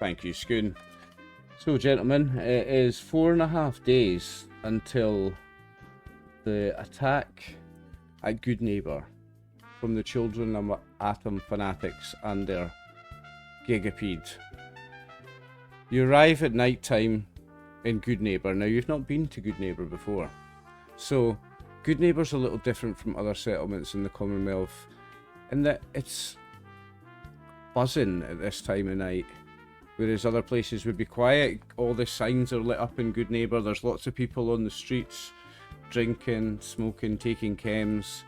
Thank you, Schoon. So, gentlemen, it is 4.5 days until the attack at Good Neighbour from the children of Atom Fanatics and their Gigapede. You arrive at night time in Good Neighbour. Now, you've not been to Good Neighbour before, so Good Neighbour's a little different from other settlements in the Commonwealth in that it's buzzing at this time of night, whereas other places would be quiet. All the signs are lit up in Good Neighbour. There's lots of people on the streets, drinking, smoking, taking chems.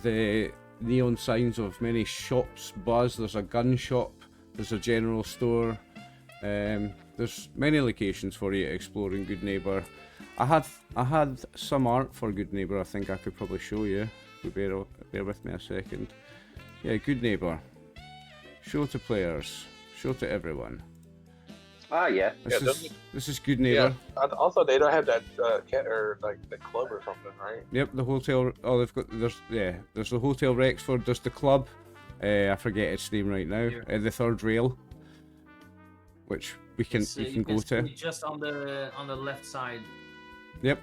The neon signs of many shops buzz. There's a gun shop, there's a general store. There's many locations for you to explore in Good Neighbour. I had some art for Good Neighbour. I think I could probably show you. Bear with me a second. Yeah, Good Neighbour. Show to players. Show to everyone. Ah, yeah. This is Good Neighbour. Yeah. Also, they don't have that cat or like the club or something, right? Yep, the hotel. Oh, they've got. There's the Hotel Rexford. There's the club. I forget its name right now. The third rail, which we can go to. Just on the left side. Yep.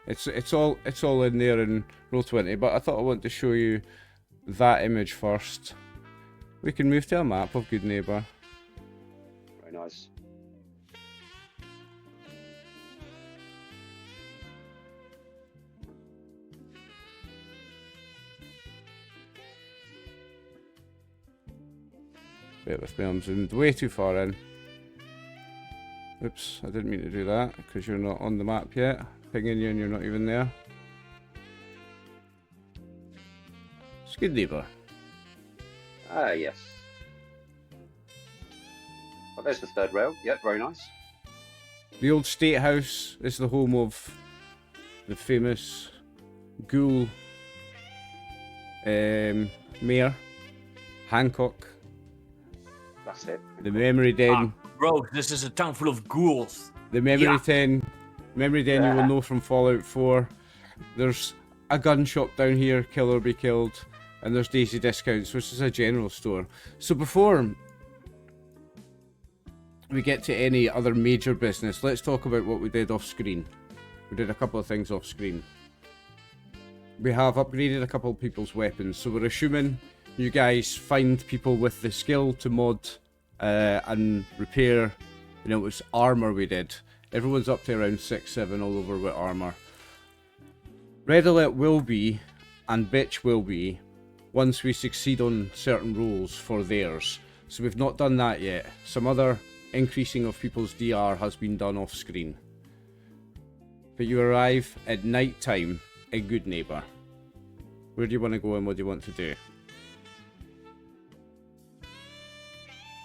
It's all in there in Roll20. But I thought I wanted to show you that image first. We can move to a map of Good Neighbour. Very nice. Bear with me, I'm zoomed way too far in. Oops, I didn't mean to do that, because you're not on the map yet. Pinging you and you're not even there. It's Good Neighbour. Ah, yes. Oh, there's the third rail. Yep, very nice. The old State House is the home of the famous ghoul mayor, Hancock. That's it. The Memory Den. Bro, this is a town full of ghouls. The Memory Den. Memory Den you will know from Fallout 4. There's a gun shop down here, kill or be killed. And there's Daisy Discounts, which is a general store. So before we get to any other major business, let's talk about what we did off screen. We did a couple of things off screen. We have upgraded a couple of people's weapons, so we're assuming you guys find people with the skill to mod and repair. You know, it was armor we did. Everyone's up to around 6-7 all over with armor. Red Alert will be, and Bitch will be, once we succeed on certain roles for theirs. So we've not done that yet. Some other increasing of people's DR has been done off screen. But you arrive at night time in Good Neighbour. Where do you want to go and what do you want to do?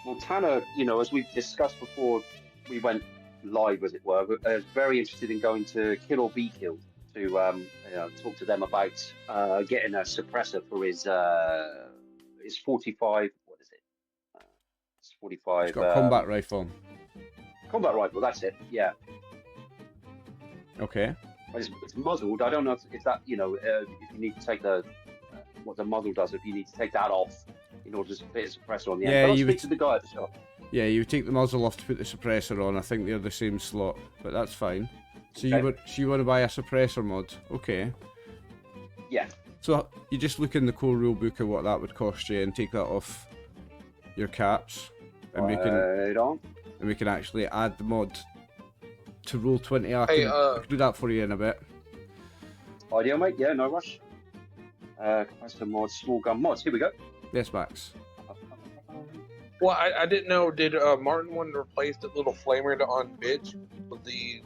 Well, Tanner, you know, as we've discussed before, we went live, as it were. We're very interested in going to Kill or Be Killed to talk to them about getting a suppressor for his 45. What is it? It's 45. It's got a combat rifle. Combat rifle. That's it. Yeah. Okay. It's muzzled. I don't know if that, you know, if you need to take the what the muzzle does, if you need to take that off in order to fit a suppressor on the end. But I'll speak to the guy at the shop. Yeah, you would take the muzzle off to put the suppressor on. I think they're the same slot, but that's fine. So you want to buy a suppressor mod? Okay. Yeah. So you just look in the core rulebook at what that would cost you and take that off your caps, and we can actually add the mod to Roll20. I can do that for you in a bit. Ideal, mate. Yeah, no rush. Custom mods, small gun mods. Here we go. Yes, Max. Well, I didn't know. Did Martin want to replace the little flamer on Bitch with the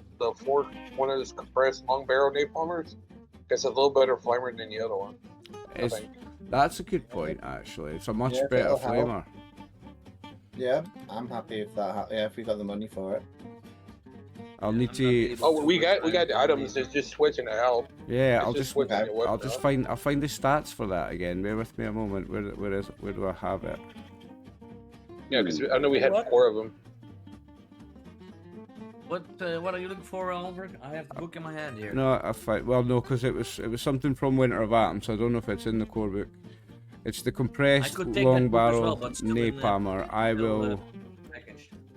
one of those compressed long barrel napalmers? It's a little better flamer than the other one. That's a good point, actually. It's a much better flamer. Yeah, I'm happy if that. If we got the money for it. I'll need to. Oh, we got the items. It's just switching to help. Yeah, I'll find the stats for that again. Bear with me a moment. Where do I have it? Yeah, because I know we had 4 of them. What are you looking for, Oliver? I have the book in my hand here. No, no, because it was something from Winter of Atom, so I don't know if it's in the core book. It's the compressed long barrel napalmer.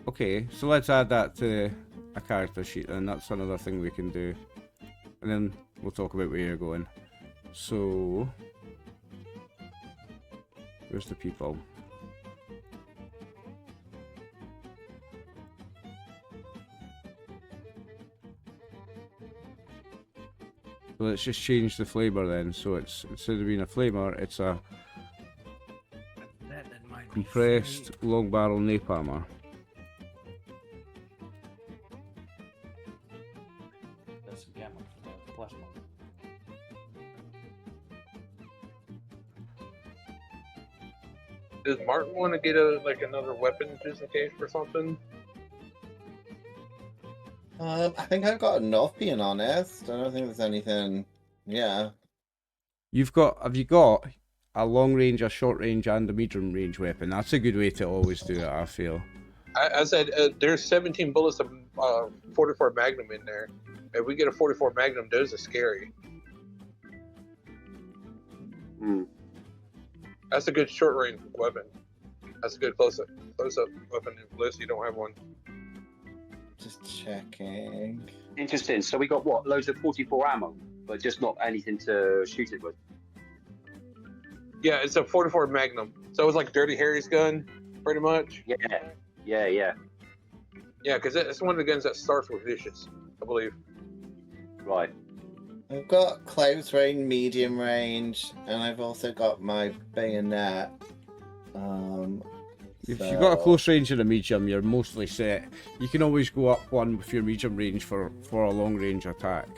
Okay, so let's add that to a character sheet, and that's another thing we can do. And then we'll talk about where you're going. So, where's the people? So let's just change the flavor then. So it's, instead of being a flamer, it's a That might be compressed long barrel napalmer. That's a gamma for the plasma. Does Martin want to get another weapon just in case for something? I think I've got enough, being honest. I don't think there's anything. Yeah. Have you got a long range, a short range, and a medium range weapon? That's a good way to always do it, I feel. I said there's 17 bullets of 44 Magnum in there. If we get a 44 Magnum, those are scary. Hmm. That's a good short range weapon. That's a good close up weapon unless you don't have one. Just checking. Interesting. So we got what? Loads of 44 ammo, but just not anything to shoot it with. Yeah, it's a 44 Magnum. So it's like Dirty Harry's gun, pretty much. Yeah. Yeah, because it's one of the guns that starts with vicious, I believe. Right. I've got close range, medium range, and I've also got my bayonet. If you've got a close range and a medium, you're mostly set. You can always go up one with your medium range for a long range attack.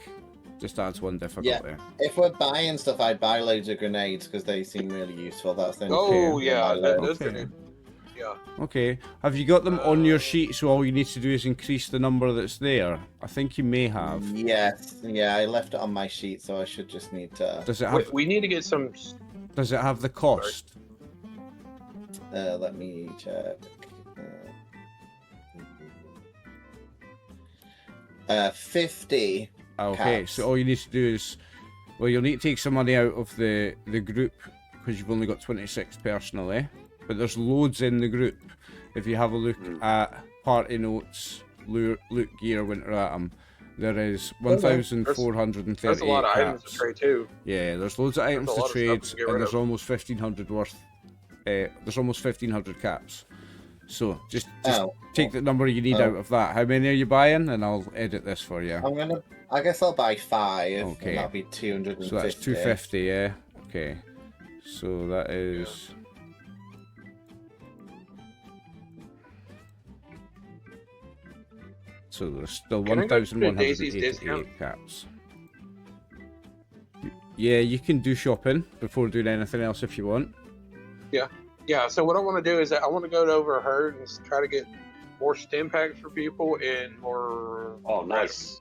Just adds one difficulty. Yeah. If we're buying stuff, I'd buy loads of grenades because they seem really useful. That's the Oh, yeah, those Okay. grenades. Yeah. Okay. Have you got them on your sheet so all you need to do is increase the number that's there? I think you may have. Yes. Yeah, I left it on my sheet, so I should just need to. Does it have We need to get some. Does it have the cost? Let me check. 50. Okay, Caps. so all you need to do is, well, you'll need to take some money out of the group because you've only got 26 personally, but there's loads in the group. If you have a look at party notes, loot gear, winter atom, there is 1,438 There's a lot of items to caps. trade too. Yeah, there's loads of items a to lot of stuff trade, to get and rid there's of. almost 1,500 worth. There's almost 1,500 caps. So just take the number you need out of that. How many are you buying? And I'll edit this for you. I guess I'll buy 5. Okay. And that'll be 250. So that's 250, yeah. Okay. So that is. So there's still Can I go to Daisy's 1,188 discount? caps. Yeah, you can do shopping before doing anything else if you want. Yeah, so what I want to do is that I want to go over her and try to get more stim packs for people and more. Oh, nice.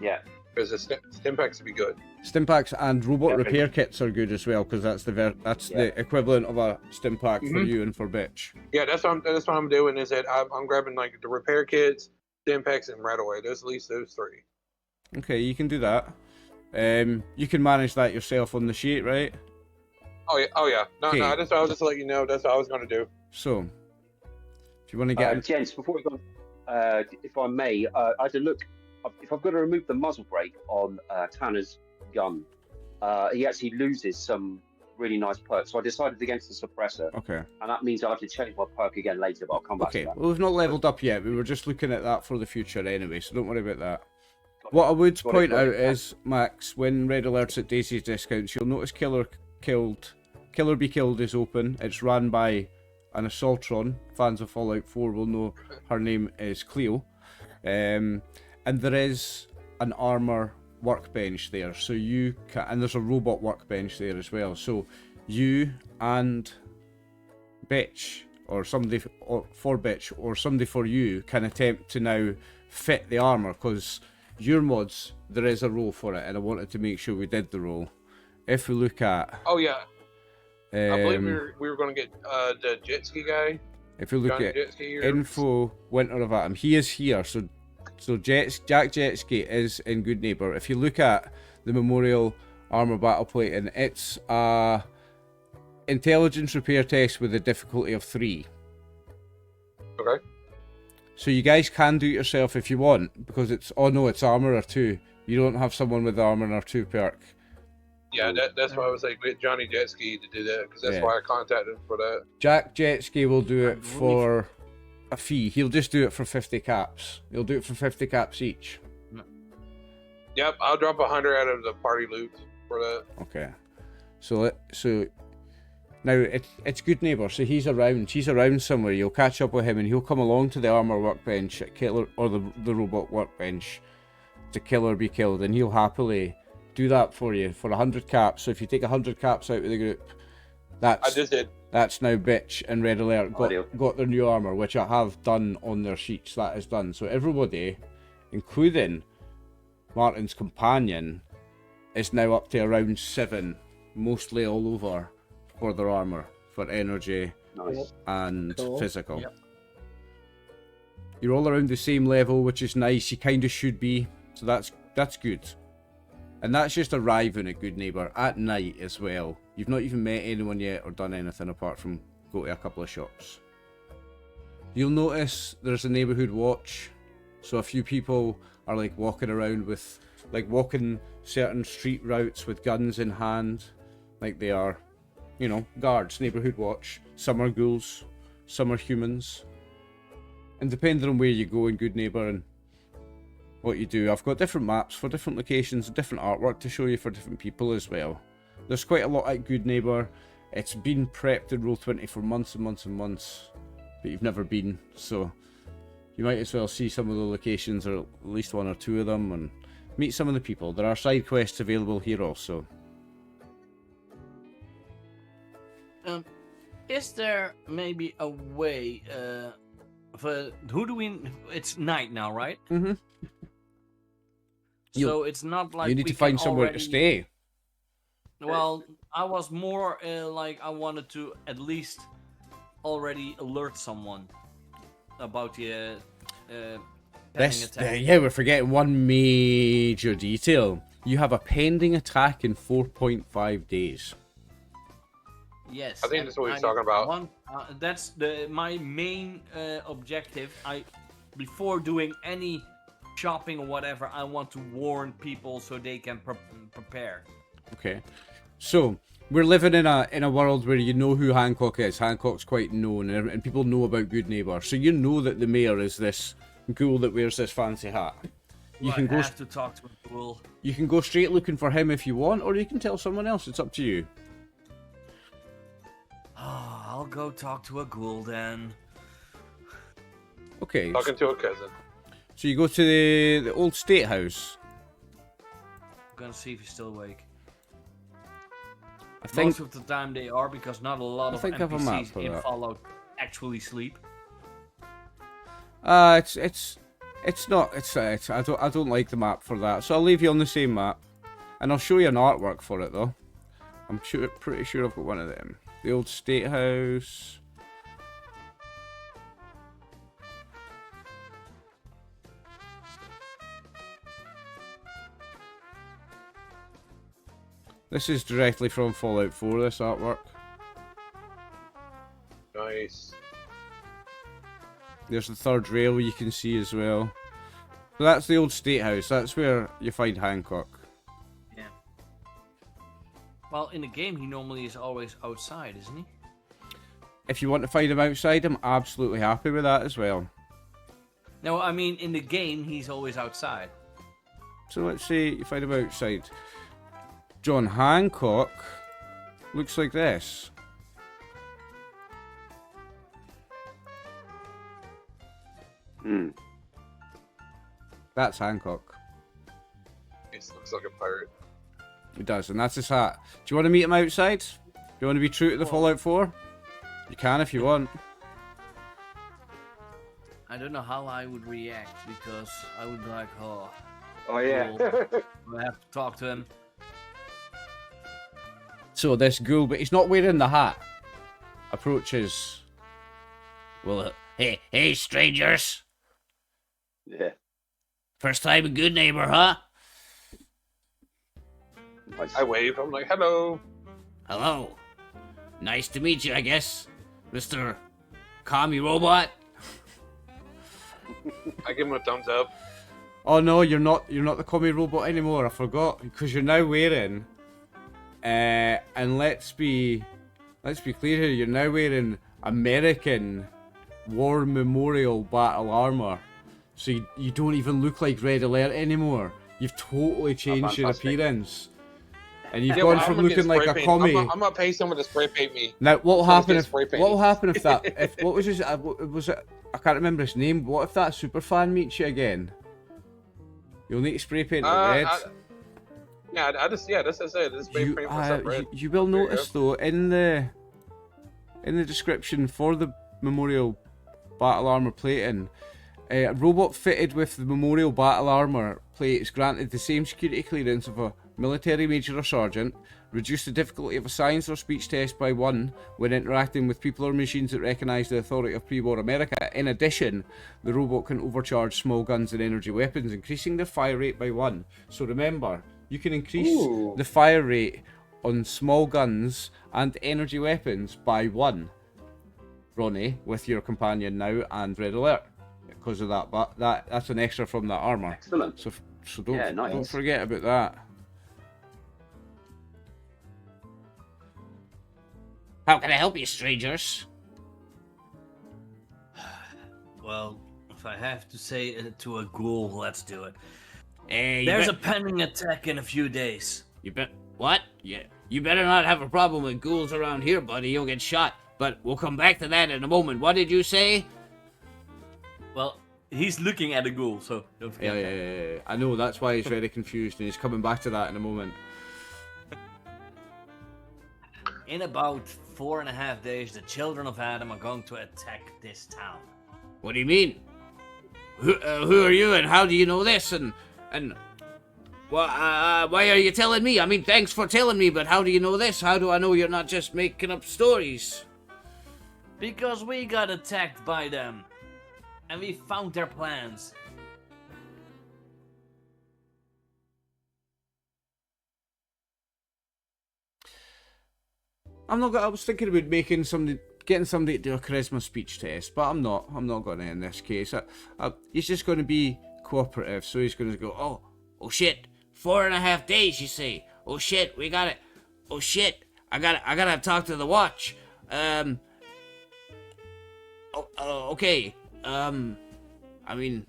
Yeah. Because the stim packs would be good. Stim packs and robot Yeah, repair kits are good as well because that's the equivalent of a stim pack for you and for bitch. Yeah, that's what I'm doing. Is that I'm grabbing like the repair kits, stim packs, and right away. There's at least those 3. Okay, you can do that. You can manage that yourself on the sheet, right? Oh yeah. No, Okay. that's what I was just letting you know. That's what I was going to do. So, if you want to get Gents, before we go, if I may, I had to look. If I've got to remove the muzzle brake on Tanner's gun, he actually loses some really nice perks. So I decided against the suppressor, okay. and that means I have to change my perk again later. But I'll come back Okay, to that. well, we've not leveled up yet. We were just looking at that for the future anyway, so don't worry about that. What I would point out is, Max, when Red Alert's at Daisy's discounts, you'll notice Killer Be Killed is open. It's ran by an Assaultron. Fans of Fallout 4 will know her name is Cleo. And there is an armor workbench there, so you can, and there's a robot workbench there as well. So you and Bitch, or somebody for Bitch, or somebody for you, can attempt to now fit the armor, because your mods, there is a role for it, and I wanted to make sure we did the role. If we look at, Oh yeah. I believe we were going to get the jet ski guy. if we look Johnny at Jet Ski or- info Winter of Atom, he is here. So Jack Jetski is in Good Neighbor. If you look at the Memorial Armor Battle Plating, it's a intelligence repair test with a difficulty of 3. Okay. So you guys can do it yourself if you want, because it's, oh no, it's armorer 2. You don't have someone with the armorer 2 perk. Yeah, that's why I was like, get Johnny Jetski to do that, because that's Yeah. why I contacted him for that. Jack Jetski will do it for a fee. He'll just do it for 50 caps. He'll do it for 50 caps each. Yep, I'll drop 100 out of the party loot for that. Okay. So now it's good neighbour. So he's around somewhere. You'll catch up with him, and he'll come along to the armor workbench at Killer, or the robot workbench, to kill or be killed, and he'll happily do that for you for 100 caps. So if you take 100 caps out of the group, I just did. that's now Bitch and Red Alert got their new armor, which I have done on their sheets. That is done. So everybody, including Martin's companion, is now up to around 7, mostly all over, for their armor, for energy and physical. Yep. You're all around the same level, which is nice. You kind of should be, so that's good. And that's just arriving at Good Neighbour at night as well. You've not even met anyone yet or done anything apart from go to a couple of shops. You'll notice there's a neighbourhood watch, so a few people are like walking around with, like walking certain street routes with guns in hand, like they are, you know, guards, neighbourhood watch. Some are ghouls, some are humans. And depending on where you go in Good Neighbour and what you do, I've got different maps for different locations, different artwork to show you for different people as well. There's quite a lot at Good Neighbour. It's been prepped in Roll20 for months and months and months, but you've never been, so you might as well see some of the locations, or at least 1 or 2 of them, and meet some of the people. There are side quests available here also. Is there maybe a way for who do we? It's night now, right? Mm-hmm. So it's not like You need we to find can somewhere already... to stay. Well, I was more like I wanted to at least already alert someone about the pending attack. Yeah, we're forgetting one major detail. You have a pending attack in 4.5 days. Yes, I think that's what he's talking about. That's my main objective. Before doing any shopping or whatever, I want to warn people so they can prepare. Okay, so we're living in a world where you know who Hancock is. Hancock's quite known, and people know about Good Neighbour. So you know that the mayor is this ghoul that wears this fancy hat. You can go have to talk to a ghoul. You can go straight looking for him if you want, or you can tell someone else. It's up to you. Oh, I'll go talk to a ghoul then. Okay. Talking to a cousin. So you go to the old state house. I'm gonna see if he's still awake. I think Most of the time they are, because not a lot of I have a map NPCs for in that. Fallout actually sleep. it's not. I don't like the map for that. So I'll leave you on the same map, and I'll show you an artwork for it though. I'm pretty sure I've got one of them. The old state house. This is directly from Fallout 4, this artwork. Nice. There's the third rail you can see as well. So that's the old state house. That's where you find Hancock. Yeah. Well, in the game, he normally is always outside, isn't he? If you want to find him outside, I'm absolutely happy with that as well. No, I mean, in the game, he's always outside. So let's say you find him outside. John Hancock looks like this. Hmm. That's Hancock. He looks like a pirate. He does, and that's his hat. Do you want to meet him outside? Do you want to be true to the Fallout 4? You can if you want. I don't know how I would react, because I would be like, oh, Oh yeah. I have to talk to him. So this ghoul, but he's not wearing the hat, approaches. Well, hey, strangers. Yeah. First time a Good Neighbor, huh? Nice. I wave. I'm like, hello. Hello. Nice to meet you, I guess, Mr. Commie Robot. I give him a thumbs up. Oh no, you're not the commie robot anymore. I forgot because you're now wearing. And let's be clear here. You're now wearing American War Memorial battle armor, so you don't even look like Red Alert anymore. You've totally changed your appearance, and you've gone from looking like a commie. I'm gonna pay someone to spray paint me. Now, what will happen if that? What was his? Was it? I can't remember his name. What if that super fan meets you again? You'll need to spray paint it red. That's it. Just spray paint myself red. You will notice though in the description for the Memorial Battle Armor plating, a robot fitted with the Memorial Battle Armor plate is granted the same security clearance of a military major or sergeant, reduce the difficulty of a science or speech test by 1 when interacting with people or machines that recognise the authority of pre-war America. In addition, the robot can overcharge small guns and energy weapons, increasing the fire rate by 1. So remember, you can increase the fire rate on small guns and energy weapons by 1, Ronnie, with your companion now and Red Alert, because of that. But that's an extra from that armor. Excellent. So don't forget about that. How can I help you, strangers? Well, if I have to say it to a ghoul, let's do it. Hey, There's a pending attack in a few days. What? Yeah. You better not have a problem with ghouls around here, buddy. You'll get shot. But we'll come back to that in a moment. What did you say? Well, he's looking at a ghoul, so don't forget that. Yeah. I know, that's why he's very confused, and he's coming back to that in a moment. In about 4.5 days, the children of Adam are going to attack this town. What do you mean? Who are you, and how do you know this? And why are you telling me? I mean, thanks for telling me, but how do you know this? How do I know you're not just making up stories? Because we got attacked by them, and we found their plans. I was thinking about getting somebody to do a charisma speech test, but I'm not going to in this case. He's just going to be cooperative, so he's going to go, oh shit, 4.5 days, you say? Oh shit, we got it. Oh shit, I gotta talk to the watch. Okay. I mean,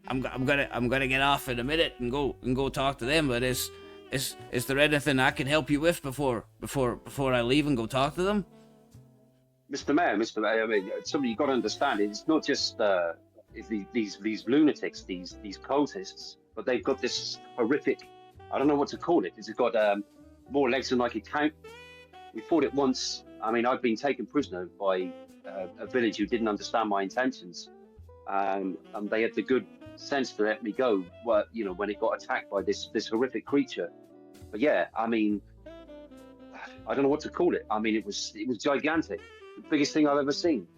I'm gonna get off in a minute and go talk to them. But is there anything I can help you with before I leave and go talk to them? Mr. Mayor, I mean, something you've got to understand. It's not just these lunatics, these cultists, but they've got this horrific. I don't know what to call it. It's got more legs than I could count. We fought it once. I mean, I've been taken prisoner by a village who didn't understand my intentions, and they had the good sense to let me go. Well, when it got attacked by this horrific creature. But yeah, I mean, I don't know what to call it. I mean, it was gigantic, the biggest thing I've ever seen.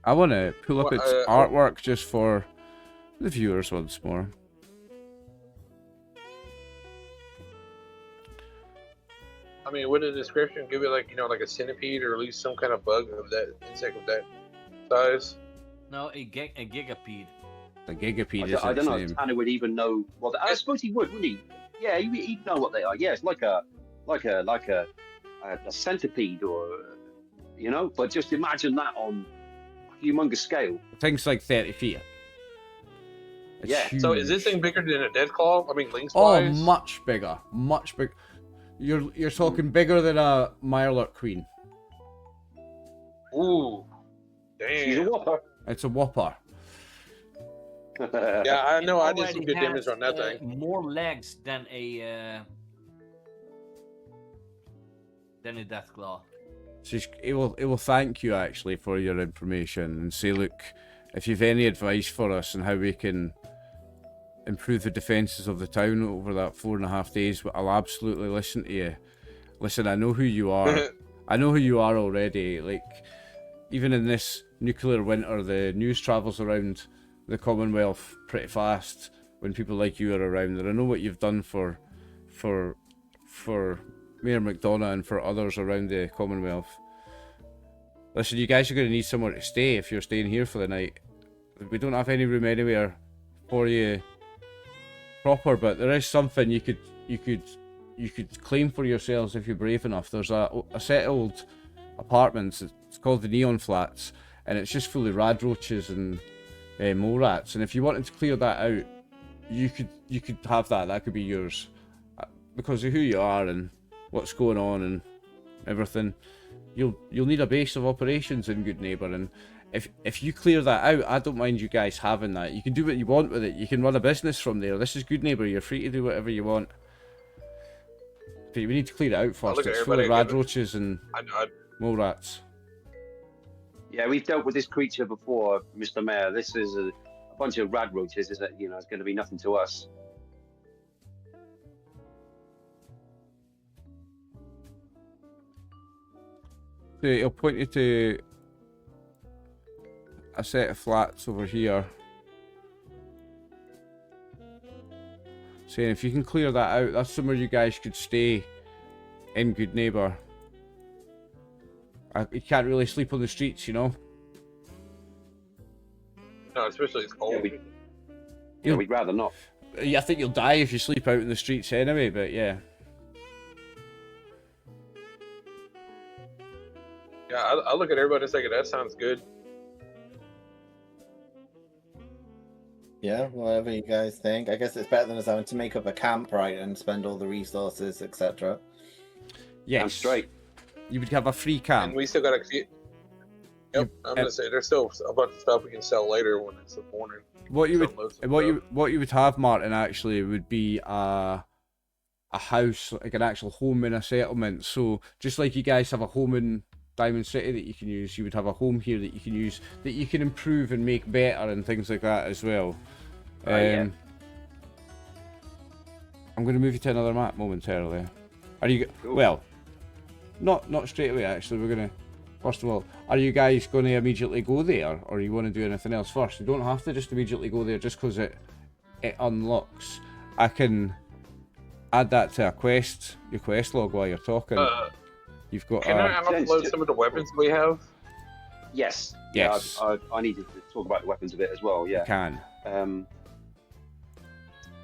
I want to pull up its artwork just for the viewers once more. I mean, would the description give it like a centipede or at least some kind of bug of that insect of that size? No, a gigapede. The gigapede is I don't know its if name. Tanner would even know. Well, I suppose he would, wouldn't he? Yeah, he'd know what they are. Yeah, it's like a centipede, or But just imagine that on a humongous scale. Thing's like 30 feet. It's Yeah. huge. So is this thing bigger than a dead claw? I mean, lengthwise? Oh, much bigger. You're talking bigger than a Mirelurk Queen. Ooh, She's a damn. whopper. It's a whopper. Yeah, I know. I did Already some good damage has, on that thing. More legs than a Deathclaw. So it will thank you actually for your information and say, look, if you've any advice for us on how we can improve the defences of the town over that 4.5 days, I'll absolutely listen to you. Listen, I know who you are. I know who you are already. Like, even in this nuclear winter, the news travels around the Commonwealth pretty fast when people like you are around. And I know what you've done for Mayor McDonough and for others around the Commonwealth. listen, you guys are going to need somewhere to stay if you're staying here for the night. We don't have any room anywhere for you proper, but there is something you could claim for yourselves if you're brave enough. There's a set of old apartments. It's called the Neon Flats, and it's just full of rad roaches and mole rats. And if you wanted to clear that out, you could have that. That could be yours, because of who you are and what's going on and everything. You'll need a base of operations in Good Neighbour, and if you clear that out, I don't mind you guys having that. You can do what you want with it. You can run a business from there. This is Good Neighbour. You're free to do whatever you want. But we need to clear it out first. It's full of rad roaches and mole rats. Yeah, we've dealt with this creature before, Mr. Mayor. This is a bunch of rad roaches. Is that it's going to be nothing to us. So it'll point you to a set of flats over here. Saying if you can clear that out, that's somewhere you guys could stay in Good Neighbour. You can't really sleep on the streets, you know? No, especially it's cold. Yeah, we'd rather not. I think you'll die if you sleep out in the streets anyway, but yeah. Yeah, I look at everybody thinking that sounds good. Yeah, whatever you guys think. I guess it's better than us having to make up a camp, right, and spend all the resources, etc. Yes. I'm straight. You would have a free camp. And we still got to. Yep, I'm gonna say there's still a bunch of stuff we can sell later when it's the morning. What you would have, Martin, actually would be a house, like an actual home in a settlement. So just like you guys have a home in Diamond City that you can use, you would have a home here that you can use, that you can improve and make better and things like that as well. Yeah. I'm going to move you to another map momentarily. Are you Cool. well? Not straight away. Actually, we're gonna. First of all, are you guys going to immediately go there, or you want to do anything else first? You don't have to just immediately go there just because it unlocks. I can add that to your quest log while you're talking. You've got. Can I upload some of the weapons we have? Yes. Yes. Yeah, I needed to talk about the weapons a bit as well. Yeah. You can.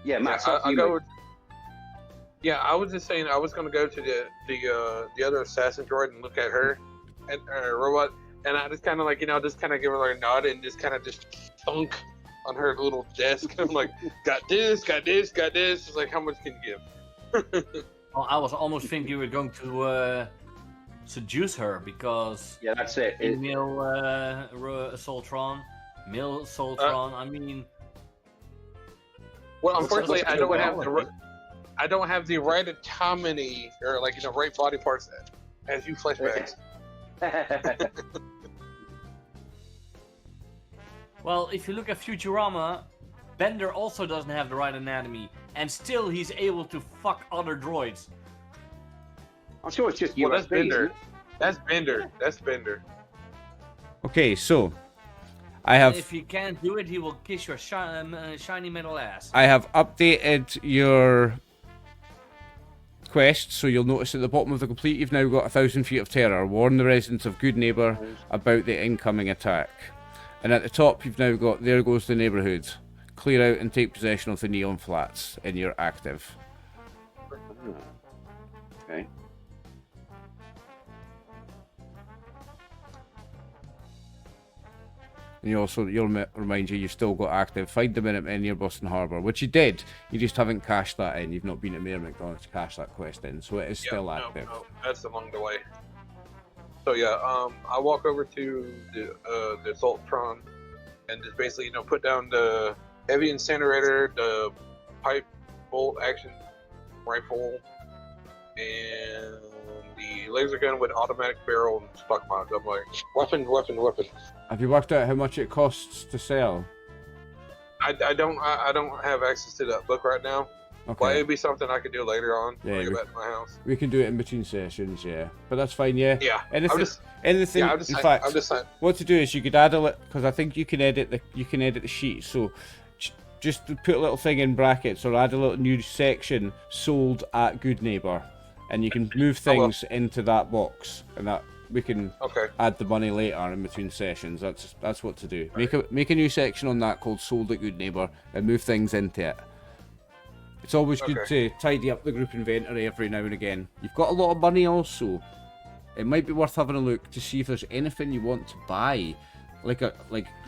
Yeah, Matt. Yeah, I was just saying I was gonna go to the other assassin droid and look at her and robot, and I just kind of just kind of give her like a nod and just kind of just thunk on her little desk. I'm like, got this. It's like, how much can you give? Well, I was almost thinking you were going to seduce her because Yeah, that's it. female Soltron, male Soltron. I mean, Well, unfortunately, I don't have the. I don't have the right autonomy or right body parts as you flashbacks. Well, if you look at Futurama, Bender also doesn't have the right anatomy, and still he's able to fuck other droids. I'm sure it's just Well, USB. that's Bender. isn't it? That's Bender. Okay, so I have. If you can't do it, he will kiss your shiny metal ass. I have updated your quest, so you'll notice at the bottom of the complete, you've now got 1,000 feet of terror. Warn the residents of Good Neighbour about the incoming attack. And at the top, you've now got there goes the neighbourhood. Clear out and take possession of the Neon Flats, and you're active. Okay. And you'll remind you've still got active. Find the Minutemen near Boston Harbour, which you did. You just haven't cashed that in. You've not been at Mayor McDonald's to cash that quest in, so it is still active. No, that's along the way. So yeah, I walk over to the Assaultron and just basically put down the heavy incinerator, the pipe bolt action rifle, and the laser gun with automatic barrel and stock mods. I'm like, weapon. Have you worked out how much it costs to sell? I don't have access to that book right now. Okay. Well, it'd be something I could do later on when I Yeah, get back to my house. we can do it in between sessions, yeah. But that's fine, yeah. Yeah. Anything, I'm just in fact, I'm just saying. what to do is you could add a little, because I think you can edit the sheet. So just put a little thing in brackets or add a little new section sold at Good Neighbour, and you can move things into that box, and we can Okay. add the money later in between sessions. That's what to do. Make a new section on that called Sold a Good Neighbour and move things into it. It's always good to tidy up the group inventory every now and again. You've got a lot of money also. It might be worth having a look to see if there's anything you want to buy, like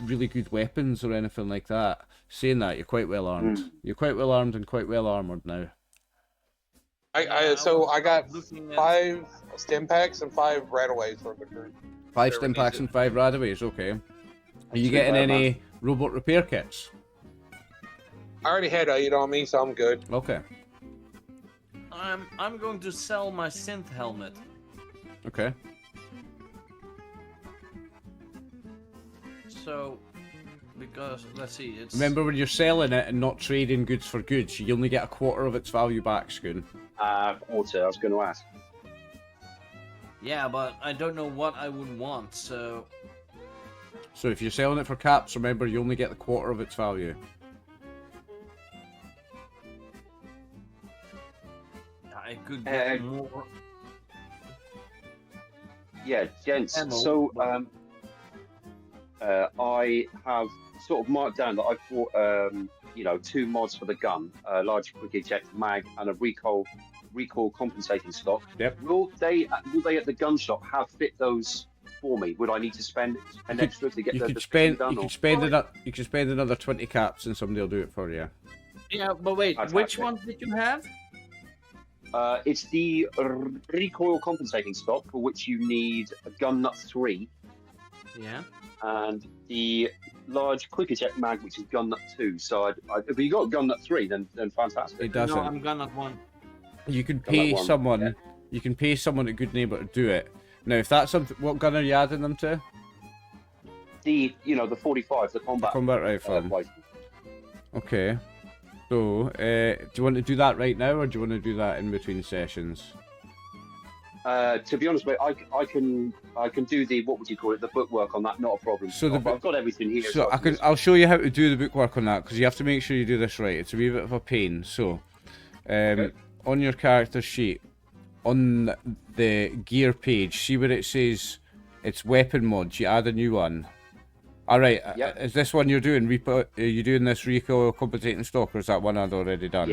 really good weapons or anything like that. Saying that, you're quite well armed. You're quite well armed and quite well armored now. So I got looking at- 5 stim packs and 5 rataways for the group. 5 Whatever stim needs packs it. and 5 radaways, okay. Are you Super, getting man. any robot repair kits? I already had 8 on me, so I'm good. Okay, I'm going to sell my synth helmet. okay. So, because let's see, it's Remember when you're selling it and not trading goods for goods, you only get a quarter of its value back, Schoon. Quarter, I was going to ask. yeah, but I don't know what I would want. So So if you're selling it for caps, remember you only get the quarter of its value. I could get Uh, more. Yeah, gents. Ammo, So but- I have sort of marked down that I've bought 2 mods for the gun, a large quick eject mag and a recoil compensating stock. Yep. Will they at the gun shop have fit those for me? Would I need to spend an extra to get You the could fitting spend done? you or- could spend another another 20 caps and somebody will do it for you. Yeah, but wait, I'd which have one did you have? It's the recoil compensating stock for which you need a gun nut 3 Yeah. and the large quick eject mag, which is gun nut 2. So if you got gun nut 3, then fantastic. It doesn't. No, I'm gonna one. You can Gun nut pay 1, someone. yeah. You can pay someone at Good Neighbour to do it. Now, if that's something, what gun are you adding them to? The 45, the combat. Combat rifle. rifle. Okay. So, do you want to do that right now, or do you want to do that in between sessions? To be honest, mate, I can do the, what would you call it, the bookwork on that, not a problem. So I've got everything here. So I'll show you how to do the bookwork on that, because you have to make sure you do this right. It's a wee bit of a pain. So, on your character sheet, on the gear page, see where it says it's weapon mods. You add a new one. All right. Yep. Is this one you're doing? Are you doing this recoil compensating stock, or is that one I'd already done?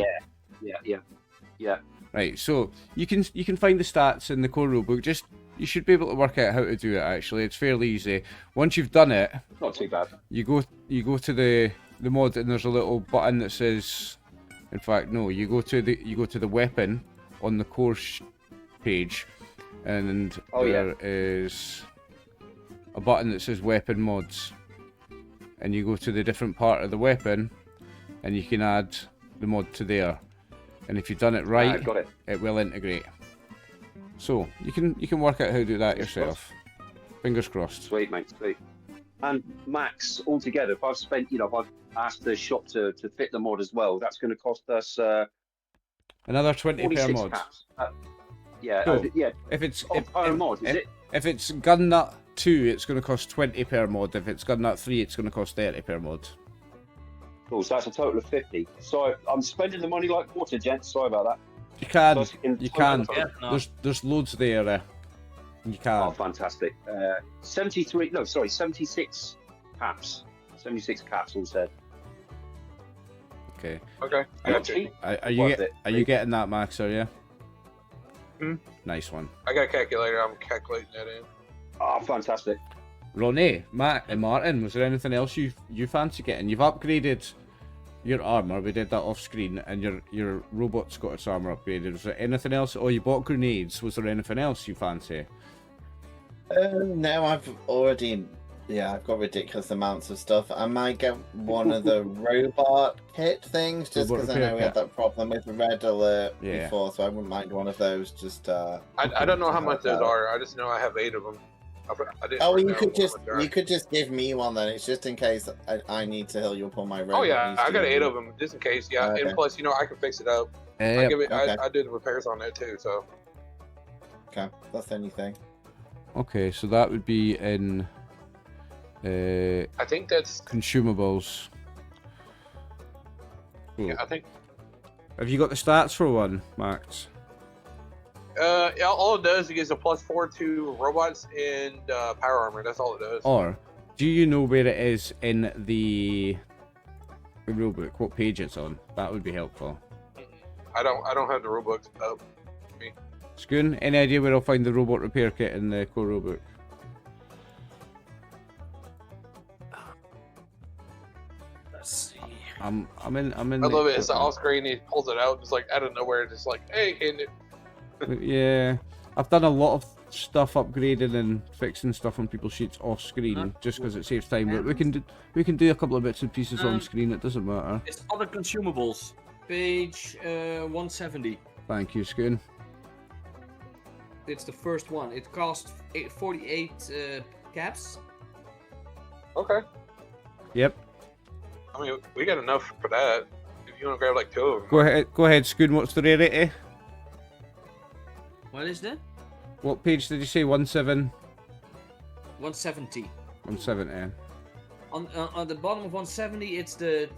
Yeah. Right. So you can find the stats in the core rulebook. You should be able to work out how to do it. Actually, it's fairly easy. Once you've done it, Not too bad. you go to the mod, and there's a little button that says, in fact, no, you go to the weapon on the core page, and there is a button that says weapon mods, and you go to the different part of the weapon, and you can add the mod to there. And if you've done it right, Got it. it will integrate. So you can work out how to do that yourself. Fingers crossed. Sweet, mate, sweet. And max altogether, if I've spent, if I've asked the shop to fit the mod as well, that's going to cost us Another 20 per 46 mod. caps. Cool. Yeah. If it's Per mod, is it? if it's gun nut 2, it's going to cost 20 per mod. If it's gun nut 3, it's going to cost 30 per mod. Cool. So that's a total of 50. So I'm spending the money like water, gents. Sorry about that. You can, So in you total- can. Yeah, no. There's loads there. You can. Oh, fantastic. 76 caps. 76 caps all said. Okay. Okay. Not Gotcha. cheap. Are you getting that, Max? Are you? Hmm. Nice one. I got a calculator. I'm calculating that in. Oh, fantastic. Ronnie, Matt, and Martin, was there anything else you fancy getting? You've upgraded your armor. We did that off screen, and your robot's got its armor upgraded. Was there anything else? Oh, you bought grenades. Was there anything else you fancy? No, I've got ridiculous amounts of stuff. I might get one of the robot kit things, just Robot because I repair know we had kit. that problem with the red alert Yeah. before, so I wouldn't mind one of those. Just I don't know how much those Okay. are. I just know I have 8 of them. I didn't Oh, write you down could what just much they are. you could just give me one then. It's just in case I need to heal you up on my robot. Oh yeah, needs I to got use 8 it. of them just in case. Yeah, Okay. and plus, I can fix it up. Yeah. Okay. I did the repairs on that too. So Okay, that's anything. Okay, so that would be in I think that's. consumables. Cool. Yeah, I think. Have you got the stats for one, Max? Yeah, all it does is it gives a +4 to robots and power armor. That's all it does. Or, do you know where it is in the rulebook? What page it's on? That would be helpful. I don't have the rulebooks up. Schoon, any idea where I'll find the robot repair kit in the core rulebook? Let's see. I'm in. I love it. It's off screen. He pulls it out, just like out of nowhere, just like, hey, can it? Yeah, I've done a lot of stuff upgrading and fixing stuff on people's sheets off screen just because it saves time. But we can do a couple of bits and pieces on screen. It doesn't matter. It's other consumables. Page 170. Thank you, Schoon. It's the first one. It costs 48 caps. Okay. Yep. I mean, we got enough for that. If you want to grab like 2 of them. Go ahead, Schoon. What's the rarity? What is that? What page did you say? 17? 170. 170. On the bottom of 170, it's the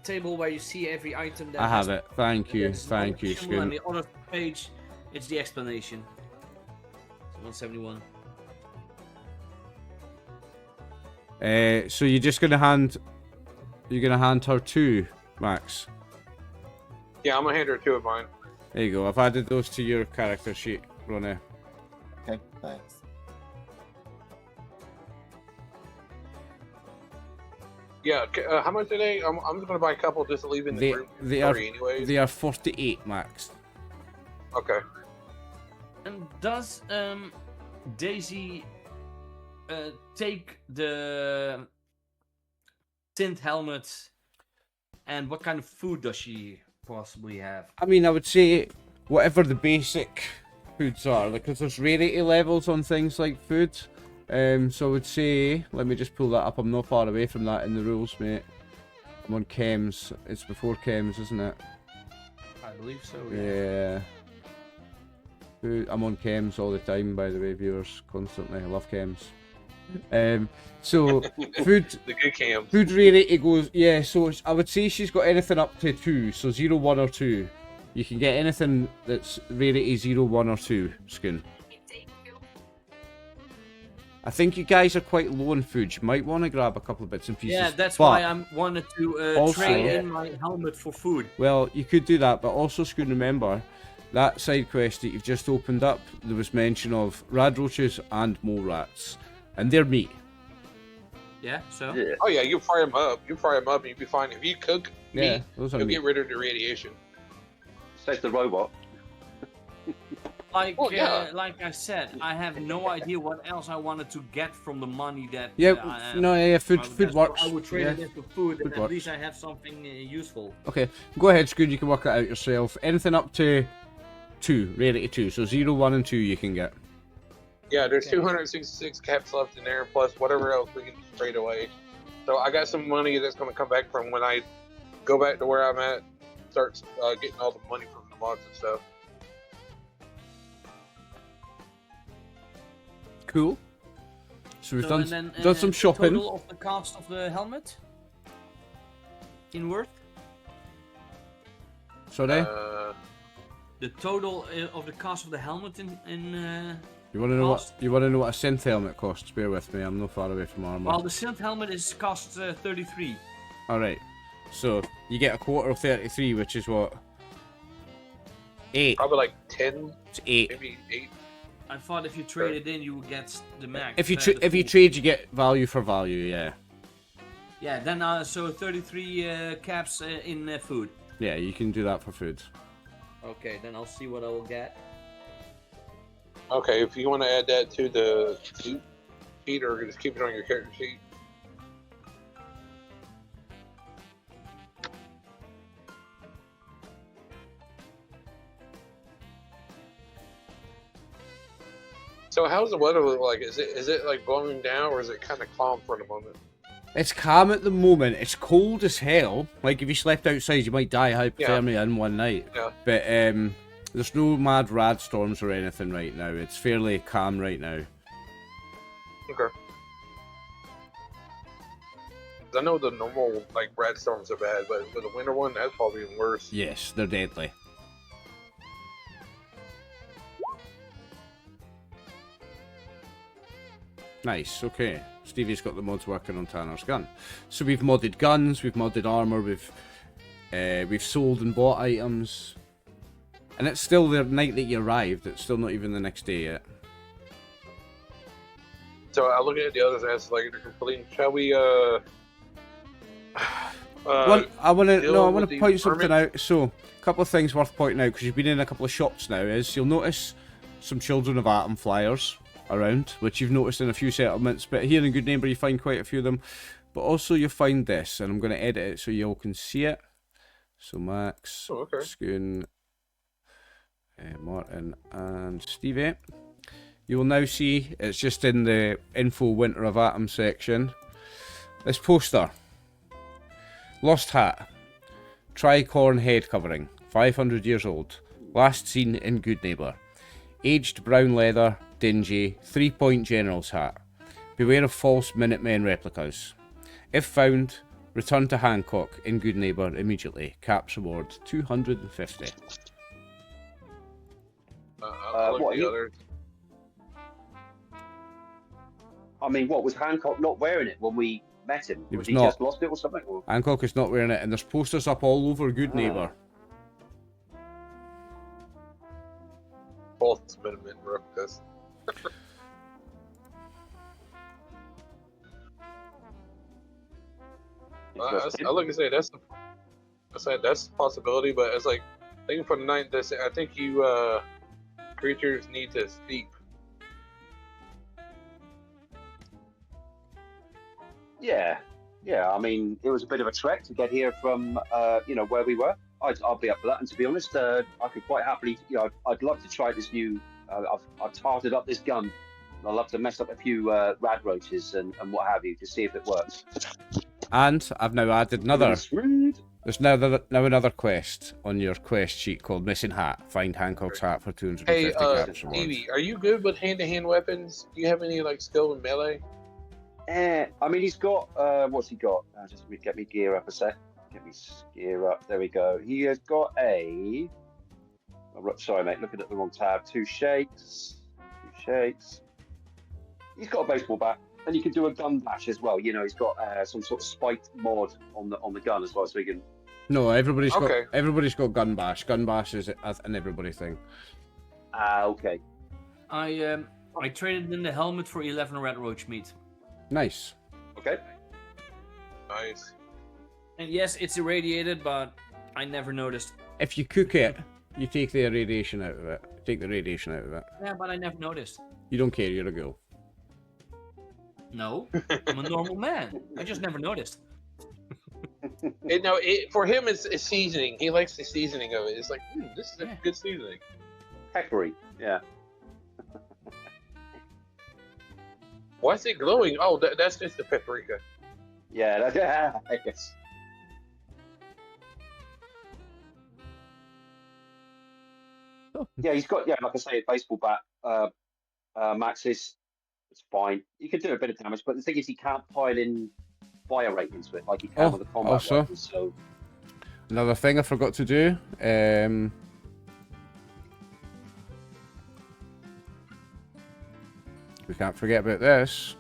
table where you see every item. That I have it. Thank you, there's another thank you, consumable, and Schoon. the other page, it's the explanation. So 171. So you're just gonna hand her 2, Max. Yeah, I'm gonna hand her 2 of mine. There you go. I've added those to your character sheet, Ronnie. Okay, thanks. Yeah, how much are they? I'm just gonna buy a couple just to leave in the group They are anyways. they are 48, Max. Okay. And does Daisy take the tint helmet, and what kind of food does she possibly have? I mean, I would say whatever the basic foods are, because there's rarity levels on things like food. So I would say, let me just pull that up. I'm not far away from that in the rules, mate. I'm on chems. It's before chems, isn't it? I believe so. Yeah. I'm on chems all the time, by the way, viewers. Constantly, I love chems. So food. The good cam. Food rarity goes, yeah, so I would say she's got anything up to 2, so 0, 1 or 2. You can get anything that's rarity 0, 1 or 2, Schoon. I think you guys are quite low on food. You might want to grab a couple of bits and pieces. Yeah, that's but why I wanted to also- trade in my helmet for food. Well, you could do that, but also, Schoon, remember, that side quest that you've just opened up, there was mention of rad roaches and mole rats. And they're meat. Yeah, so? Yeah. Oh yeah, you fry them up. You fry them up, and you'll be fine. If you cook Yeah, meat, those are you'll meat. get rid of the radiation. Says the robot. Like, Well, yeah. like I said, I have no idea what else I wanted to get from the money that. Yeah, no, yeah, food that's works. I would trade it Yeah. in for food, Food and at works. least I have something useful. Okay, go ahead, Schoon, you can work it out yourself. Anything up to 2, rarity 2, so 0, 1 and 2 you can get. Yeah, there's Okay. 266 caps left in there, plus whatever else we can trade away. So I got some money that's going to come back from when I go back to where I'm at, start getting all the money from the mods and stuff. Cool. So we've So, done, and then, done some shopping. Total of the cost of the helmet in worth. Sorry? The total of the cost of the helmet in You want to know cost? what? You want to know what a synth helmet costs? Bear with me. I'm not far away from armor. well, the synth helmet is cost 33. All right. So you get a quarter of 33, which is what? 8. Probably like 10, It's 8. maybe 8. I thought if you trade it in, you would get the max. If you the if you full- trade, you get value for value. Yeah. Yeah, then so 33 caps in food. Yeah, you can do that for food. Okay, then I'll see what I will get. Okay, if you want to add that to the sheet or just keep it on your character sheet. So how's the weather look like? Is it like blowing down or is it kind of calm for the moment? It's calm at the moment. It's cold as hell. Like if you slept outside, you might die of hypothermia in one night. Yeah. But there's no mad rad storms or anything right now. It's fairly calm right now. Okay. 'Cause I know the normal like red storms are bad, but for the winter one, that's probably even worse. Yes, they're deadly. Nice, okay. Stevie's got the mods working on Tanner's gun. So we've modded guns, we've modded armour, we've sold and bought items. And it's still the night that you arrived, it's still not even the next day yet. So I look at the others as like they're completing. Shall we I want to point something out. So, a couple of things worth pointing out, because you've been in a couple of shops now, is you'll notice some Children of Atom flyers around, which you've noticed in a few settlements, but here in Good Neighbour you find quite a few of them. But also you'll find this, and I'm going to edit it so you all can see it. So Max, Scoon, Martin and Stevie. You will now see, it's just in the info Winter of Atom section, this poster. Lost hat, tricorn head covering, 500 years old, last seen in Good Neighbour. Aged brown leather, dingy, 3-point general's hat. Beware of false Minutemen replicas. If found, return to Hancock in Good Neighbour immediately. Caps reward 250. What, the others. I mean, what was Hancock not wearing it when we met him? He was he not. just lost it or something? Or? Hancock is not wearing it, and there's posters up all over Good Neighbour. False Minutemen replicas. I like to say that's a possibility, but it's like thinking for the night. I think you creatures need to sleep. Yeah. I mean, it was a bit of a trek to get here from where we were. I'll be up for that. And to be honest, I could quite happily, I'd love to try this new. I've tarted up this gun. I'd love to mess up a few rad roaches and what have you to see if it works. And I've now added another. There's now another quest on your quest sheet called Missing Hat. Find Hancock's hat for 250 caps. Stevie, are you good with hand-to-hand weapons? Do you have any skill in melee? I mean, he's got. What's he got? Just get me gear up a sec. Get me gear up. There we go. He has got a. Sorry, mate. Looking at the wrong tab. Two shakes. He's got a baseball bat, and you can do a gun bash as well. He's got some sort of spiked mod on the gun as well, so he can. No, everybody's got gun bash. Gun bash is an everybody thing. Okay. I traded in the helmet for 11 red roach meat. Nice. Okay. Nice. And yes, it's irradiated, but I never noticed. If you cook it, you take the radiation out of it. Yeah, but I never noticed. You don't care, you're a ghoul. No, I'm a normal man. I just never noticed. For him, it's seasoning. He likes the seasoning of it. It's like, this is a good seasoning. Peppery, yeah. Why is it glowing? Oh, that's just the paprika. Yeah, I guess. Yeah, he's got, like I say, a baseball bat. Max it's fine. You can do a bit of damage, but the thing is, he can't pile in fire rate into it like he can with the combat weapons. So another thing I forgot to do. We can't forget about this.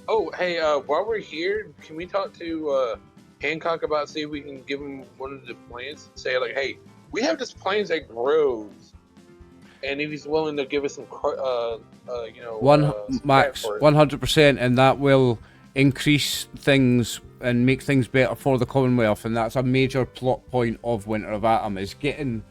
Oh, hey, while we're here, can we talk to Hancock about see if we can give him one of the plants? Say like, hey, we have this plant that grows, and if he's willing to give us some, Max, 100%, and that will increase things and make things better for the Commonwealth, and that's a major plot point of Winter of Atom, is getting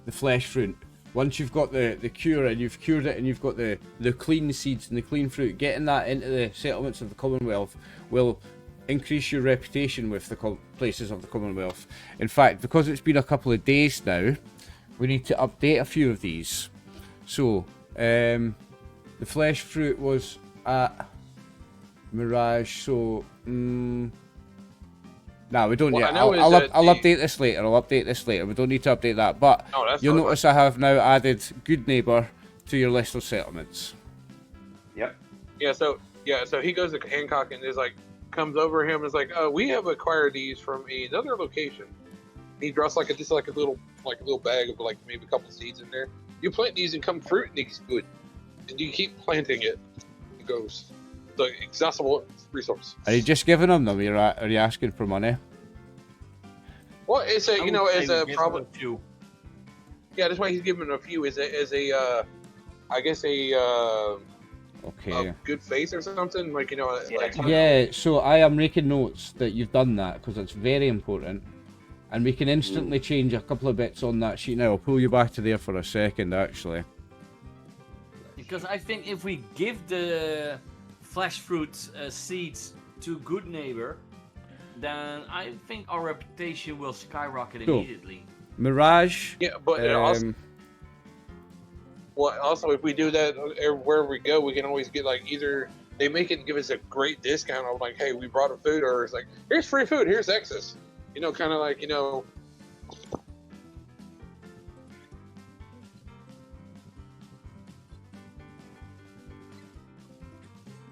the flesh fruit. Once you've got the cure and you've cured it and you've got the clean seeds and the clean fruit, getting that into the settlements of the Commonwealth will increase your reputation with the places of the Commonwealth. In fact, because it's been a couple of days now, we need to update a few of these. So, the flesh fruit was at Mirage, so... No, we don't yet. I'll update this later. We don't need to update that. But you'll notice I have now added Good Neighbour to your list of settlements. Yep. So he goes to Hancock and is like, comes over him and is like, we have acquired these from another location. And he drops like a little bag of like maybe a couple seeds in there. You plant these and come fruit and it's good. and you keep planting it, it goes. The exhaustible resource. Are you just giving them? Are you asking for money? Well, it's a I would as say we a give problem. him a few. Yeah, that's why he's giving a few. I guess a Okay. good face or something. Like Yeah, like totally. Yeah, so I am making notes that you've done that because it's very important. And we can instantly change a couple of bits on that sheet now. I'll pull you back to there for a second, actually. Because I think if we give the flesh fruit seeds to Good Neighbor, then I think our reputation will skyrocket Cool. immediately. Mirage. yeah, but it also. Well, also, if we do that wherever we go, we can always get like either they make it and give us a great discount of like, hey, we brought a food, or it's like, here's free food, here's excess. Kind of like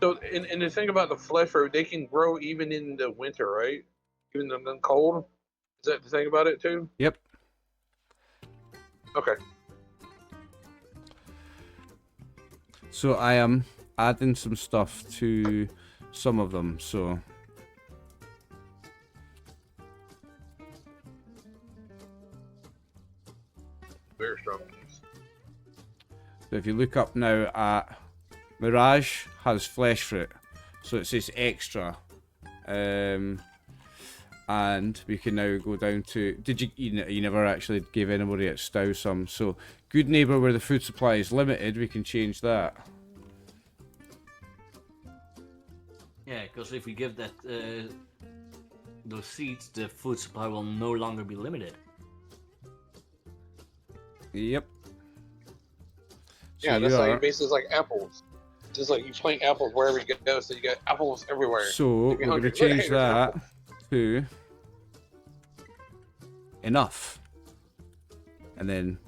So, and the thing about the flesh fruit, they can grow even in the winter, right? Even in the cold. Is that the thing about it too? Yep. Okay. So I am adding some stuff to some of them. So Very strong. if you look up now at Mirage has flesh fruit, so it says extra, and we can now go down to. Did you never actually gave anybody at Stow some? So Good Neighbor, where the food supply is limited, we can change that. Yeah, because if we give that those seeds, the food supply will no longer be limited. Yep. So Yeah, that's you like are- basically like apples. Just like you plant apples wherever you go, so you got apples everywhere. So You'd be we're going to hungry. change Hey, there's an that apple. to enough, and then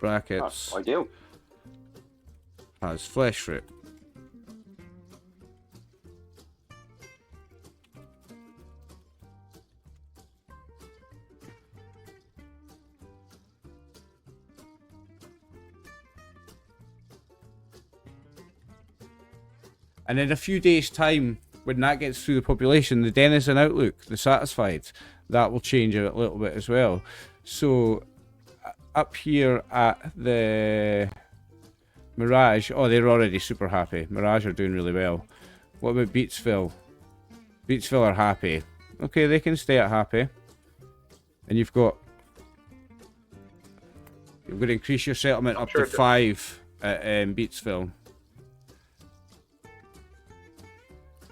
brackets Oh, ideal. has flesh fruit. And in a few days' time, when that gets through the population, the denizen outlook, the satisfied, that will change a little bit as well. So up here at the Mirage, oh, they're already super happy. Mirage are doing really well. What about Beatsville? Beatsville are happy. Okay, they can stay at happy. And you're going to increase your settlement up sure to it does. 5 at Beatsville.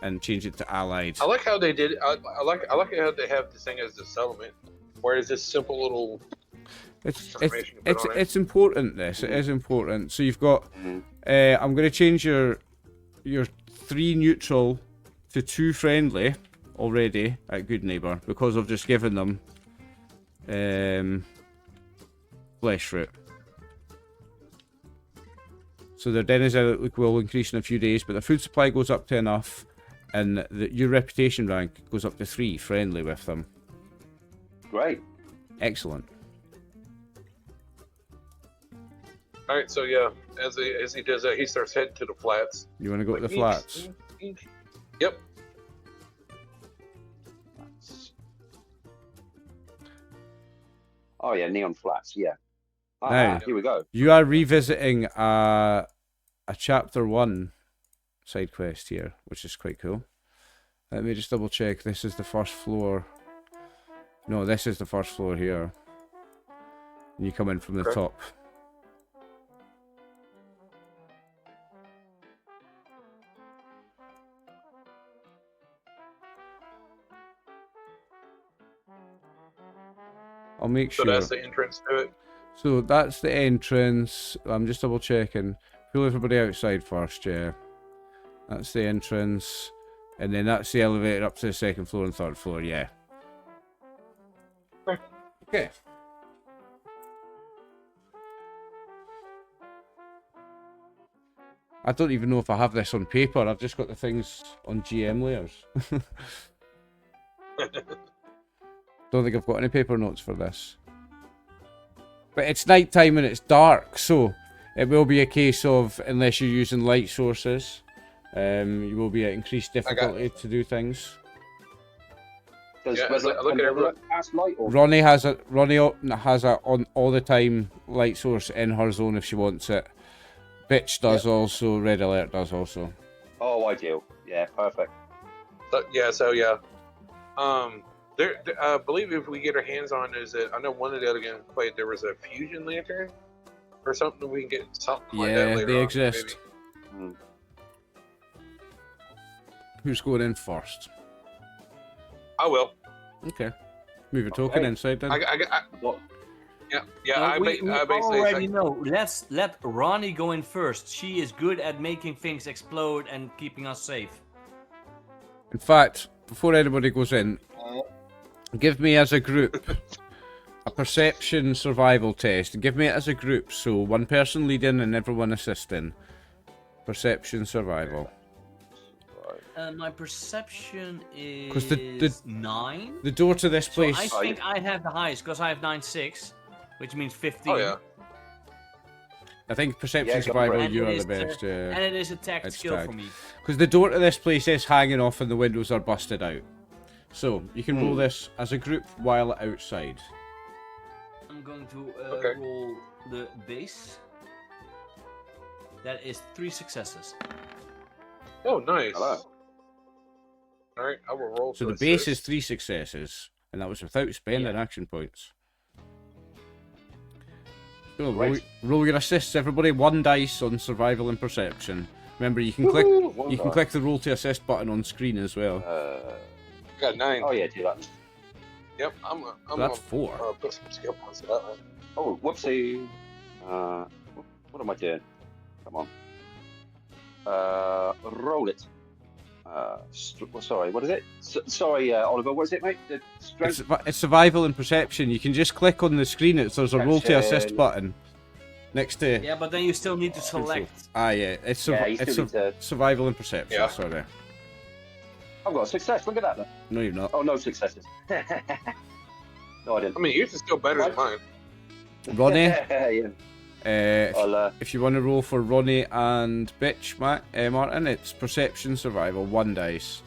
And change it to allied. I like how they did. I like how they have this thing as the settlement, whereas this simple little. information you put on it. It's important. This it is important. So you've got. Mhm. I'm going to change your 3 neutral to 2 friendly already at Good Neighbor because I've just given them flesh fruit. So their denizen outlook will increase in a few days, but the food supply goes up to enough, and your reputation rank goes up to 3 friendly with them. Great. Excellent. All right, so yeah, as he does that, he starts heading to the flats. You want to go to the Like, flats? Yep. Oh yeah, neon flats. Yeah. Now- Here we go. You are revisiting a chapter 1 side quest here, which is quite cool. Let me just double check. This is the first floor. No, this is the first floor here. And you come in from the Okay. top. I'll make So sure. that's the entrance to it. So that's the entrance. I'm just double checking. Pull everybody outside first, yeah. That's the entrance. And then that's the elevator up to the 2nd floor and 3rd floor, yeah. Okay. I don't even know if I have this on paper. I've just got the things on GM layers. Don't think I've got any paper notes for this. But it's night time and it's dark, so It will be a case of, unless you're using light sources, you will be at increased difficulty to do things. Does Yeah, Red so Light look at everyone. cast light or Ronnie has a on all the time light source in her zone if she wants it. Bitch does also. Red Alert does also. Oh, I do. Yeah, perfect. So I believe if we get our hands on, is it? I know one of the other games we played, there was a fusion lantern or something. We can get something like that Yeah, later they on, exist. maybe. Who's going in first? I will. Okay. Move your token Okay. inside then. What? I we basically already know. Let's let Ronnie go in first. She is good at making things explode and keeping us safe. In fact, before anybody goes in, give me as a group a perception survival test. Give me it as a group, so one person leading and everyone assisting. Perception survival. My perception is 'Cause the 9. The door to this So place. I think I have the highest because I have 9/6, which means 15. Oh yeah. I think perception Yeah, go survival. for it. You And are it the is, best. and it is a tact it's skill tagged. for me. Because the door to this place is hanging off and the windows are busted out. So you can roll this as a group while outside. I'm going to Okay. roll the base. That is 3 successes. Oh, nice. Hello. All right, I will roll. So to the base is assist. 3 successes, and that was without spending action points. So Right. roll your assists, everybody. 1 dice on survival and perception. Remember, you can click. Woohoo, You can wonder. click the roll to assist button on screen as well. Got 9. Oh yeah, do that. Yep, I'm That's gonna 4. put some skill points to that one. Oh, whoopsie. What am I doing? Come on. Roll it. Sorry, what is it? Sorry, Oliver, what is it, mate? The strength? It's survival and perception. You can just click on the screen. There's a roll to assist Perception. button next to. Yeah, but then you still need to select. Yeah, it's Yeah, you still need to... survival and perception. Yeah. Sorry. I've got a success. Look at that. Then. No, you're not. Oh, no successes. No, I didn't. I mean, yours is still better than mine. Ronnie, Yeah. I'll, if you want to roll for Ronnie and Bitch, Martin, it's perception survival, 1 dice.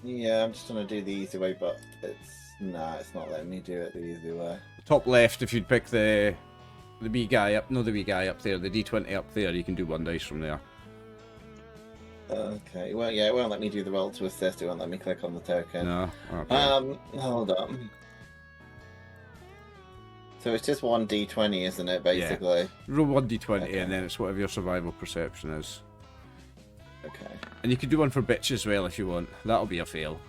Yeah, I'm just gonna do the easy way, but it's not letting me do it the easy way. Top left, if you'd pick the wee guy up, no, the wee guy up there, the D20 up there, you can do 1 dice from there. Okay, well, yeah, it won't let me do the roll to assist. It won't let me click on the token. No. Okay. Hold on. So it's just 1 D20, isn't it, basically? Roll 1 D20 Okay. and then it's whatever your survival perception is. Okay. And you can do one for Bitch as well if you want. That'll be a fail.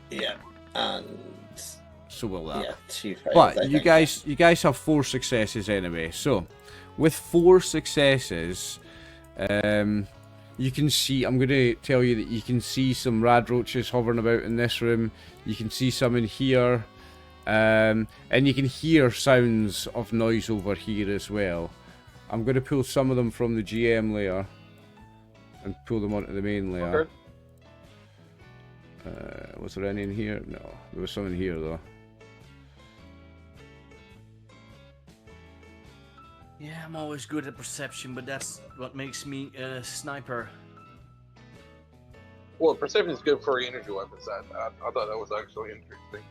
Yeah. And So will that. yeah, 2 fails. But I you think. guys have 4 successes anyway. So with 4 successes, you can see. I'm going to tell you that you can see some rad roaches hovering about in this room. You can see some in here, and you can hear sounds of noise over here as well. I'm going to pull some of them from the GM layer and pull them onto the main layer. Okay. Was there any in here? No, there was some in here though. Yeah, I'm always good at perception, but that's what makes me a sniper. Well, perception is good for energy weapons. I thought that was actually interesting.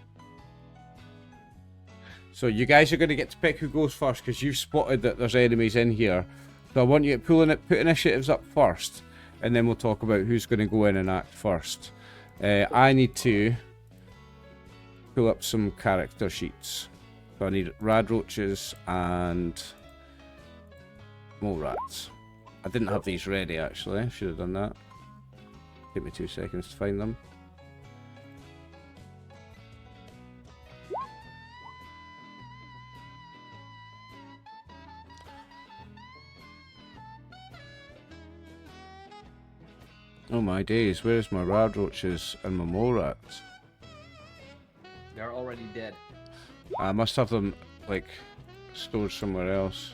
So you guys are going to get to pick who goes first because you've spotted that there's enemies in here. So I want you to put initiatives up first, and then we'll talk about who's going to go in and act first. I need to pull up some character sheets. So I need rad roaches and mole rats. I didn't have these ready actually. Should have done that. Take me 2 seconds to find them. Oh my days, where's my rad roaches and my mole rats? They're already dead. I must have them, like, stored somewhere else.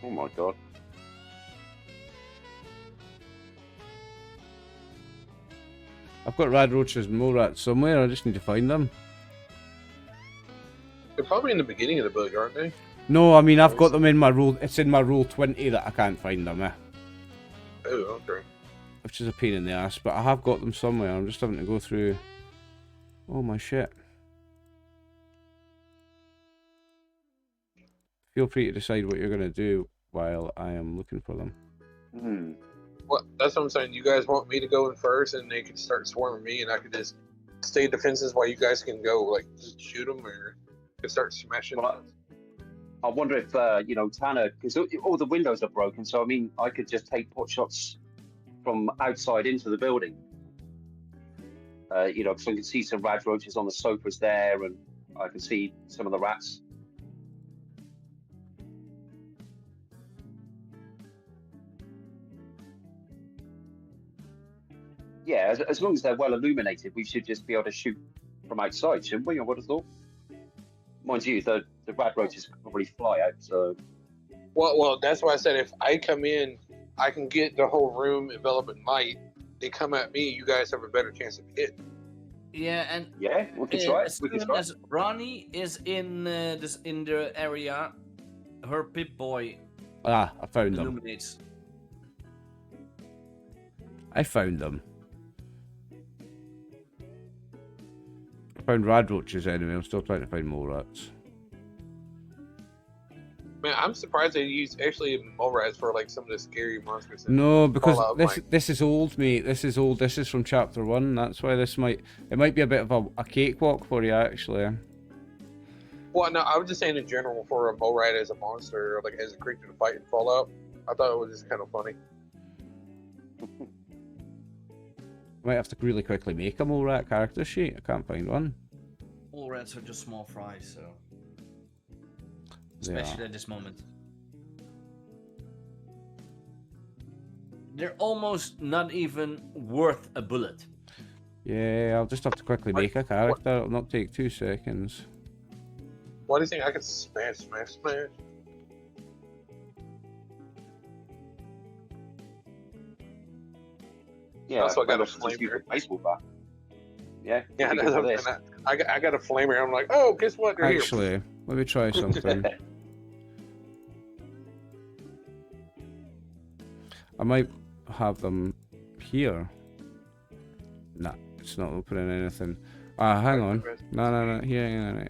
Oh my god. I've got rad roaches and mole rats somewhere. I just need to find them. They're probably in the beginning of the book, aren't they? No, I mean I've got them in my roll. It's in my roll 20 that I can't find them. Oh, okay. Which is a pain in the ass, but I have got them somewhere. I'm just having to go through. Oh my shit. Feel free to decide what you're gonna do while I am looking for them. Hmm. Well, that's what I'm saying. You guys want me to go in first, and they can start swarming me, and I can just stay defenses while you guys can go, like, just shoot them, or can start smashing. Well, I wonder if Tanner, because all the windows are broken. So I mean, I could just take pot shots from outside into the building. Because I can see some rad roaches on the sofas there, and I can see some of the rats. Yeah, as long as they're well illuminated, we should just be able to shoot from outside, shouldn't we? I would have thought. Mind you, the rad roaches could probably fly out, so... Well, that's why I said if I come in, I can get the whole room enveloped in light. They come at me, you guys have a better chance of hitting. Yeah, and Yeah, we can try it. as We can soon try it. as Ronnie is in the area, her Pip-Boy Ah, I found them. illuminates. I found them. I found rad roaches anyway. I'm still trying to find mole rats. Man, I'm surprised they use actually mole rats for like some of the scary monsters. No, because Fallout, this is old, mate. This is old. This is from chapter 1. That's why it might be a bit of a cakewalk for you actually. Well, no, I was just saying in general for a mole rat as a monster, or like as a creature to fight in Fallout. I thought it was just kind of funny. Might have to really quickly make a mole rat character sheet. I can't find one. All rats are just small fries, so They are. especially at this moment. They're almost not even worth a bullet. Yeah, I'll just have to quickly make a character. It'll not take 2 seconds. Why do you think I could smash? Yeah, Also, I got a just use flamer. the baseball bat. Yeah, Yeah, we can that's do what I'm this. saying. I got a flamer. I'm like, oh, guess what? They're here. Actually, let me try something. I might have them here. Nah, it's not opening anything. Ah, hang on. No. Here, hang on.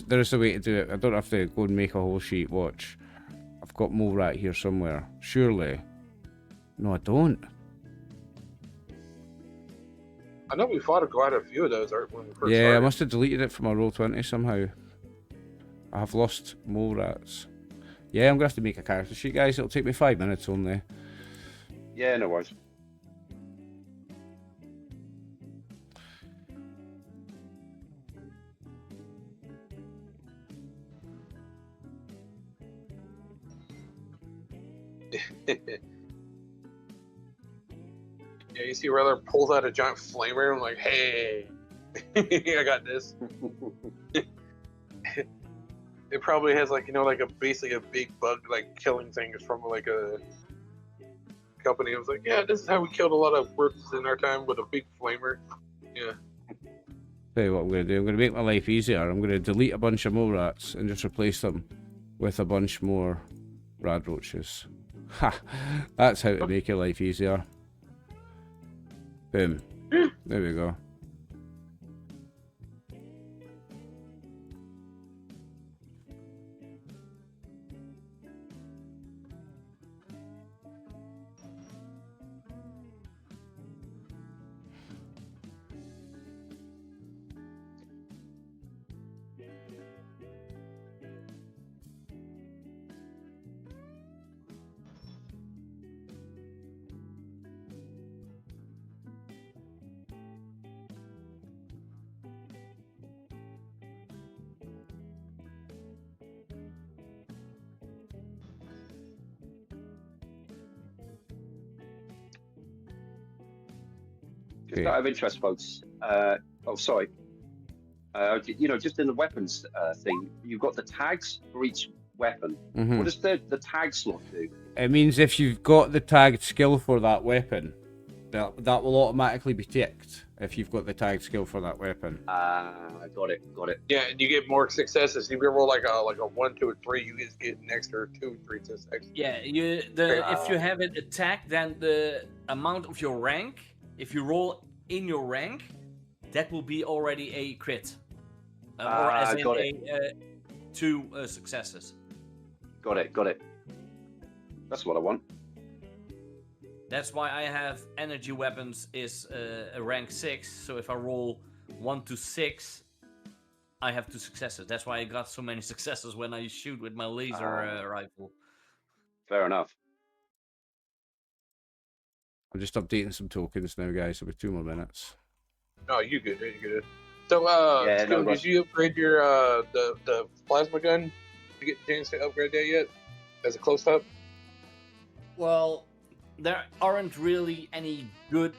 There is a way to do it. I don't have to go and make a whole sheet. Watch. I've got mole rat here somewhere. Surely. No, I don't. I know we fought quite a few of those when we first Yeah, I started. must have deleted it from my roll 20 somehow. I have lost mole rats. Yeah, I'm gonna have to make a character sheet, guys. It'll take me 5 minutes only. Yeah, no worries. Yeah, you see Rather pulls out a giant flamer. I'm like, hey, I got this. It probably has like basically a big bug like killing things from like a company. I was like, yeah, this is how we killed a lot of birds in our time with a big flamer. Yeah. Tell you what I'm going to do. I'm going to make my life easier. I'm going to delete a bunch of mole rats and just replace them with a bunch more rad roaches. Ha! That's how to make your life easier. Boom. There we go. Just out of interest, folks. Sorry. Just in the weapons thing, you've got the tags for each weapon. Mhm. What does the tag slot do? It means if you've got the tagged skill for that weapon, that will automatically be ticked if you've got the tagged skill for that weapon. Got it. Yeah, and you get more successes. If you roll like a 1, 2, or 3, you just get an extra 2, 3 successes. Yeah, if you have it attack, then the amount of your rank, if you roll in your rank, that will be already a crit. Or as in got it. 2 successes. Got it. That's what I want. That's why I have energy weapons is a rank 6. So if I roll 1 to 6, I have 2 successes. That's why I got so many successes when I shoot with my laser rifle. Fair enough. I'm just updating some tokens now, guys. It'll be 2 more minutes. Oh, you good? You good? So, Yeah, Skill, no, did you upgrade your the plasma gun? Did you get the chance to upgrade that yet? As a close up? Well, there aren't really any good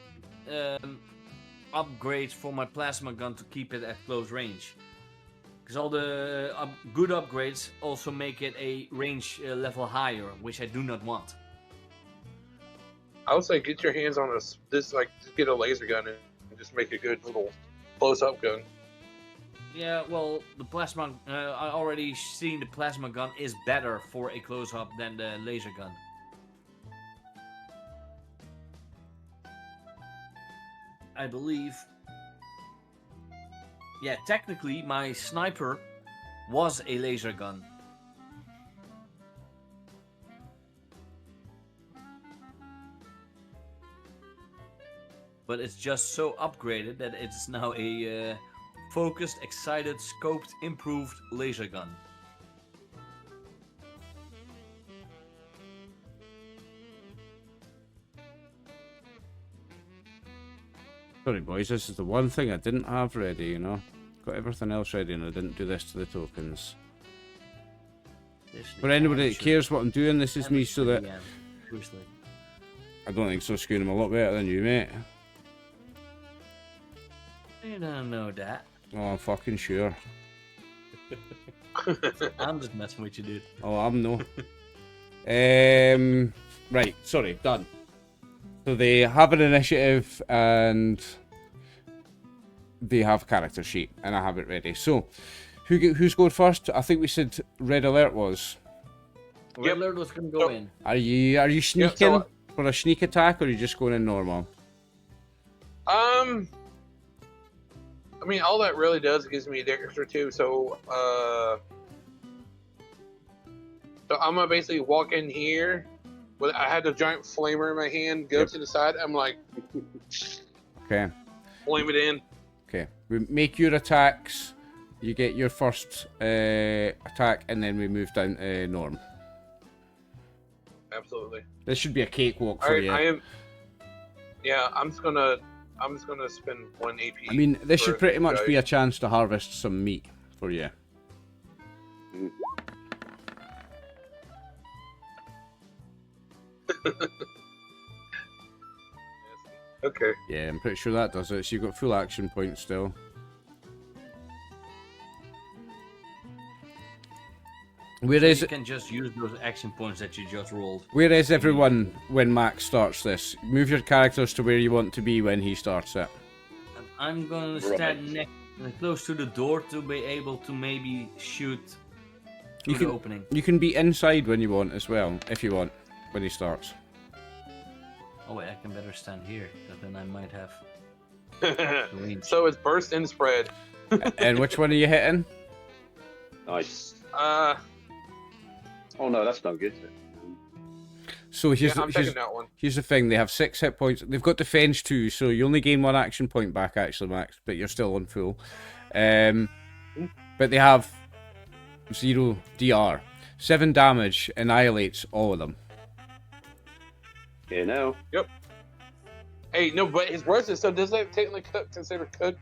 upgrades for my plasma gun to keep it at close range. Because all the good upgrades also make it a range level higher, which I do not want. I would say get your hands on just get a laser gun and just make a good little close up gun. Yeah, well, the plasma, I already seen the plasma gun is better for a close up than the laser gun. I believe. Yeah, technically, my sniper was a laser gun. But it's just so upgraded that it's now a focused, excited, scoped, improved laser gun. Sorry, boys, this is the one thing I didn't have ready, you know? Got everything else ready and I didn't do this to the tokens. For anybody that cares what I'm doing, this is me so that... I don't think so, Scoon. I'm a lot better than you, mate. You don't know that. Oh, I'm fucking sure. I'm just messing with you, dude. Oh, I'm no. Right, sorry, done. So they have an initiative and they have character sheet, and I have it ready. So, who's going first? I think we said Red Alert was. Red Alert was gonna go in. Are you sneaking for a sneak attack, or are you just going in normal? I mean, all that really does gives me the extra 2. So, so I'm gonna basically walk in here. But I had the giant flamer in my hand, go to the side. I'm like, okay, flame it in. Okay, we make your attacks. You get your first attack, and then we move down to norm. Absolutely. This should be a cakewalk for you. I am. Yeah, I'm just gonna spend 1 AP. I mean, this should pretty much be a chance to harvest some meat for you. Okay. Yeah, I'm pretty sure that does it. So you've got full action points still. Whereas you can just use those action points that you just rolled. Where is everyone when Max starts this? Move your characters to where you want to be when he starts it. I'm gonna stand close to the door to be able to maybe shoot through the opening. You can be inside when you want as well, if you want, when he starts. Oh wait, I can better stand here, because then I might have. So it's burst and spread. And which one are you hitting? Nice. Oh no, that's no good. So here's, I'm taking that one. Here's the thing: they have 6 hit points. They've got defense too, so you only gain 1 action point back, actually, Max. But you're still on full. But they have 0 DR, 7 damage, annihilates all of them. Yeah, no. Yep. Hey, no, but his roasted. So does that technically consider cooked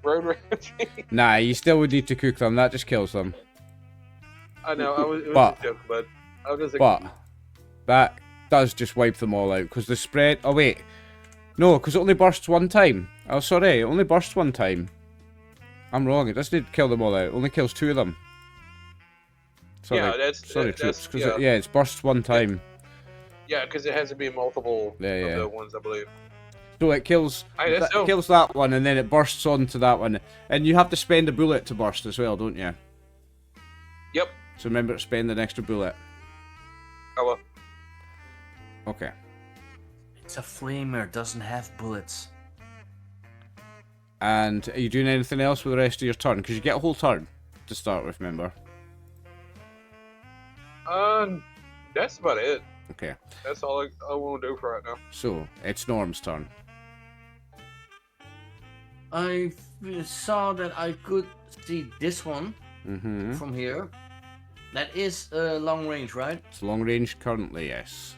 road rage? Nah, you still would need to cook them. That just kills them. I know. It was But- a joke, but I was just But that does just wipe them all out because the spread. Oh wait, no, because it only bursts 1 time. Oh sorry, it only bursts 1 time. I'm wrong. It doesn't kill them all out. It only kills 2 of them. Sorry, Yeah, that's sorry, that's troops. Because yeah, it's bursts one time. yeah, because it has to be multiple Yeah, yeah. of the ones, I believe. So it kills kills that one, and then it bursts onto that one. And you have to spend a bullet to burst as well, don't you? Yep. So remember to spend an extra bullet. Hello. Okay. It's a flamer, doesn't have bullets. And are you doing anything else with the rest of your turn? Because you get a whole turn to start with, remember? That's about it. Okay. That's all I want to do for right now. So, it's Norm's turn. I saw that I could see this one Mm-hmm. from here. That is long range, right? It's long range currently, yes.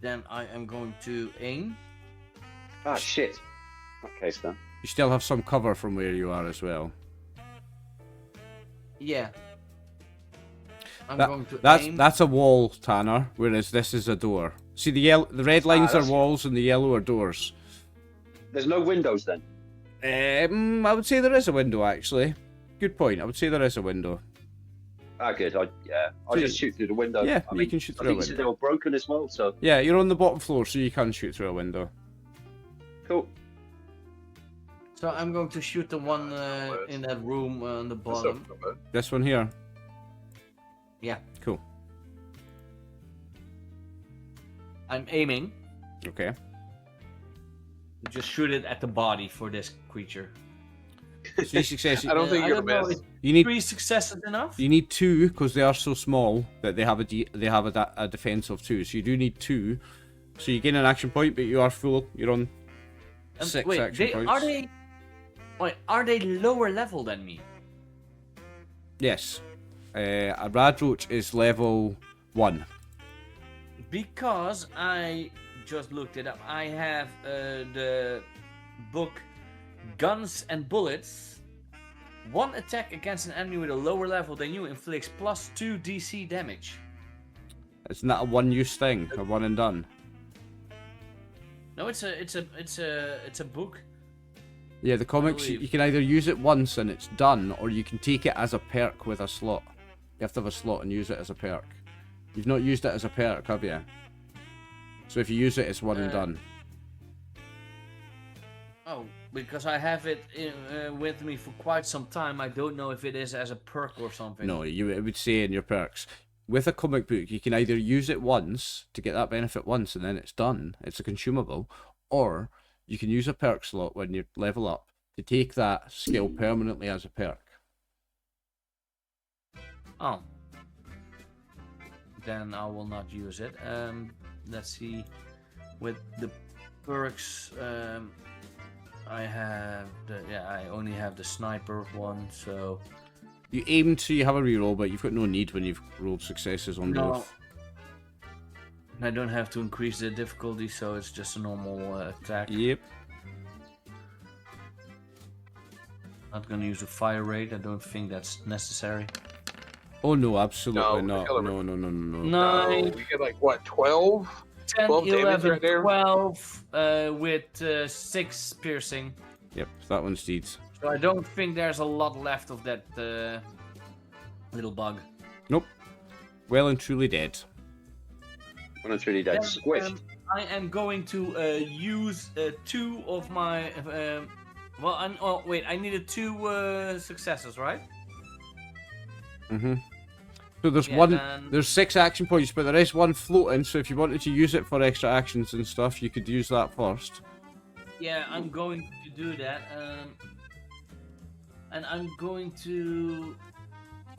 Then I am going to aim. Ah, shit. Okay, Stan. You still have some cover from where you are as well. Yeah. I'm going to aim. That's a wall, Tanner, whereas this is a door. See, the red lines are walls and the yellow are doors. There's no windows then? I would say there is a window, actually. Good point. I would say there is a window. Ah, good. I'll just shoot through the window. Yeah, I you mean, can shoot I through a think you said window. they were broken as well, so Yeah, you're on the bottom floor, so you can shoot through a window. cool. So I'm going to shoot the one in that room on the bottom. This one here. Yeah. Cool. I'm aiming. Okay. Just shoot it at the body for this creature. 3 successes. I don't think I you're don't gonna know, miss. is You need 3 successes enough? You need 2 because they are so small that they have a defense of 2. So you do need 2. So you gain an action point, but you are full. You're on 6 wait, action points. Are they lower level than me? Yes. A rad roach is level 1. Because I just looked it up. I have the book Guns and Bullets. One attack against an enemy with a lower level than you inflicts +2 DC damage. Isn't that a one-use thing? A one and done? No, it's a book. Yeah, the comics, believe. you can either use it once and it's done, or you can take it as a perk with a slot. You have to have a slot and use it as a perk. You've not used it as a perk, have you? So if you use it, it's one and done. Oh, because I have it with me for quite some time. I don't know if it is as a perk or something. No, it would say in your perks. With a comic book, you can either use it once to get that benefit once and then it's done. It's a consumable. Or you can use a perk slot when you level up to take that skill permanently as a perk. Oh. Then I will not use it. Let's see. With the perks, I only have the sniper one, so You aim to you have a reroll, but you've got no need when you've rolled successes on No. both. I don't have to increase the difficulty, so it's just a normal attack. Yep. Not gonna use a fire rate. I don't think that's necessary. Oh no, absolutely No, not. kill No, him. no, no, no, no. No, 9, we get like what, 12? 10, 12 damage 11, right there? 12 with 6 piercing. Yep, that one's deeds. So I don't think there's a lot left of that little bug. Nope. Well and truly dead. When it's really dead, Then, squished. I am going to use 2 of my. Wait, I needed 2 successes, right? So there's there's 6 action points, but there is one floating, so if you wanted to use it for extra actions and stuff, you could use that first. Yeah, I'm going to do that. And I'm going to.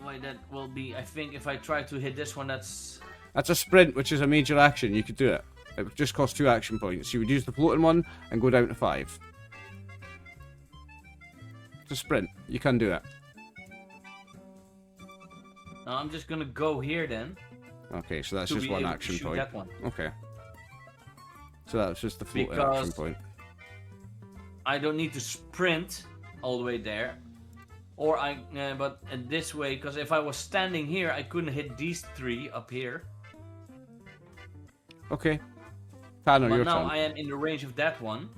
Wait, that will be. I think if I try to hit this one, that's. That's a sprint, which is a major action. You could do it. It would just cost 2 action points. You would use the floating one and go down to 5. It's a sprint. You can do it. No, I'm just gonna go here then. Okay, so that's to just be one able to action shoot point. that one. Okay. So that's just the floating Because- action point. I don't need to sprint all the way there, or but this way, because if I was standing here, I couldn't hit these 3 up here. Okay. Tanner, But your now turn. I am in the range of that one.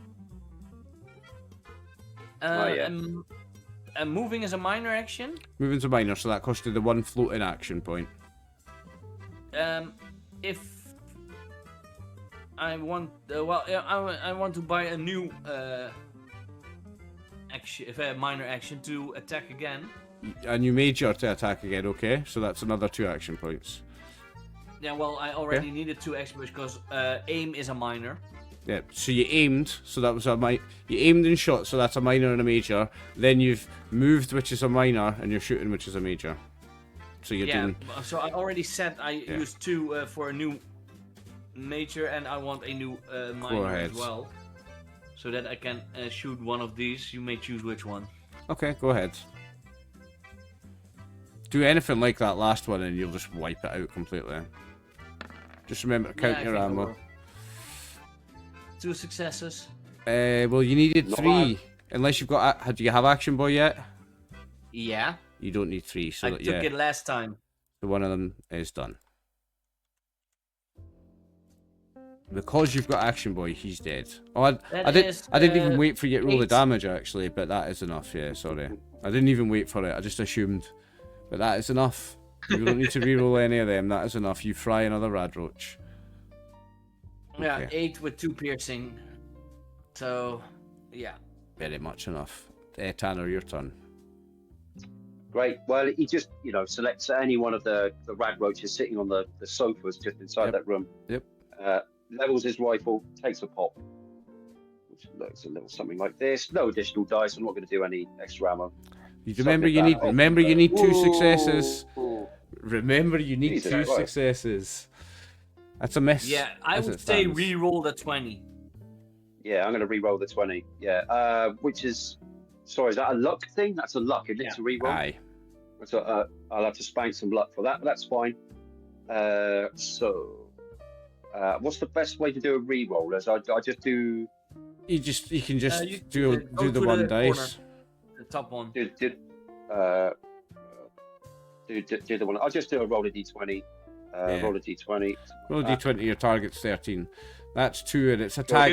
Oh, yeah. moving is a minor action. Moving's a minor, so that costs you the 1 floating action point. If I want, I want to buy a new action, minor action to attack again. A new major to attack again, okay? So that's another 2 action points. Yeah, well, I already needed 2 action points because aim is a minor. Yeah, so you aimed, so that was you aimed and shot, so that's a minor and a major. Then you've moved, which is a minor, and you're shooting, which is a major. So you're doing... so I already said I used 2 for a new major, and I want a new minor as well. So that I can shoot one of these. You may choose which one. Okay, go ahead. Do anything like that last one, and you'll just wipe it out completely. Just remember to count your ammo. 2 successes. Well, you needed 3. Unless you've got... Do you have Action Boy yet? Yeah. You don't need 3, so I took it last time. So one of them is done. Because you've got Action Boy, he's dead. Oh, I didn't even wait for you to roll the damage, actually, but that is enough, yeah, sorry. I didn't even wait for it, I just assumed. But that is enough. You don't need to re-roll any of them, that is enough. You fry another Radroach. Yeah, Okay. 8 with 2 piercing. So, yeah. Very much enough. Tanner, your turn. Great. Well, he just, selects any one of the Radroaches sitting on the sofas just inside that room. Yep. Levels his rifle, takes a pop. Which looks a little something like this. No additional dice. I'm not going to do any extra ammo. Remember, you need 2 successes. Remember, you need 2 successes. That's a miss. Yeah, I would say re-roll the 20. Yeah, I'm going to re-roll the 20. Yeah, which is... Sorry, is that a luck thing? That's a luck, isn't it, to re-roll? Aye. So I'll have to spank some luck for that, but that's fine. What's the best way to do a re-roll? As I just do... You can just do the 1 dice. Corner. The top one. Do the one. I'll just do a roll a d20. Roll a d20. Roll a d20. Your target's 13. That's 2, and it's a tag.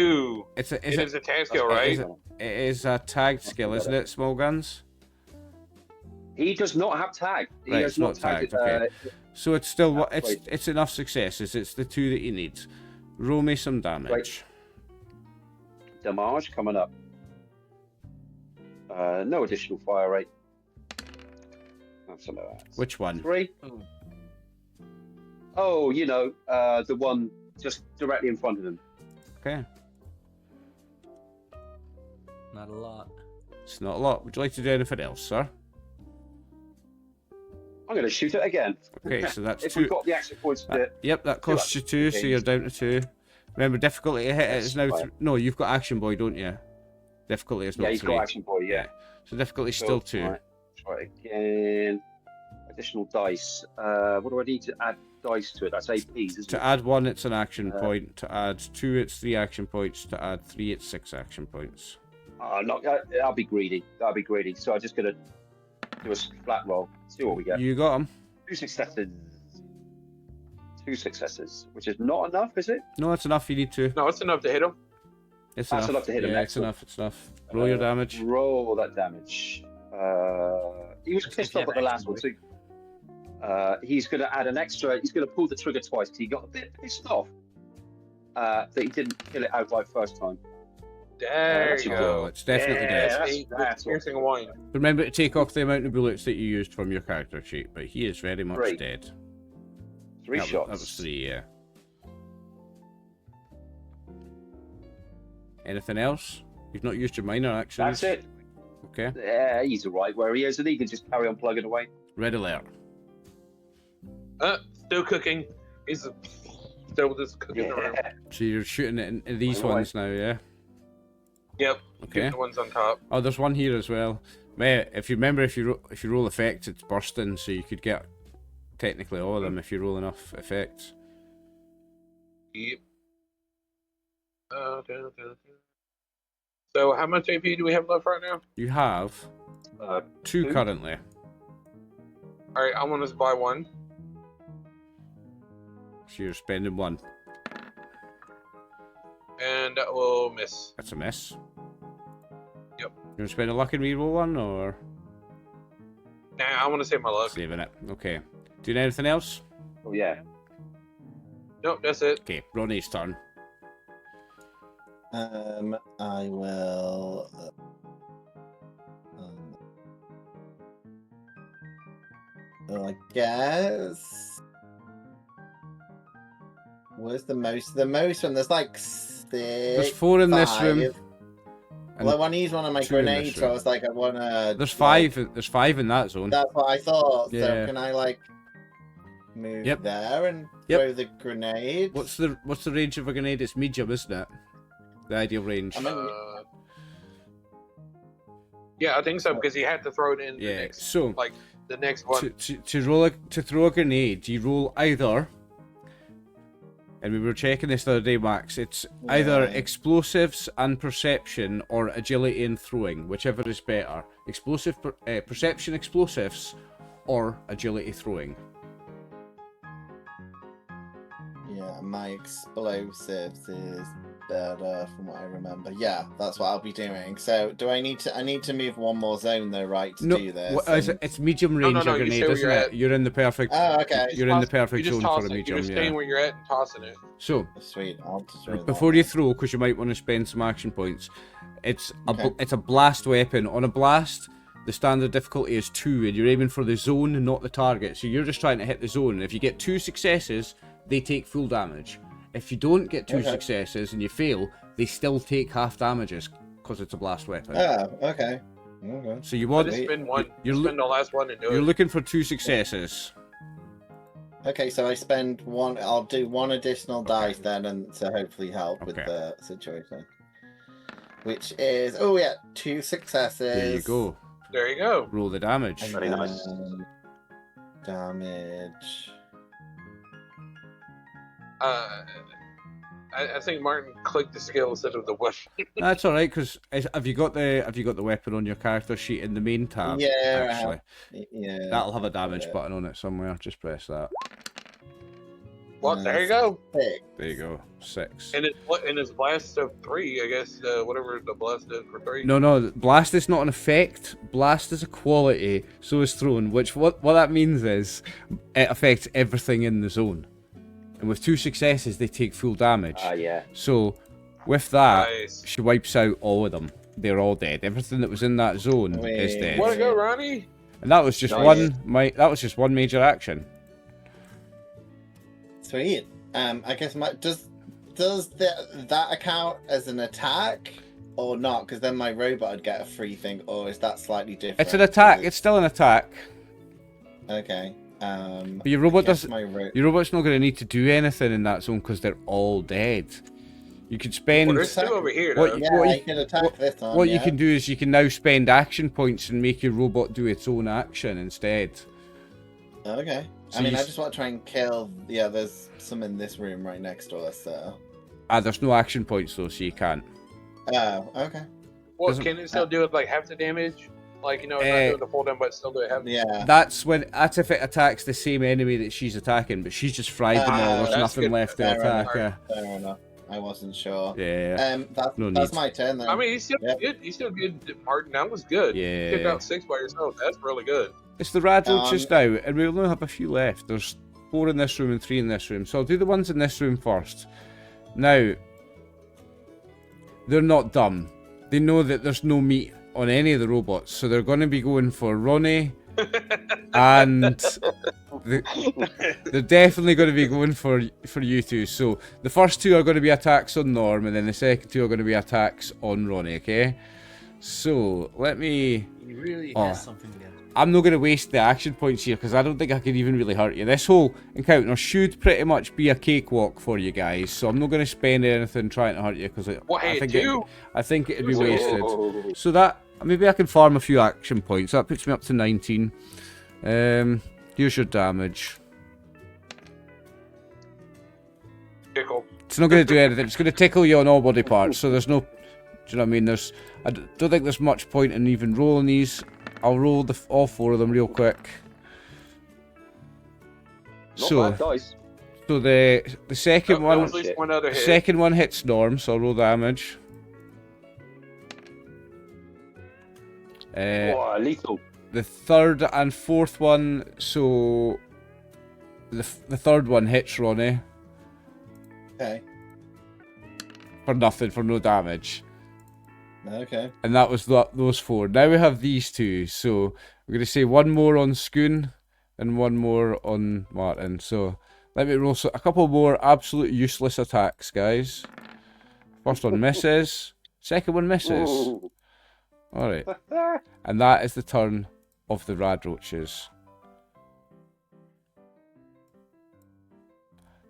It is a tag skill, right? It is a tagged skill, isn't it? Small guns. He does not have tag. He Right, has it's not tagged. Okay. So it's still it's enough successes. It's the 2 that you need. Roll me some damage. Right. Damage coming up. No additional fire rate. That's a low. Which one? 3. Oh, the one just directly in front of him. Okay. Not a lot. It's not a lot. Would you like to do anything else, sir? I'm going to shoot it again. Okay, so that's if 2. we've got the action points to it. Yep, that costs you 2, so you're down to 2. Remember, difficulty to hit it is now... No, you've got Action Boy, don't you? Difficulty is not 3. Yeah, he's got Action Boy, yeah. So difficulty is still 2. Right. Try it again. Additional dice. What do I need to add dice to it? That's APs, isn't it? To add 1, it's an action point. To add 2, it's 3 action points. To add 3, it's 6 action points. No, I'll be greedy. I'll be greedy. So I'm just going to do a flat roll. See what we get. You got him. 2 successes. 2 successes, which is not enough, is it? No, it's enough. You need 2. No, it's enough to hit him. It's That's enough to hit him. Yeah, it's enough. It's enough. Roll your damage. Roll that damage. He was pissed off at the last one, too. He's going to add an extra. He's going to pull the trigger twice because he got a bit pissed off that he didn't kill it outright first time. There you go. It's definitely dead. That's piercing wine. Remember to take off the amount of bullets that you used from your character sheet, but he is very much 3. dead. 3 shots. That was 3, yeah. Anything else? You've not used your minor actions. That's it. Okay. Yeah, he's alright where he is, and he can just carry on plugging away. Red alert. Still cooking. He's still just cooking the room. So you're shooting it in these ones now, yeah? Yep. Okay. The ones on top. Oh, there's one here as well. Mate, if you remember, if you roll effects, it's bursting, so you could get technically all of them if you roll enough effects. Yep. So how much AP do we have left right now? You have 2 2. currently. Alright, I'm gonna buy 1. So you're spending 1. And that will miss. That's a miss. Yep. You want to spend a luck and reroll 1, or? Nah, I want to save my luck. Saving it. Okay. Doing anything else? Oh yeah. Nope, that's it. Okay, Ronnie's turn. I will. I guess. Where's the most? The most one. There's like 6. There's 4 in this room. Well, I want to use one of my 2 in this grenades, so I room. was like, I want to. There's 5. There's 5 in that zone. That's what I thought. Yeah. So can I like move Yep. there and Yep. throw the grenade? What's the range of a grenade? It's medium, isn't it? The ideal range. I mean, Yeah, I think so because he had to throw it in the Yeah. next, So like the next one. to throw a grenade, you roll either. And we were checking this the other day, Max. It's either Yeah. explosives and perception or agility and throwing, whichever is better. Perception explosives or agility throwing. yeah, my explosives is better from what I remember. Yeah, that's what I'll be doing. So, do I need to? I need to move one more zone though, right? To do this. What is it? It's medium range no, you grenade, stay where isn't you're it? at. You're in the perfect. Oh, okay. You're in the perfect You zone just toss for a it. medium. You're just Yeah. staying where you're at and tossing it. So Sweet. I'll just throw before that you one. throw, because you might want to spend some action points, it's Okay. it's a blast weapon. On a blast, the standard difficulty is 2, and you're aiming for the zone and not the target. So you're just trying to hit the zone. And if you get 2 successes, they take full damage. If you don't get 2 Okay. successes and you fail, they still take half damages because it's a blast weapon. Oh, okay. Okay. So you I'll want just spend one. you're Spend the last one and do you're it. looking for 2 successes. Okay, so I spend one. I'll do one additional dice then, and to hopefully help with Okay. the situation. Which is 2 successes. There you go. There you go. Roll the damage. And Very nice. then Damage. I think Martin clicked the skill instead of the weapon. That's all right, because have you got the weapon on your character sheet in the main tab? Yeah, I have. actually, Yeah. that'll have a damage Yeah. button on it somewhere. Just press that. Well, there you go. Six. There you go. 6. And it's blast of 3, I guess. Whatever the blast is for 3. No, blast is not an effect. Blast is a quality. So is thrown. Which what that means is it affects everything in the zone. And with 2 successes, they take full damage. Yeah. So with that, Nice. she wipes out all of them. They're all dead. Everything that was in that zone is Wait. dead. Way to go, Ronnie. And that was just Nice. that was just one major action. Sweet. I guess does that account as an attack or not? Because then my robot would get a free thing, or is that slightly different? It's an attack. It's still an attack. Okay. But your robot doesn't. Your robot's not going to need to do anything in that zone because they're all dead. You could spend. Well, there's 2 over here, What though. you- Yeah, I can attack this time. What you yeah. can do is you can now spend action points and make your robot do its own action instead. Okay. So I mean, you I s- just want to try and kill. Yeah, there's some in this room right next to us. So. There's no action points though, so you can't. Oh, okay. Well, doesn't- can it still do it like half the damage? Like, not Eh, doing the full damage, but still do it half the Yeah. That's if it attacks the same enemy that she's attacking, but she's just fried them all. There's that's nothing good. left to Fair attack. enough. Fair enough. I wasn't sure. Yeah. No That's need. my turn then. I mean, he's still Yep. good. He's still good, Martin. That was good. You took Yeah. out 6 by yourself. That's really good. It's the rad roaches now, and we only have a few left. There's 4 in this room and 3 in this room. So I'll do the ones in this room first. Now, they're not dumb. They know that there's no meat on any of the robots, so they're going to be going for Ronnie, and they're definitely going to be going for you two. So the first 2 are going to be attacks on Norm, and then the second 2 are going to be attacks on Ronnie. Okay. So let me. He really Oh. has something there. I'm not going to waste the action points here because I don't think I can even really hurt you. This whole encounter should pretty much be a cakewalk for you guys, so I'm not going to spend anything trying to hurt you because What, I think you? I think it'd be Oh. wasted. So that maybe I can farm a few action points. That puts me up to 19. Here's your damage. Tickle. It's not going to do anything. It's going to tickle you on all body parts. So there's no. Do you know what I mean? I don't think there's much point in even rolling these. I'll roll all 4 of them real quick. Not So, bad dice. so the second That one, was at least one other hit. second one hits Norm, so I'll roll damage. Wow, lethal. the third and fourth one, so the third one hits Ronnie Okay. for nothing, for no damage. Okay. And that was those 4. Now we have these 2, so we're going to say one more on Schoon and one more on Martin. So let me roll a couple more absolute useless attacks, guys. First one misses, second one misses. Ooh. Alright. And that is the turn of the Radroaches.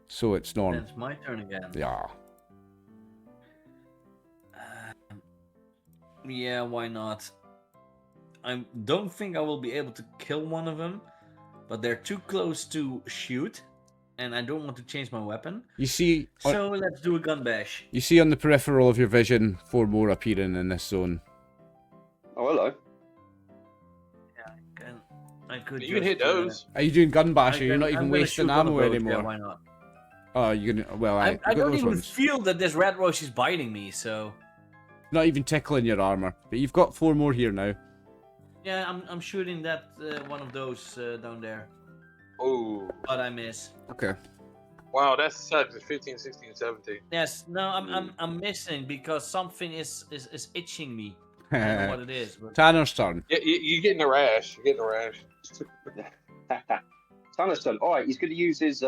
So it's Norm. It's my turn again. Yeah. Yeah, why not? I don't think I will be able to kill one of them, but they're too close to shoot, and I don't want to change my weapon. You see, So let's do a gun bash. you see on the peripheral of your vision 4 more appearing in this zone. Oh, hello. Yeah, I could. You can hit those. Are you doing gun bashing? You're not even wasting ammo anymore. Yeah, why not? Oh, you're gonna. Well, I got don't those even ones. feel that this red roach is biting me, so. Not even tickling your armor, but you've got 4 more here now. Yeah, I'm shooting that one of those down there, Oh, but I miss. Okay. wow, that sucks. It's 15, 16, 17. Yes, no, I'm missing because something is itching me. I don't know what it is. But... Tanner's turn. Yeah, you're getting a rash. You're getting a rash. Tanner's turn. All right, he's going to use his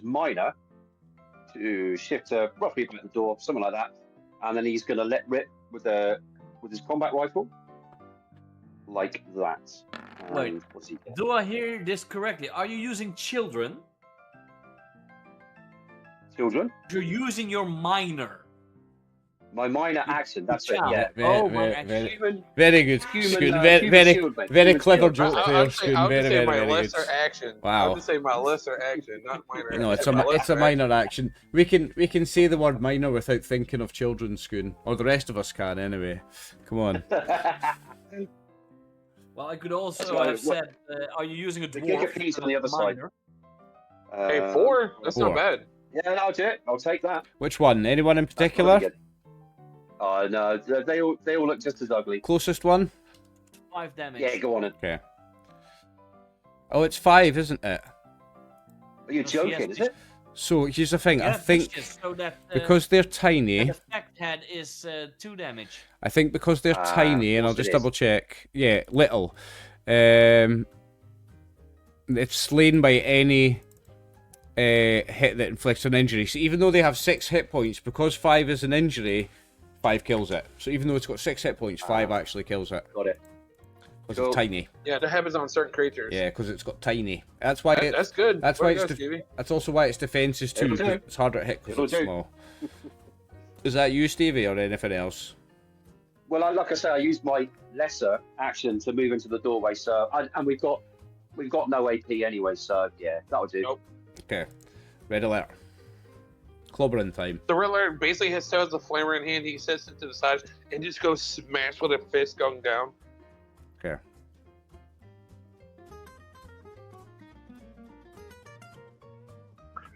minor to shift roughly about the door, something like that, and then he's going to let rip with his combat rifle, like that. Wait, what's he get? do I hear this correctly? Are you using children? Children. You're using your minor. My minor action. That's it. Child. Yeah. Very good. Human, Schoon. Very, human very, shield, mate. very Human clever shield. joke there, I'll Schoon. Very, just say very, my very lesser good. action. Wow. I'll just say my lesser action, not minor. No, action. it's My a lesser minor action. We can say the word minor without thinking of children, Schoon, or the rest of us can anyway. Come on. Well, I could also That's right. have said, are you using a The dwarf? gigapiece on the other side. minor? Hey, 4? That's 4. not bad. Yeah, I'll do it. I'll take that. Which one? Anyone in That's really particular? good. Oh no, they all look just as ugly. Closest one? 5 damage. Yeah, go on it. Okay. Oh, it's 5, isn't it? Are you joking? Is it? So here's the thing. I Yeah, think so that, because they're tiny. the effect head is 2 damage. I think because they're tiny, and I'll of course just it is. double check. Yeah, little. It's slain by any hit that inflicts an injury. So even though they have 6 hit points, because 5 is an injury, 5 kills it. So even though it's got 6 hit points, 5 actually kills it. Got it. Because Cool. it's tiny. Yeah, that happens on certain creatures. Yeah, because it's got tiny. That's why. That's good. That's Way why to it's. go, Stevie. That's also why its defense is 2. It'll do. 'Cause it's harder to hit because It'll it's do. small. Is that you, Stevie, or anything else? Well, like I said, I used my lesser action to move into the doorway. So, and we've got no AP anyway. So yeah, that'll do. Nope. Okay. Red alert. Clobbering time. The Riddler basically still has the flamer in hand. He sets it to the side and just goes smash with a fist going down. Okay.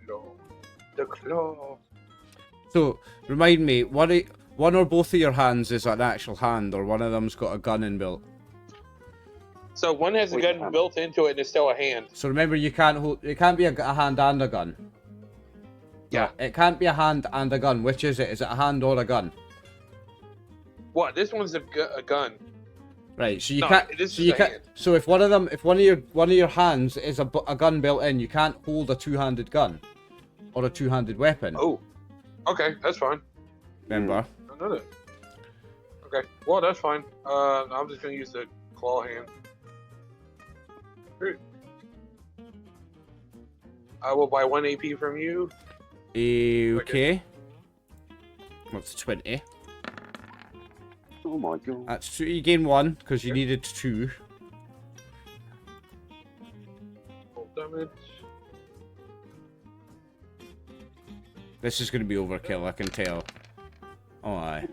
Claw. The claw. So remind me, one or both of your hands is an actual hand, or one of them's got a gun inbuilt. So one has a Wait, gun hand. built into it and it's still a hand. So remember, you can't hold. It can't be a hand and a gun. Yeah. It can't be a hand and a gun. Which is it? Is it a hand or a gun? What? This one's a gun. Right. So you No, can't. this So is you a can't. hand. So if one of your hands is a gun built in, you can't hold a 2-handed gun, or a 2-handed weapon. Oh. Okay, that's fine. Remember. I know that. Okay, well that's fine. I'm just gonna use the claw hand. Great. I will buy 1 AP from you. Okay. What's 20? Oh my god. That's 2. You gain 1 because you needed 2. Full damage. This is going to be overkill, I can tell. Oh, aye.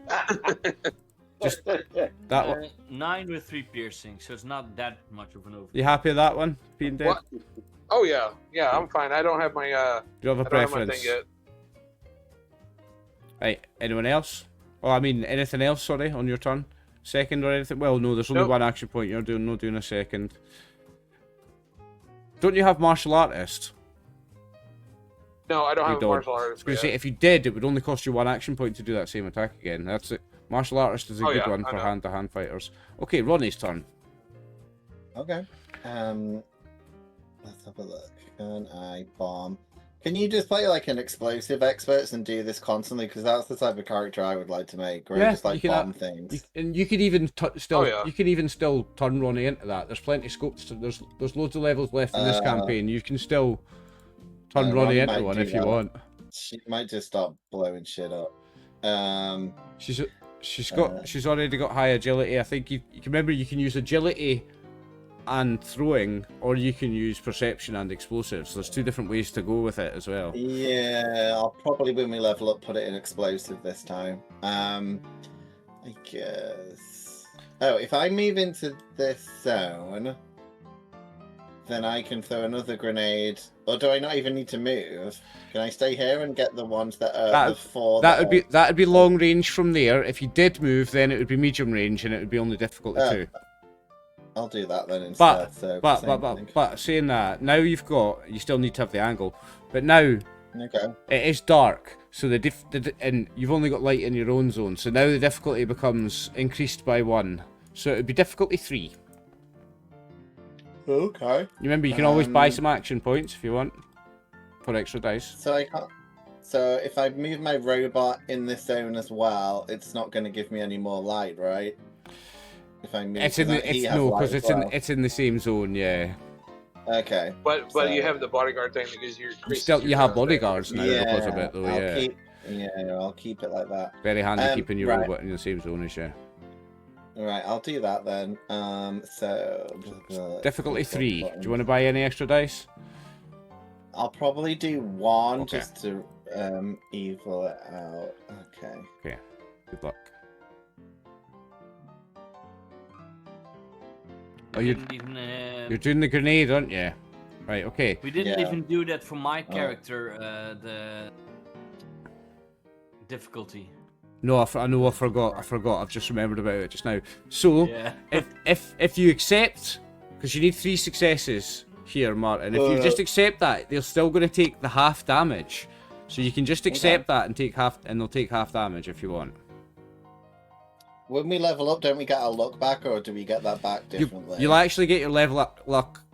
Just that one. 9 with 3 piercing, so it's not that much of an over. You happy with that one? Being dead? What? Oh yeah, yeah, I'm fine. I don't have my Do you have a I don't have my preference? thing yet. Right, anyone else? Oh, I mean, anything else, sorry, on your turn? second or anything? Well, no, there's only Nope. one action point. You're not doing a second. Don't you have martial artist? No, I don't You have a don't. martial I was artist. going to yet. say, if you did, it would only cost you one action point to do that same attack again. That's it. Martial artist is a Oh, good yeah, one I for know. hand-to-hand fighters. Okay, Ronnie's turn. Okay. Let's have a look. Can I bomb? Can you just play like an explosive expert and do this constantly? Because that's the type of character I would like to make, where Yeah, you just you like can bomb have- things. And you could even still, yeah. you can even still turn Ronnie into that. There's plenty of scopes. There's loads of levels left in this campaign. You can still turn Ronnie Ronnie into might one do if you that. want. She might just start blowing shit up. She's already got high agility. I think you can remember you can use agility and throwing, or you can use perception and explosives. There's two different ways to go with it as well. Yeah, I'll probably when we level up put it in explosive this time. I guess. Oh, if I move into this zone, then I can throw another grenade. Or do I not even need to move? Can I stay here and get the ones that are the four? That'd be long range from there. If you did move, then it would be medium range, and it would be only difficulty 2. I'll do that then instead. But saying that, now you still need to have the angle. But now Okay. it is dark, so and you've only got light in your own zone. So now the difficulty becomes increased by 1. So it'd be difficulty 3. Okay. You remember you can always buy some action points if you want for extra dice. So I can't. So if I move my robot in this zone as well, it's not going to give me any more light, right? If I move, It's in the it's in the same zone, yeah. Okay. But so- you have the bodyguard thing that gives you. You have bodyguards now because of it, though. I'll keep it like that. Very handy keeping your right. robot in the same zone as you. Right, I'll do that then. Difficulty 3. Do you want to buy any extra dice? I'll probably do 1 Okay. just to evil it out. Okay. Okay. Good luck. Oh, you're doing the grenade, aren't you? Right. Okay. We didn't Yeah. even do that for my character. The difficulty. No, I know. I forgot. I've just remembered about it just now. So, Yeah. if you accept, because you need 3 successes here, Martin. If you just accept that, they're still going to take the half damage. So you can just accept that and take half, and they'll take half damage if you want. When we level up, don't we get our luck back, or do we get that back differently? You'll actually get your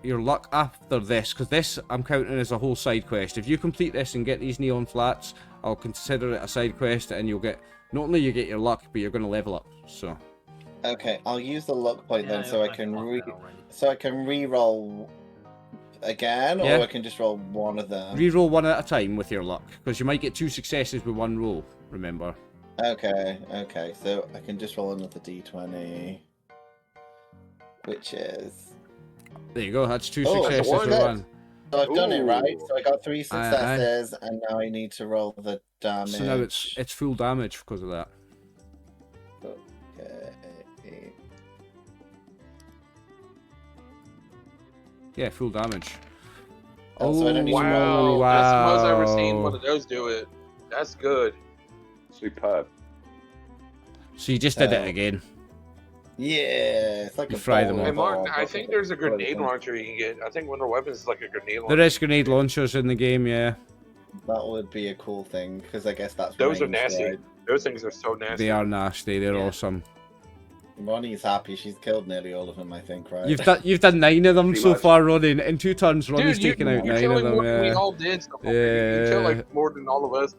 your luck after this, because this I'm counting as a whole side quest. If you complete this and get these neon flats, I'll consider it a side quest, and you'll get not only you get your luck, but you're going to level up. So. Okay, I'll use the luck point then, so I can re- re-roll again, Yeah. or I can just roll one of them. Reroll one at a time with your luck, because you might get 2 successes with 1 roll. Remember. Okay, so I can just roll another d20, which is. There you go. That's 2 Oh, that's a successes one. with 1. So I've done it right. So I got 3 Aye. successes, and now I need to roll the damage. So now it's full damage because of that. Okay. Yeah, full damage. Oh, so I don't need to Wow, roll. that's the most I've ever seen one of those do it. That's good. Superb. So you just did it again. Yeah, it's like You a fry them ball all. Hey of Martin, ball, I but think with there's a explosive. grenade launcher you can get. I think Wonder Weapons is like a grenade launcher. There is grenade launchers in the game, yeah. That would be a cool thing, because I guess that's Those are range, nasty. right? Those things are so nasty. They are nasty. They're Yeah. awesome. Ronnie's happy. She's killed nearly all of them, I think, right? You've done 9 of them Pretty so much. far, Ronnie. In 2 turns, Ronnie's Dude, taken out you're 9 of killing them. more than we Yeah. all did. So far. You kill Yeah. like more than all of us.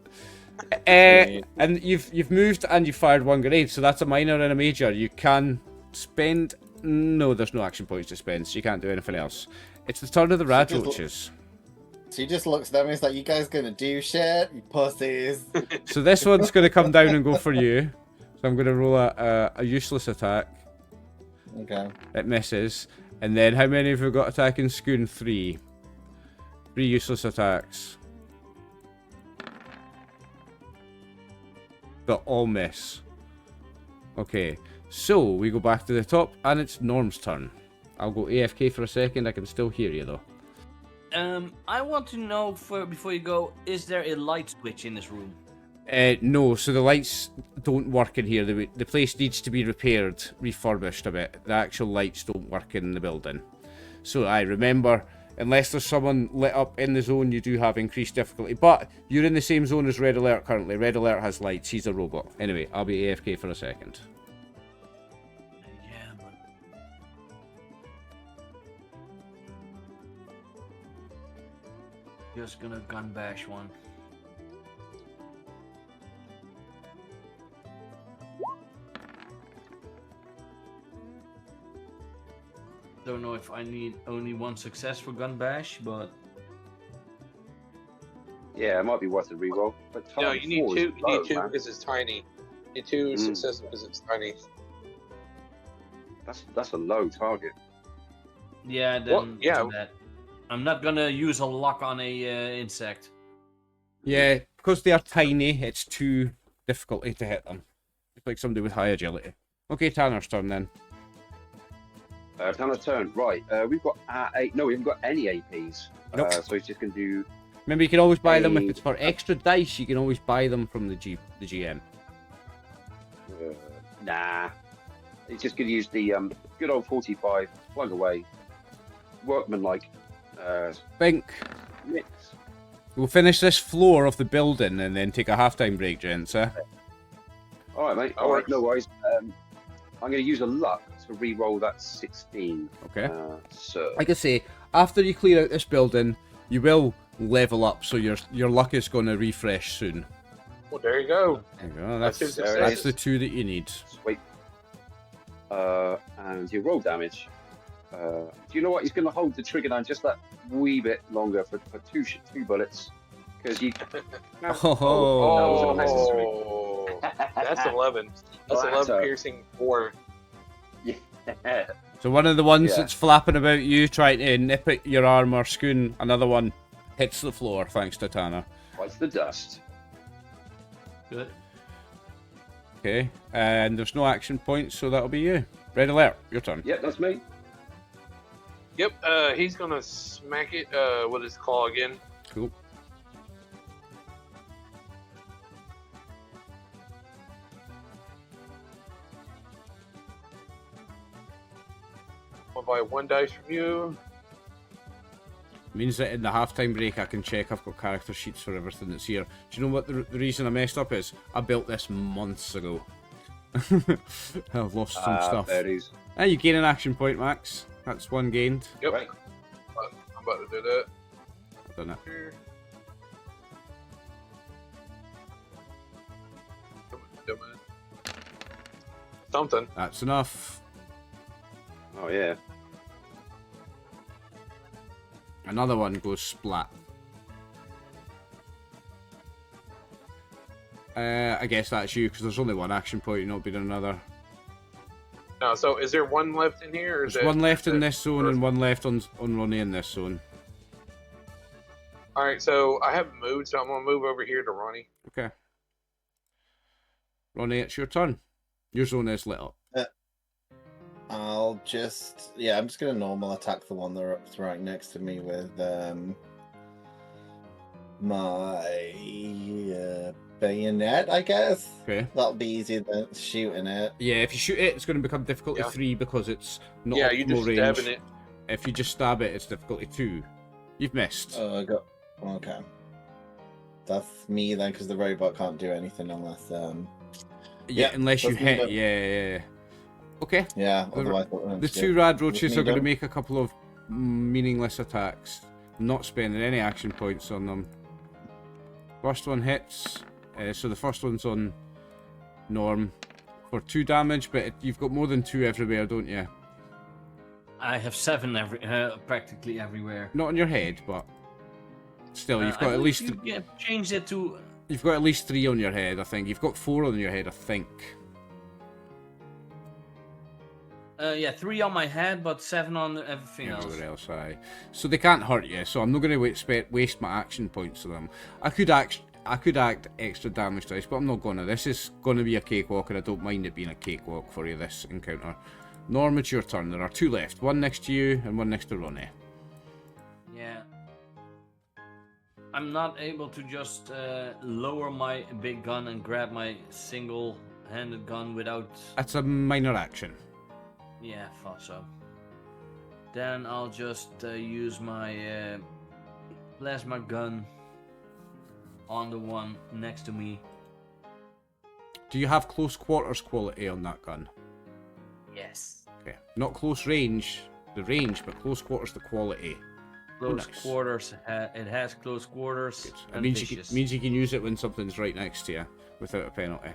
And you've moved and you fired 1 grenade, so that's a minor and a major. You can spend. No, there's no action points to spend, so you can't do anything else. It's the turn of the rad just roaches. She just looks at them and is like, "You guys gonna do shit, you pussies." So this one's going to come down and go for you. So I'm going to roll a useless attack. Okay. It misses. And then how many have we got attacking Scoon? 3. 3 useless attacks. They'll all miss. Okay, so we go back to the top and it's Norm's turn. I'll go AFK for a second, I can still hear you though. I want to know before you go, is there a light switch in this room? No, so the lights don't work in here. The place needs to be repaired, refurbished a bit. The actual lights don't work in the building. So I remember, unless there's someone lit up in the zone, you do have increased difficulty. But you're in the same zone as Red Alert currently. Red Alert has lights. He's a robot. Anyway, I'll be AFK for a second. Yeah, but... Just gonna gun bash one. Don't know if I need only one success for gun bash, but Yeah, it might be worth a reroll. But No, target you need 4 is two. You low, need two man. because it's tiny. You need two Mm. successes because it's tiny. That's a low target. yeah, then Well, yeah. do that. I'm not gonna use a lock on a insect. Yeah, because they are tiny, it's too difficult to hit them. It's like somebody with high agility. Okay, Tanner's turn then. Tanner's turn. Right. We've got 8. No, we haven't got any APs. Nope. So he's just going to do. Remember, you can always buy them if Hey. it's for extra dice. You can always buy them from the GM. Nah. He's just going to use the good old 45. Plug away. Workman-like. Think Mix. we'll finish this floor of the building and then take a halftime break, gents. All right, mate. All right, no worries. I'm going to use a luck to re-roll that 16. Okay. So. Like I say, after you clear out this building, you will level up, so your luck is going to refresh soon. Well, there you go. There you go. That's That's, two that's successes. the 2 that you need. Sweet. And your roll damage. Do you know what? He's going to hold the trigger down just that wee bit longer for two bullets. Because you. Oh. that was unnecessary. Oh, that's 11. That's Oh, 11 that's piercing 4. Yeah. So one of the ones Yeah. that's flapping about you, trying to nip at your arm or scoon, another one hits the floor, thanks to Tanner. Bites the dust. Good. Okay, and there's no action points, so that'll be you. Red Alert, your turn. Yep, that's me. Yep, he's gonna smack it with his claw again. Cool. I'll buy 1 dice from you. Means that in the halftime break I can check I've got character sheets for everything that's here. Do you know what the reason I messed up is? I built this months ago. I've lost some stuff. There it is. And you gain an action point, Max. That's 1 gained. Yep, Right. I'm about to do that. I've done it. Here. Something. That's enough. Oh, yeah. Another one goes splat. I guess that's you, because there's only 1 action point, you've not been another. No, so is there 1 left in here? Or is There's it, 1 left in is it- this zone and 1 left on Ronnie in this zone. Alright, so I haven't moved, so I'm gonna move over here to Ronnie. Okay. Ronnie, it's your turn. Your zone is lit up. I'm just gonna normal attack the one that's right next to me with my bayonet, I guess. Okay. That'll be easier than shooting it. Yeah, if you shoot it, it's going to become difficulty Yeah. 3 because it's not Yeah, you optimal just range. stabbing it. If you just stab it, it's difficulty 2. You've missed. Oh, I got. Okay. That's me then, because the robot can't do anything unless yeah, unless you that's me, hit. but- Yeah. Okay. yeah. The- Otherwise, The 2 rad roaches me are going to done. make a couple of meaningless attacks. I'm not spending any action points on them. First one hits. So the first one's on Norm for 2 damage, but you've got more than 2 everywhere, don't you? I have 7 practically everywhere. Not on your head, but still, you've I got at believe least you changed it to. you've got at least 3 on your head. I think you've got 4 on your head. I think. Yeah, 3 on my head, but 7 on everything else. Everywhere else, aye. So they can't hurt you. So I'm not going to waste my action points on them. I could act extra damage dice, but I'm not gonna. This is going to be a cakewalk, and I don't mind it being a cakewalk for you. This encounter. Norm, it's your turn. There are 2 left. 1 next to you and 1 next to Ronnie. Yeah. I'm not able to just lower my big gun and grab my single-handed gun without... That's a minor action. Yeah, thought so. Then I'll just use my plasma gun on the one next to me. Do you have close quarters quality on that gun? Yes. Okay. Not close range, the range, but close quarters, the quality. Close Nice. quarters. It has close quarters. Good. It And means vicious. means you can use it when something's right next to you without a penalty.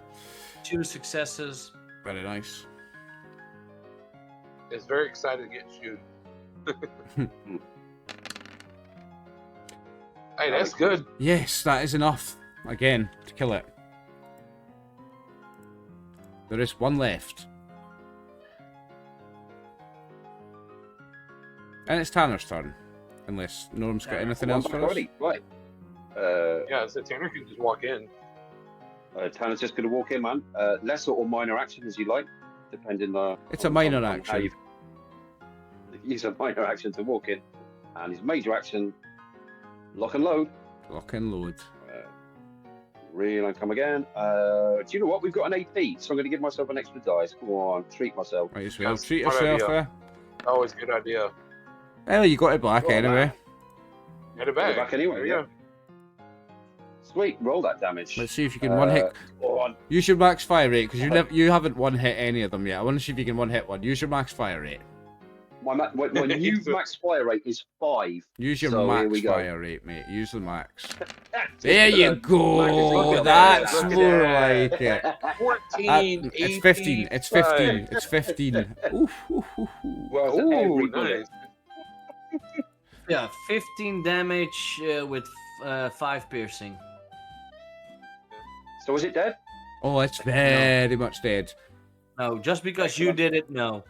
2 successes. Very nice. It's very excited to get shoot. Hey, that's good. Yes, that is enough. Again, to kill it. There is one left. And it's Tanner's turn. Unless Norm's got Tanner. anything I'm else back for us. already. Right. Yeah, so Tanner can just walk in. Tanner's just going to walk in, man. Lesser or minor action as you like, depending on... It's a minor how action. you've- Use a minor action to walk in. And his major action, lock and load. Lock and load. Reel and come again. Do you know what? We've got an AP, so I'm going to give myself an extra dice. Come on, treat myself. Might as well That's treat one yourself idea. there. Always a good idea. Well, you got it back Oh, anyway. man. Get it Get back. it back anyway, There you yeah. go. Sweet, roll that damage. Let's see if you can one hit. Go on. Use your max fire rate because you haven't one hit any of them yet. I want to see if you can one hit one. Use your max fire rate. My new max fire rate is 5. Use your So, here max we go. fire rate, mate. Use the max. Just There you look go. at That's that. Look at more that. like it. 14, It's 15. It's 15. It's 15. Oof, oof, oof, oof. Well, Ooh, every bullet. nice. Yeah, 15 damage with 5 piercing. So is it dead? Oh, it's very much dead. No, just because you did it, no.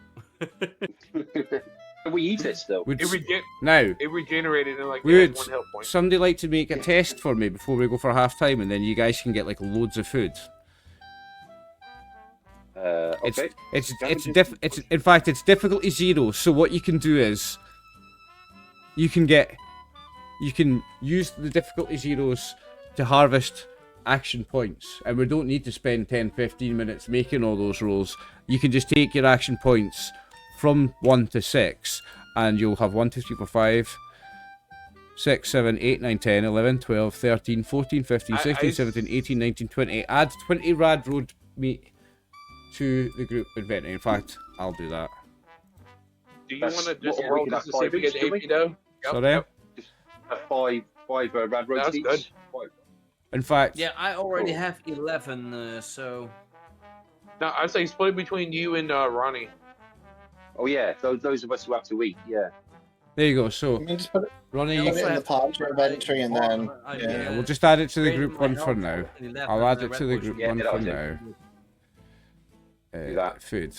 Can we eat it still? Would Now, now it regenerated in like would 1 health point. somebody like to make a test for me before we go for half time, and then you guys can get like loads of food. Okay. It's in fact it's difficulty 0. So what you can do is you can use the difficulty 0s to harvest action points, and we don't need to spend 10-15 minutes making all those rolls. You can just take your action points from 1 to 6, and you'll have 1, 2, 3, 4, 5, 6, 7, 8, 9, 10, 11, 12, 13, 14, 15, 16, 17, 18, 19, 20. Add 20 rad road meat to the group inventory. In fact, I'll do that. Do you That's want to just what we're roll looking just at, to see if we 5 get each, do we? AP though? Yep, Sorry? yep. Five rad road That's each. good. 5. In fact, Yeah, I already Cool. have 11, so... No, I'd say split between you and Ronnie. Oh yeah, those of us who have to eat. Yeah. there you go. So, I mean, just put it, Ronnie, Yeah, you put it in the party inventory and then. yeah, we'll just add it to the group one for now. I'll add it to the group Yeah, one that'll for do. now. Do that. Food.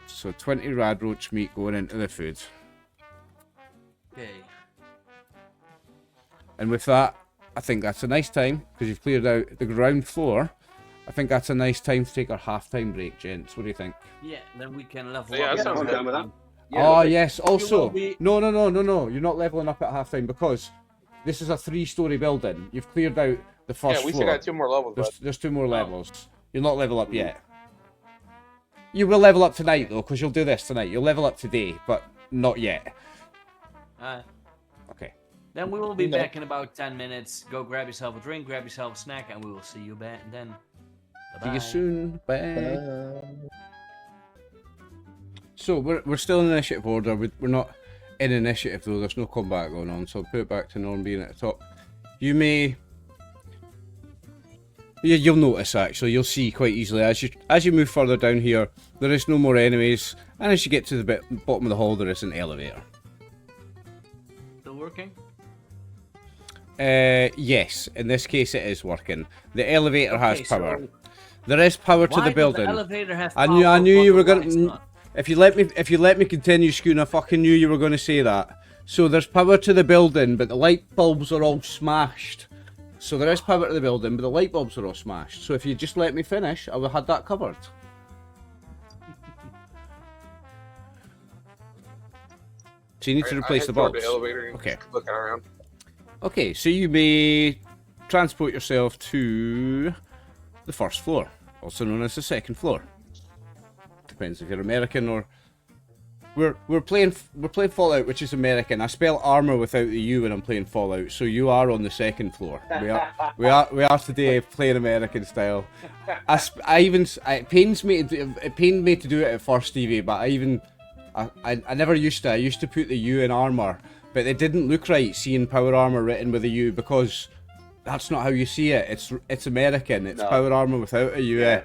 So 20 rad roach meat going into the food. Okay. And with that, I think that's a nice time, because you've cleared out the ground floor. I think that's a nice time to take our half-time break, gents. What do you think? Yeah, then we can level Yeah, up. that sounds I'm good. down with that. Yeah, Oh, lovely. yes. Also, be- no. You're not leveling up at half-time, because this is a 3-story building. You've cleared out the first Yeah, we floor. still got 2 more levels. There's 2 more levels. You're not level up yet. You will level up tonight, though, because you'll do this tonight. You'll level up today, but not yet. Okay. Then we will be No. back in about 10 minutes. Go grab yourself a drink, grab yourself a snack, and we will see you back then. See Bye-bye. you soon. Bye. Um, So we're still in initiative order. We're not in initiative though. There's no combat going on. So I'll put it back to Norm being at the top. You may. Yeah, you'll notice actually. You'll see quite easily as you move further down here. There is no more enemies, and as you get to the bottom of the hall, there is an elevator. Still working? Yes. In this case, it is working. The elevator has Okay, power. so There is power to why the does building. The elevator have I power, knew but you were the gonna. lights not? If you let me continue, Schoon, I fucking knew you were going to say that. So there's power to the building, but the light bulbs are all smashed. So there is power to the building, but the light bulbs are all smashed. So if you just let me finish, I would have had that covered. So you need to replace the I head toward bulbs. The elevator and Okay. just looking around. Okay, so you may transport yourself to the first floor, also known as the second floor. Depends if you're American or we're playing Fallout, which is American. I spell armor without the U when I'm playing Fallout, so you are on the second floor. We are today playing American style. It pains me to do it at first, Stevie, but I never used to. I used to put the U in armor, but it didn't look right seeing power armor written with a U because that's not how you see it. It's American. It's power armor without a U. Yeah.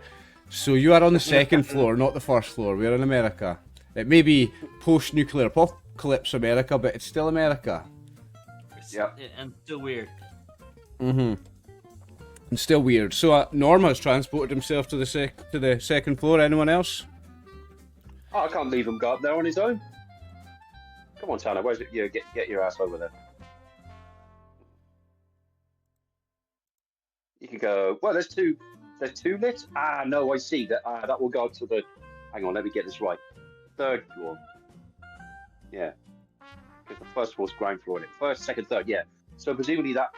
So you are on the second floor, not the first floor. We're in America. It may be post-nuclear apocalypse America, but it's still America. Yeah. And still weird. And still weird. So Norm has transported himself to the second floor. Anyone else? Oh, I can't leave him go up there on his own. Come on, Tanner. Where's it? Yeah, get your ass over there. You can go. Well, there's two lifts. Ah, no, I see that. That will go to the. Hang on, let me get this right. Third floor. Yeah, because the first floor's ground floor. First, second, third. Yeah. So presumably that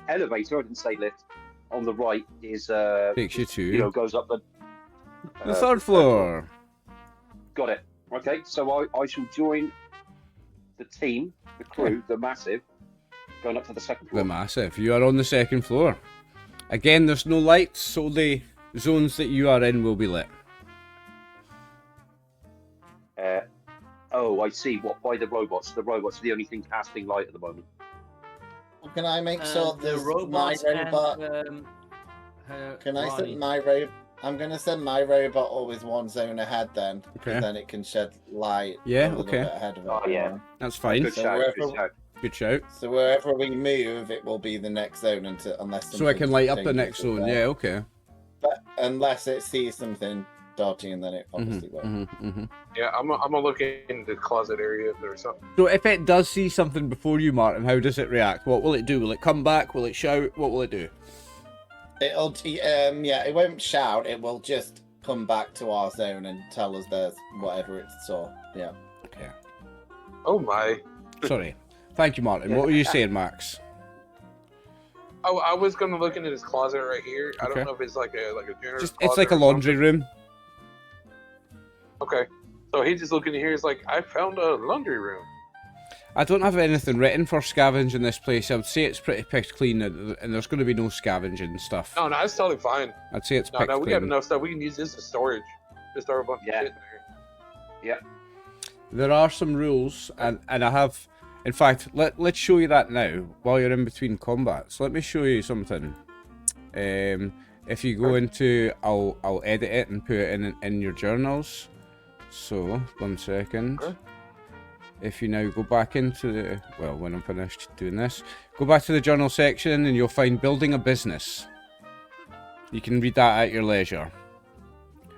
elevator, I didn't say lift, on the right is takes you to goes up the third floor. Got it. Okay, so I shall join the team, the crew, the massive, going up to the second floor. The massive. You are on the second floor. Again, there's no lights, so the zones that you are in will be lit. Oh, I see. What, by the robots? The robots are the only thing casting light at the moment. Can I make sure the there's robots my robot? Can I set my robot? I'm gonna send my robot always one zone ahead then, because then it can shed light. Yeah, a little bit ahead of Oh, yeah. That's fine. Good shout. Good shout. Good shout. So wherever we move, it will be the next zone unless. So it can light up the changes next zone. with Yeah, that. okay. But unless it sees something dodgy, and then it obviously will. Yeah, I'm gonna look in the closet area if there's something. So if it does see something before you, Martin, how does it react? What will it do? Will it come back? Will it shout? What will it do? It'll it won't shout. It will just come back to our zone and tell us there's whatever it saw. Yeah. Okay. Oh my! Sorry. Thank you, Martin. What were you saying, Max? I was gonna look into this closet right here. I Okay. don't know if it's like a janitor's It's closet like a or laundry something. room. Okay, so he's just looking in here. He's like, I found a laundry room. I don't have anything written for scavenge in this place. I would say it's pretty picked clean, and there's going to be no scavenging stuff. No, it's totally fine. I'd say it's No, picked we got clean. enough stuff. We can use this as storage. Just throw a bunch of shit in there. There are some rules, and I have. In fact, let's show you that now while you're in between combats. Let me show you something. If you go into, I'll edit it and put it in your journals. So 1 second. Okay. If you now go back into the, well, when I'm finished doing this, go back to the journal section and you'll find building a business. You can read that at your leisure.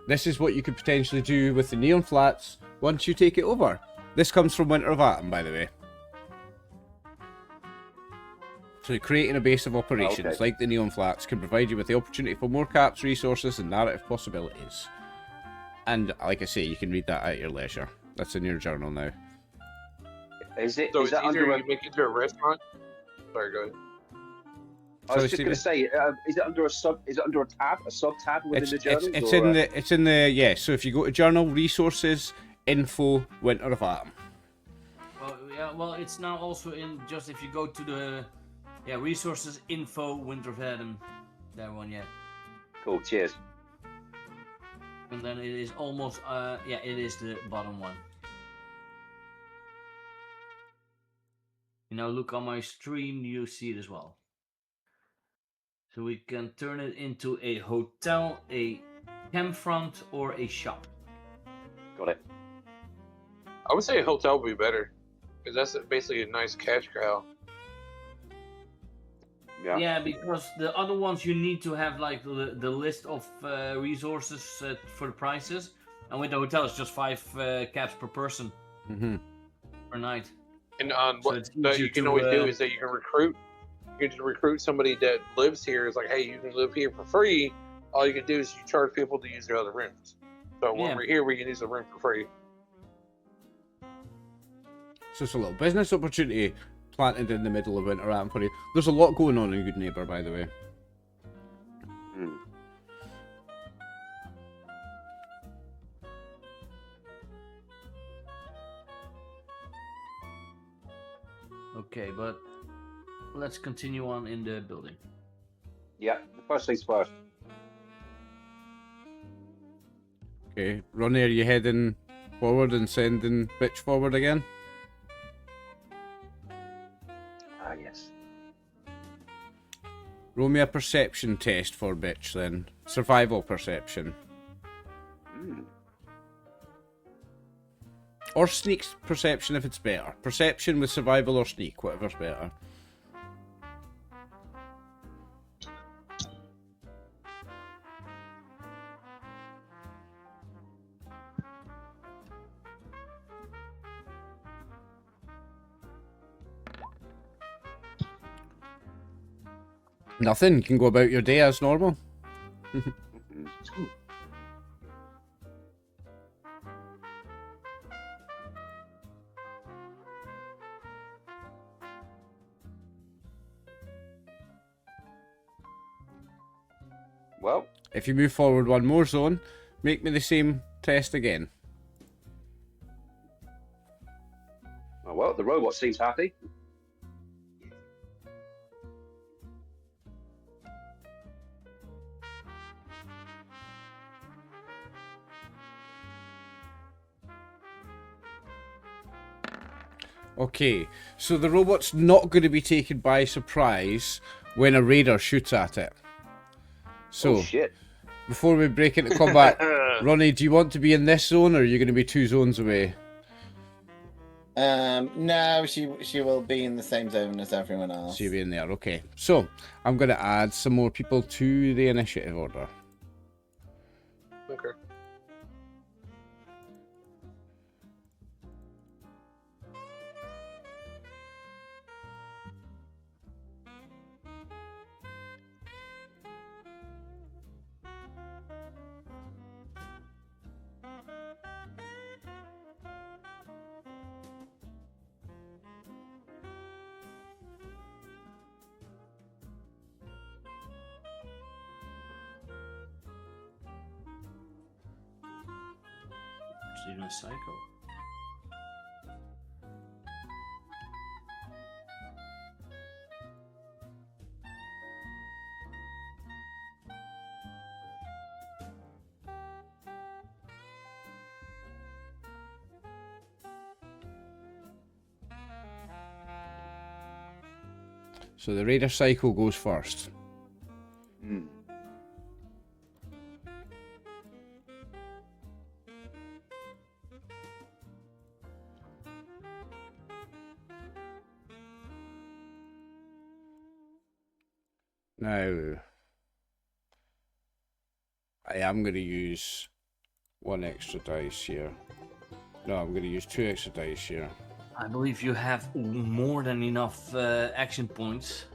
This is what you could potentially do with the Neon Flats once you take it over. This comes from Winter of Atom, by the way. So creating a base of operations like the Neon Flats can provide you with the opportunity for more caps, resources, and narrative possibilities. And like I say, you can read that at your leisure. That's in your journal now. Is it? So Is it's that either under a, you make it into a restaurant. Sorry, go ahead. I was Sorry, just going to say, is it under a sub? Is it under a tab? A sub tab within the journals? It's in the yeah. So if you go to journal resources, info, Winter of Atom. Well, yeah. Well, it's now also in just if you go to the resources info Winter of Atom, that one, yeah. Cool. Cheers. And then it is almost it is the bottom one. You now look on my stream, you see it as well. So we can turn it into a hotel, a campfront, or a shop. Got it. I would say a hotel would be better, because that's basically a nice cash cow. Yeah. Yeah, because the other ones you need to have like the list of resources for the prices, and with the hotel it's just 5 caps per person per night. And So what it's that easier you can to, always do is that you can recruit. You can recruit somebody that lives here. It's like, hey, you can live here for free. All you can do is you charge people to use their other rooms. So when we're here, we can use the room for free. So it's a little business opportunity. planted in the middle of winter for you. There's a lot going on in Good Neighbor, by the way. Hmm. Okay, but let's continue on in the building. Yeah, first things first. Okay, Ronnie, are you heading forward and sending bitch forward again? Ah, yes. Roll me a perception test for bitch then. Survival perception. Hmm. Or sneak perception if it's better. Perception with survival or sneak, whatever's better. Nothing, you can go about your day as normal. Well, If you move forward one more zone, make me the same test again. well, the robot seems happy. Okay, so the robot's not going to be taken by surprise when a raider shoots at it. So, Oh shit. before we break into combat, Ronnie, do you want to be in this zone or are you going to be 2 zones away? No, she will be in the same zone as everyone else. So you'll be in there, okay. So, I'm going to add some more people to the initiative order. Okay. Even a psycho. So the Raider Psycho goes first. Hmm. Now, I am going to use 1 extra dice here. No, I'm going to use 2 extra dice here. I believe you have more than enough action points.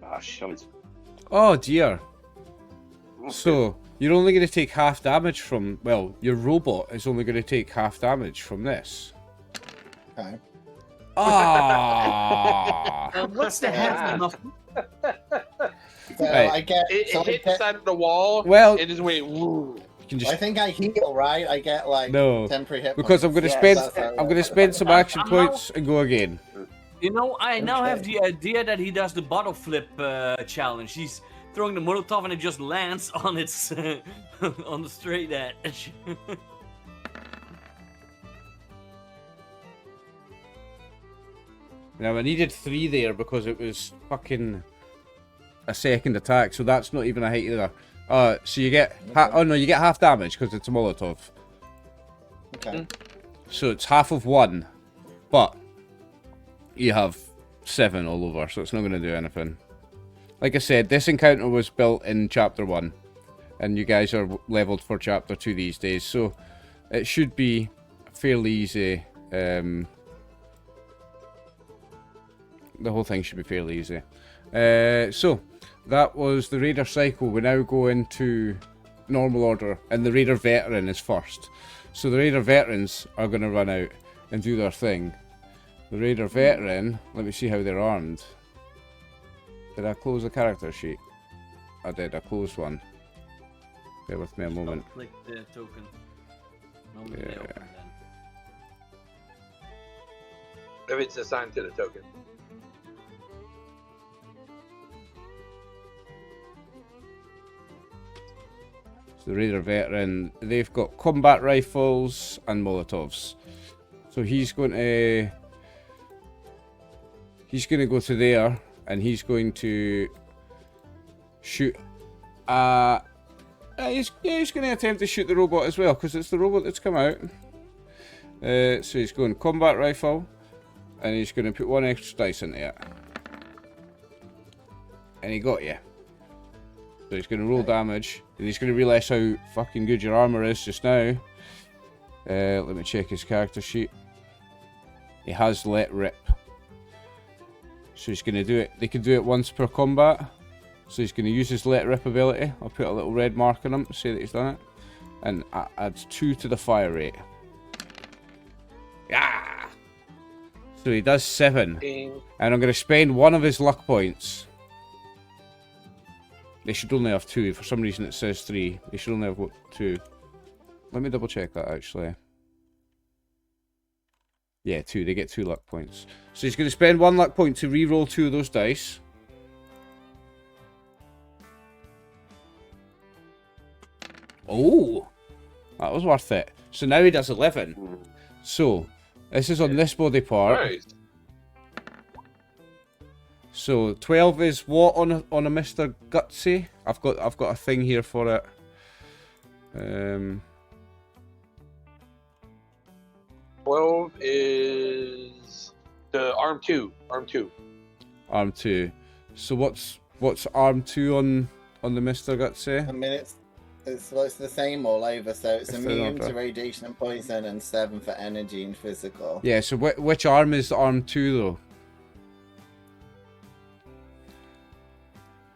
Ah, shite. Oh dear. Oh, So, you're only going to take half damage from... Well, your robot is only going to take half damage from this. Okay. Ah! What's the half enough? So Right. I get. It So I hit the get. side of the wall. Well, It just went. Woo. you can I just... think I heal, right? I get like No, temporary hit because I'm points. going to Yes, spend... that's how I'm going to spend some action I'm now- points and go again. You know, I now have Okay. the idea that he does the bottle flip challenge. He's throwing the Molotov and it just lands on its on the straight edge. Now, I needed 3 there because it was fucking a second attack, so that's not even a hit either. So you get... oh no, you get half damage because it's a Molotov. Okay. So it's half of 1, but you have 7 all over, so it's not going to do anything. Like I said, this encounter was built in Chapter 1, and you guys are leveled for Chapter 2 these days, so it should be fairly easy. The whole thing should be fairly easy. So, that was the Raider cycle. We now go into normal order, and the Raider veteran is first. So the Raider veterans are going to run out and do their thing. The Raider veteran, let me see how they're armed. Did I close the character sheet? I did, I closed one. Bear with me a moment. Click the token. Normally they open then. If it's assigned to the token. So the Raider veteran, they've got combat rifles and Molotovs. So he's going to go to there, and he's going to shoot. He's going to attempt to shoot the robot as well, because it's the robot that's come out. So he's going combat rifle, and he's going to put one extra dice into it. And he got you. So he's going to roll damage, and he's going to realise how fucking good your armour is just now. Let me check his character sheet. He has let rip. So he's going to do it. They can do it once per combat. So he's going to use his let rip ability. I'll put a little red mark on him to say that he's done it. And adds 2 to the fire rate. Yeah. So he does 7. And I'm going to spend 1 of his luck points. They should only have 2. For some reason it says 3. They should only have 2. Let me double check that actually. Yeah, 2. They get 2 luck points. So he's going to spend 1 luck point to re-roll 2 of those dice. Oh, that was worth it. So now he does 11. So this is on this body part. Nice. So 12 is what on a Mr. Gutsy? I've got a thing here for it. 12 is the arm 2. Arm 2. Arm 2. So what's arm 2 on the Mr. Gutsy? I mean, it's the same all over. So it's It's immune the to radiation and poison, and 7 for energy and physical. Yeah. So which arm is arm 2 though?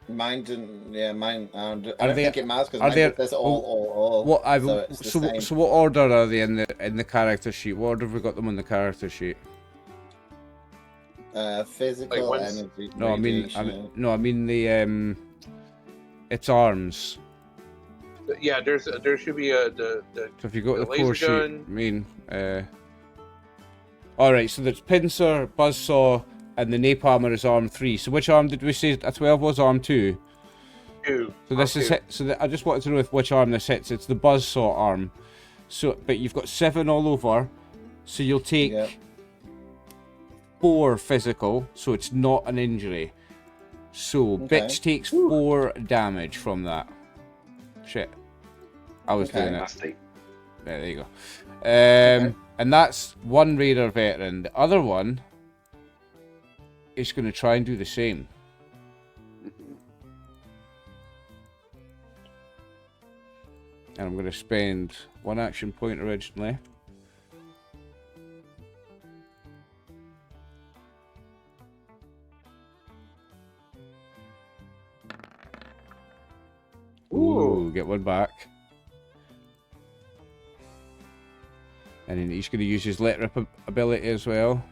Mine didn't. Yeah, mine. I don't Are think they- it matters because are mine they- just says all. What I So it's the same. so what order are they in the character sheet? What order have we got them on the character sheet? Physical, Like, when's- energy. No, I mean the it's arms. Yeah, there should be the So if you go to The the core laser sheet, gun. I mean, all right. So there's pincer, buzzsaw, and the napalmer is arm 3. So which arm did we say a 12 was? Arm 2. 2. So this is hit. So I just wanted to know with which arm this hits. It's the buzzsaw arm. So, but you've got 7 all over. So you'll take Yeah. 4 physical. So it's not an injury. So Okay. bitch takes 4 damage from that. Shit. I was Okay. doing it. Nasty. There you go. And that's one Raider veteran. The other one is going to try and do the same. And I'm going to spend 1 action point originally. Ooh, get 1 back. And then he's going to use his let rip ability as well.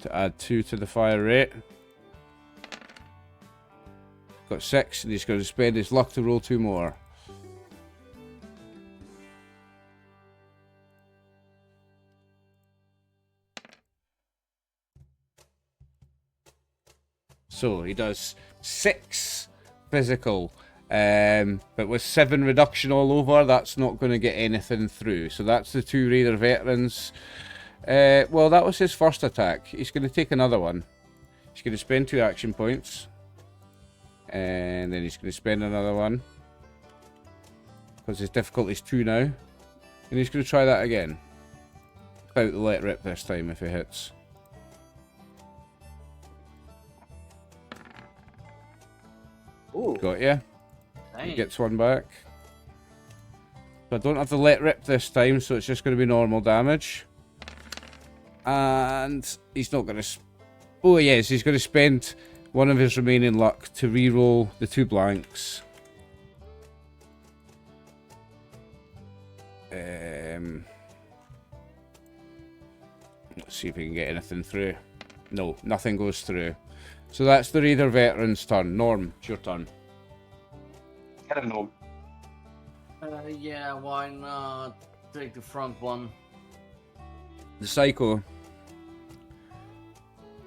To add 2 to the fire rate. Got 6, and he's going to spend his luck to roll 2 more. So he does 6 physical, but with 7 reduction all over, that's not going to get anything through. So that's the 2 Raider veterans. Well, that was his first attack. He's going to take another one. He's going to spend 2 action points. And then he's going to spend another one. Because his difficulty's 2 now. And he's going to try that again. Without the let rip this time if he hits. Ooh. Got ya. He Dang. gets 1 back. So I don't have to let rip this time, so it's just going to be normal damage. And he's not going to... Oh, yes, he's going to spend one of his remaining luck to re-roll the 2 blanks. Let's see if we can get anything through. No, nothing goes through. So that's the Raider Veteran's turn. Norm, it's your turn. Hello, Norm. Yeah, why not take the front one? The Psycho.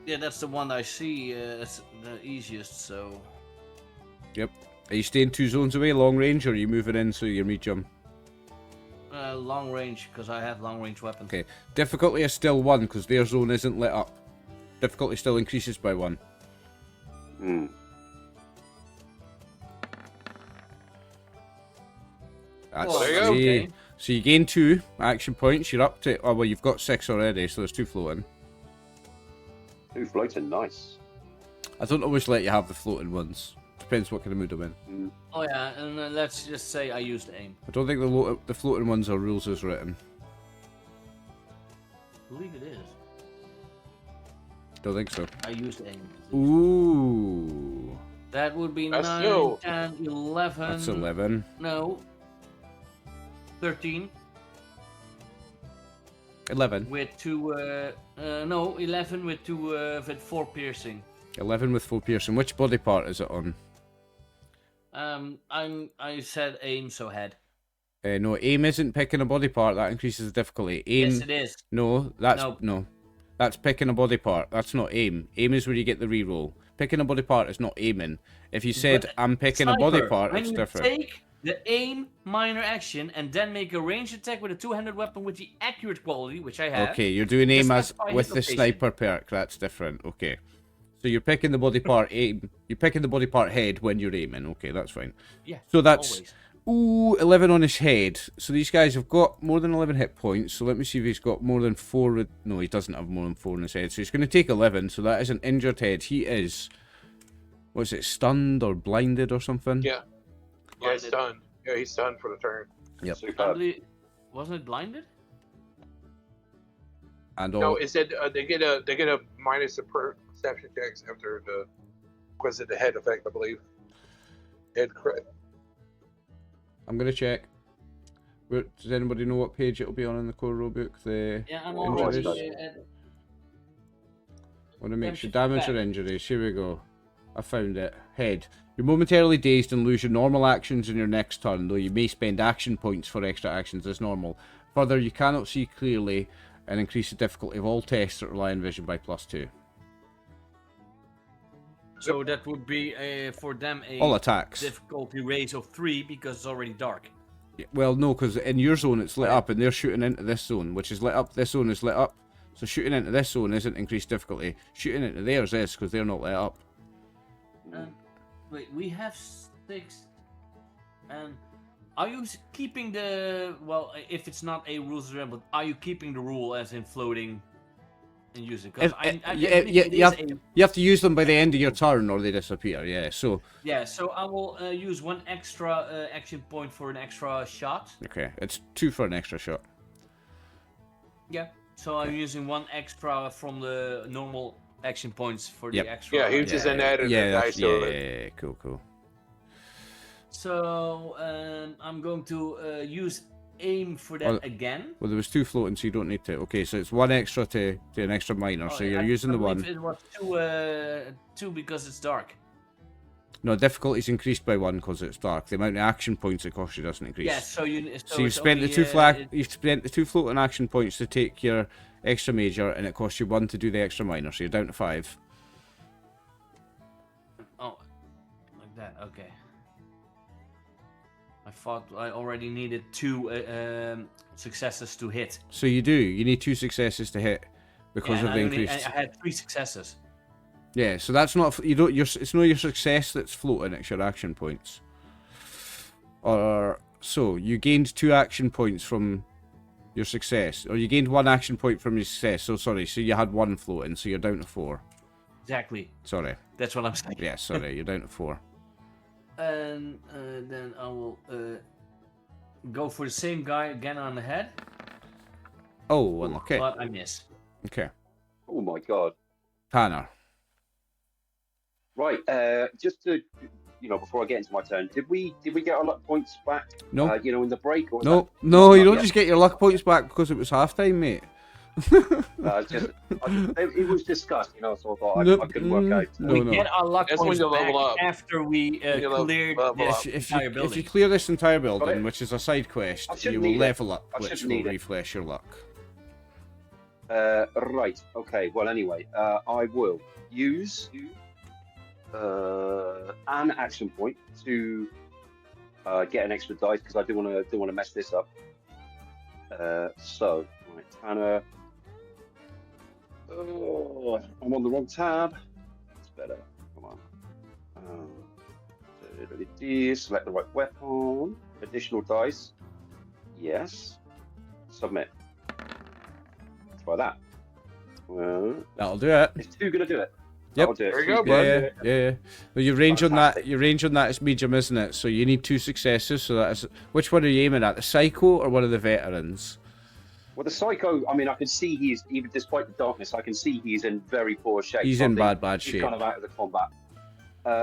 Yeah, that's the one I see. It's the easiest, so... Yep. Are you staying 2 zones away, long range, or are you moving in so you're medium? Long range, because I have long range weapons. Okay. Difficulty is still 1, because their zone isn't lit up. Difficulty still increases by 1. Hmm. That's Well, there you go. Okay. So you gain 2 action points. You're up to... Oh, well, you've got 6 already, so there's 2 floating. 2 floating, nice. I don't always let you have the floating ones. Depends what kind of mood I'm in. Mm. Oh yeah, and let's just say I used aim. I don't think the floating ones are rules as written. I believe it is. Don't think so. I used aim. Ooh. That would be That's 9, new. 10, 11... That's 11. No. 13 11. with 2... no, 11 with 2... with 4 piercing. 11 with 4 piercing. Which body part is it on? I said aim, so head. No, aim isn't picking a body part. That increases the difficulty. Aim. Yes, it is. No, that's No. no. That's picking a body part. That's not aim. Aim is where you get the reroll. Picking a body part is not aiming. If you said But- I'm picking a body Sniper, part, when it's you different. take the aim minor action and then make a ranged attack with a 2-handed weapon with the accurate quality, which I have. Okay, you're doing aim as specify with hit the location. sniper perk. That's different. Okay. So you're picking the body part aim. You're picking the body part head when you're aiming. Okay, that's fine. Yeah. So that's Always. ooh 11 on his head. So these guys have got more than 11 hit points. So let me see if he's got more than 4. No, he doesn't have more than 4 on his head. So he's going to take 11. So that is an injured head. He is. Was it stunned or blinded or something? Yeah. Yeah, he's stunned. Yeah, he's stunned for the turn. Yep. I Superb. believe, wasn't it blinded? And all. No, it said they get a minus the perception checks after the was it the head effect, I believe. Head crit. I'm gonna check. Does anybody know what page it'll be on in the core rulebook? The Yeah, I'm injuries. already... Want to make sure Damage damage or back. injuries. Here we go. I found it. Head. You're momentarily dazed and lose your normal actions in your next turn, though you may spend action points for extra actions as normal. Further, you cannot see clearly and increase the difficulty of all tests that rely on vision by +2. So that would be for them a All attacks. difficulty raise of 3 because it's already dark. Well, no, because in your zone it's lit up and they're shooting into this zone, which is lit up. This zone is lit up. So shooting into this zone isn't increased difficulty. Shooting into theirs is because they're not lit up. Wait, we have 6. And are you keeping the... Well, if it's not a rules but are you keeping the rule as in floating and using? Because You have to use them by the end of your turn or they disappear, yeah. So Yeah, so I will use 1 extra action point for an extra shot. okay, it's 2 for an extra shot. Yeah, so I'm using 1 extra from the normal action points for the Yep. extra. Yeah, he was just an added Yeah, dice to it. yeah, cool. So I'm going to use aim for that Well, again. Well, there was 2 floating, so you don't need to. Okay, so it's 1 extra to an extra minor, so you're using the 1. It was 2 because it's dark. No, difficulty's increased by 1 because it's dark. The amount of action points it costs you doesn't increase. Yeah, so you. So you've it's spent only, the 2 you've spent the 2 floating action points to take your extra major, and it costs you 1 to do the extra minor, so you're down to 5. Oh, like that. Okay. I thought I already needed 2 successes to hit. So you do. You need 2 successes to hit because Yeah, of the and increased. I had 3 successes. Yeah, so that's not you don't. It's not your success that's floating. It's your action points. Or so you gained 2 action points from your success, or you gained 1 action point from your success. So sorry. So you had 1 floating, so you're down to 4. Exactly. Sorry. That's what I'm saying. Yeah, sorry. You're down to 4. And then I will go for the same guy again on the head, Oh, unlucky. but I miss. Okay. Oh my god. Tanner. Right. Just to, before I get into my turn, did we get our luck points back? No. In the break. Or was No, that- no, you not don't yet? just get your luck points back because it was halftime, mate. It was discussed, so I thought Nope. I couldn't work out. No, we no. get our luck That's when points you back level up. after we You cleared level this up. If entire you building. clear this entire Got building, it. which is a side quest, I you shouldn't will need it. level up, I which shouldn't will need it. refresh your luck. Right. Okay. Well, anyway, I will use an action point to get an extra dice because I do want to mess this up. So, right, Tanner. Oh, I'm on the wrong tab. It's better. Come on. Select the right weapon. Additional dice. Yes. Submit. Try that. Well, That'll do it. is 2 gonna do it? Yep. That'll do it. There you go, Two's bud. gonna Yeah, do it. yeah. Well, your range on that, Fantastic. your range on that is medium, isn't it? So you need 2 successes. So that is, which one are you aiming at? The psycho or one of the veterans? Well, the psycho, I mean, I can see even despite the darkness, I can see he's in very poor shape. He's So I in think bad he's shape. kind of out of the combat.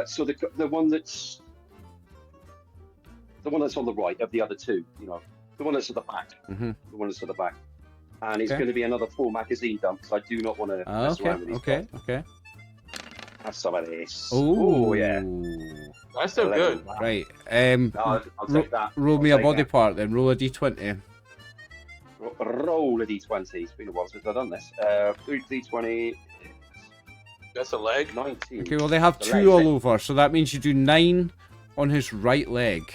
So the one that's on the right of the other two, the one that's at the back, Mm-hmm. the one that's at the back, and it's Okay. going to be another full magazine dump because I do not want to mess Okay, around with these okay, guys. okay. Have some of this. Oh, yeah. That's still good. Right. I'll take that. Roll I'll me a take body that. part then. Roll a d20. Roll a d20. It's been a while since I've done this. 3d20. That's a leg. 19. Okay, well they have The 2 leg all thing. over, so that means you do 9 on his right leg.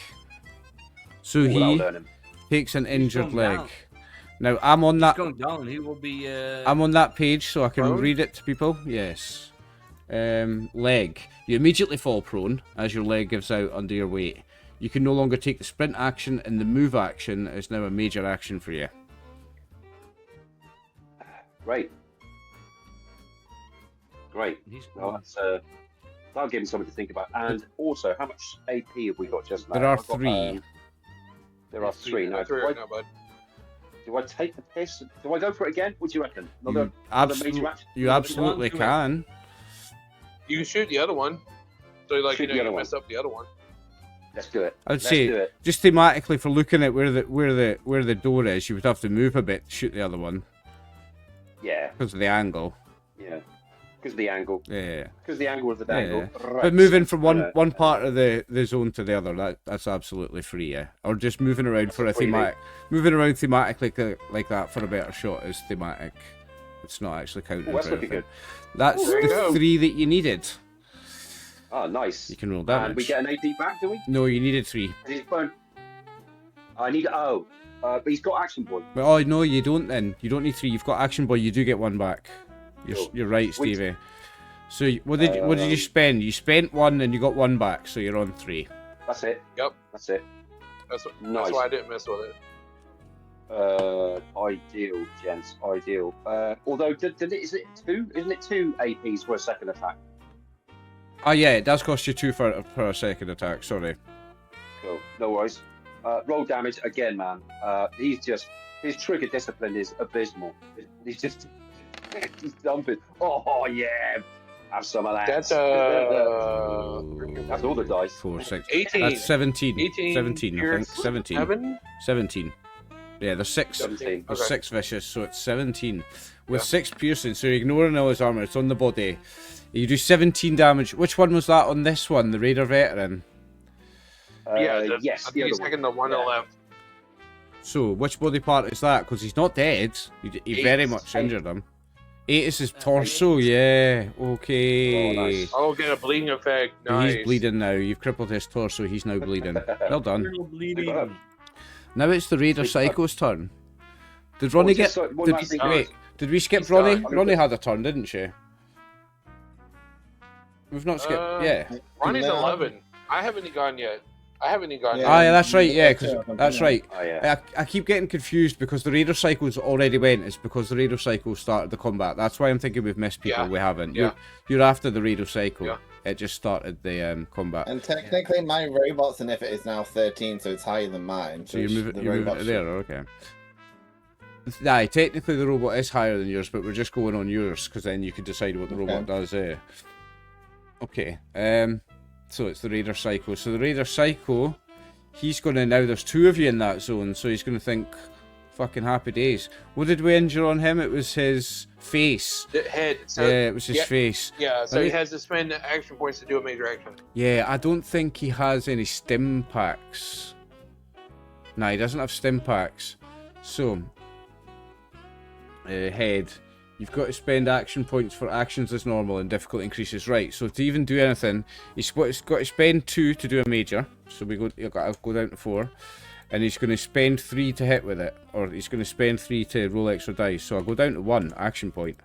So That'll he learn him. takes an injured going leg. down. Now I'm on that. Going down, he will be. I'm on that page, so I can Prone? read it to people. Yes. Leg. You immediately fall prone as your leg gives out under your weight. You can no longer take the sprint action, and the move action is now a major action for you. Great. He's Well, that'll give him something to think about. And also, how much AP have we got just now? There are I've got, 3. there are 3 now. Three right now, bud. Do I take the piss? Do I go for it again? What do you reckon? You, Another major action? you absolutely do it. can. You can shoot the other one. So, like, Shoot the other you one. mess up the other one. Let's do it. I'd Let's say do it. just thematically for looking at where the door is, you would have to move a bit to shoot the other one Yeah, because of the angle. yeah. Because of the angle. Yeah. Because the angle of the Yeah. dangle. Right. But moving from I know. one part of the zone to the other, that's absolutely free, yeah. Or just moving around for a That's what you thematic, moving around thematically like that for a better shot is thematic. It's not actually counting. Oh, that's for looking anything. good. That's Oh, there you the go. 3 that you needed. Oh, nice. You can roll And damage. we get an AD back, do we? No, you needed 3. And he's burned. I need. But he's got action point. But oh no, you don't. Then you don't need 3. You've got action boy. You do get 1 back. Cool. You're right, Sweet. Stevie. So what did you spend? You spent 1 and you got 1 back, so you're on 3. That's it. Yep. That's it. That's Nice. why I didn't mess with it. Ideal, gents. Ideal. Although, is it 2? Isn't it 2 APs for a second attack? Oh yeah, it does cost you 2 for a second attack. Sorry. Cool. No worries. Roll damage again, man. His trigger discipline is abysmal. He's just he's dumping. Oh yeah, have some of that. That's That's all the dice. 4, 6. 18. That's 17. 18. 17, I think. 17. 7? 17. Yeah, there's 6. 17. There's Okay. 6 vicious, so it's 17. With Yeah. 6 piercing, so you're ignoring all his armor. It's on the body. You do 17 damage. Which one was that on this one? The Raider Veteran. Yes. I The think he's other taking the one Yeah. on the left. So, which body part is that? Because he's not dead. He very Eight. much injured him. 8 is his torso, yeah. Okay. Oh, nice. Oh, get a bleeding effect. Nice. He's bleeding now. You've crippled his torso. He's now bleeding. Well done. Still bleeding. Superb. Now it's the Raider Psycho's turn. Did Ronnie get... One last thing. Wait, did we skip He's Ronnie? done. Ronnie had a turn, didn't she? We've not skipped... yeah. Ronnie's No. 11. I haven't gone yet. I haven't even gotten. Yeah. Ah, yeah, that's right. Yeah, because Yeah. that's right. Oh yeah. I keep getting confused because the Raider cycles already went. It's because the Raider cycle started the combat. That's why I'm thinking we've missed people. Yeah. We haven't. Yeah. You're after the Raider cycle. Yeah. It just started the combat. And technically, my robot's in it is now 13, so it's higher than mine. So you're moving robot to there, okay. Aye, technically the robot is higher than yours, but we're just going on yours, because then you can decide what the robot does. Okay, so it's the Raider Psycho. So the Raider Psycho, he's going to, now there's two of you in that zone, so he's going to think, fucking happy days. What did we injure on him? It was his face. The head. So, Yeah, it was his face. Yeah, so he has to spend action points to do a major action. Yeah, I don't think he has any stim packs. Nah, he doesn't have stim packs. So, head, you've got to spend action points for actions as normal and difficulty increases. Right, so to even do anything, he's got to spend 2 to do a major. So you've got to go down to 4. And he's going to spend 3 to hit with it. Or he's going to spend 3 to roll extra dice. So I'll go down to 1 action point.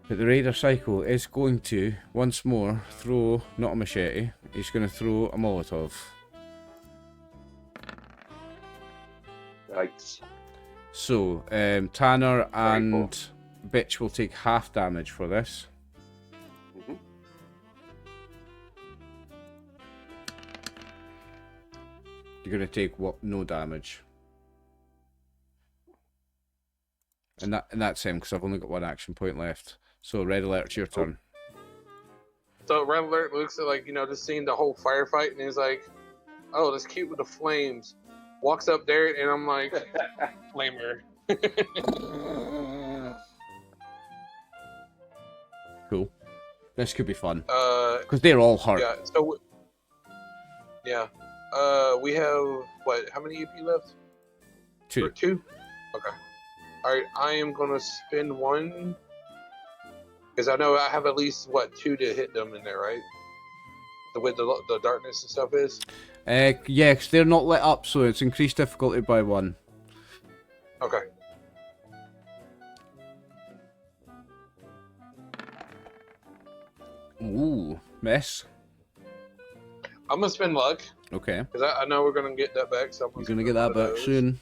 But the Raider Psycho is going to, once more, throw, not a machete, he's going to throw a Molotov. Right. So, Tanner and Bitch will take half damage for this. Mm-hmm. You're going to take what? No damage. And that's him, because I've only got 1 action point left. So, Red Alert, it's your turn. So Red Alert looks at, like, just seeing the whole firefight, and he's like, "Oh, that's cute with the flames." Walks up there, and I'm like, "Flamer." Cool. This could be fun. Because they're all hurt. Yeah. So. Yeah. We have what? How many EP left? 2. 2. Okay. All right. I am gonna spend 1 because I know I have at least 2 to hit them in there, right? The way the darkness and stuff is. Yeah, because they're not lit up, so it's increased difficulty by 1. Okay. Ooh, miss. I'm gonna spend luck Okay. because I know we're gonna get that back. So You're gonna get that back soon.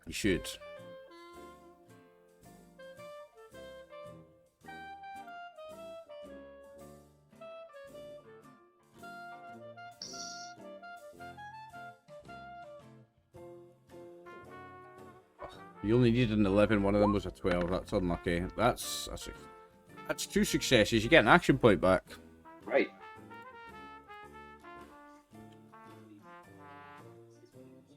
You should. You only needed an 11. One of them was a 12. That's unlucky. That's 2 successes. You get an action point back. Right.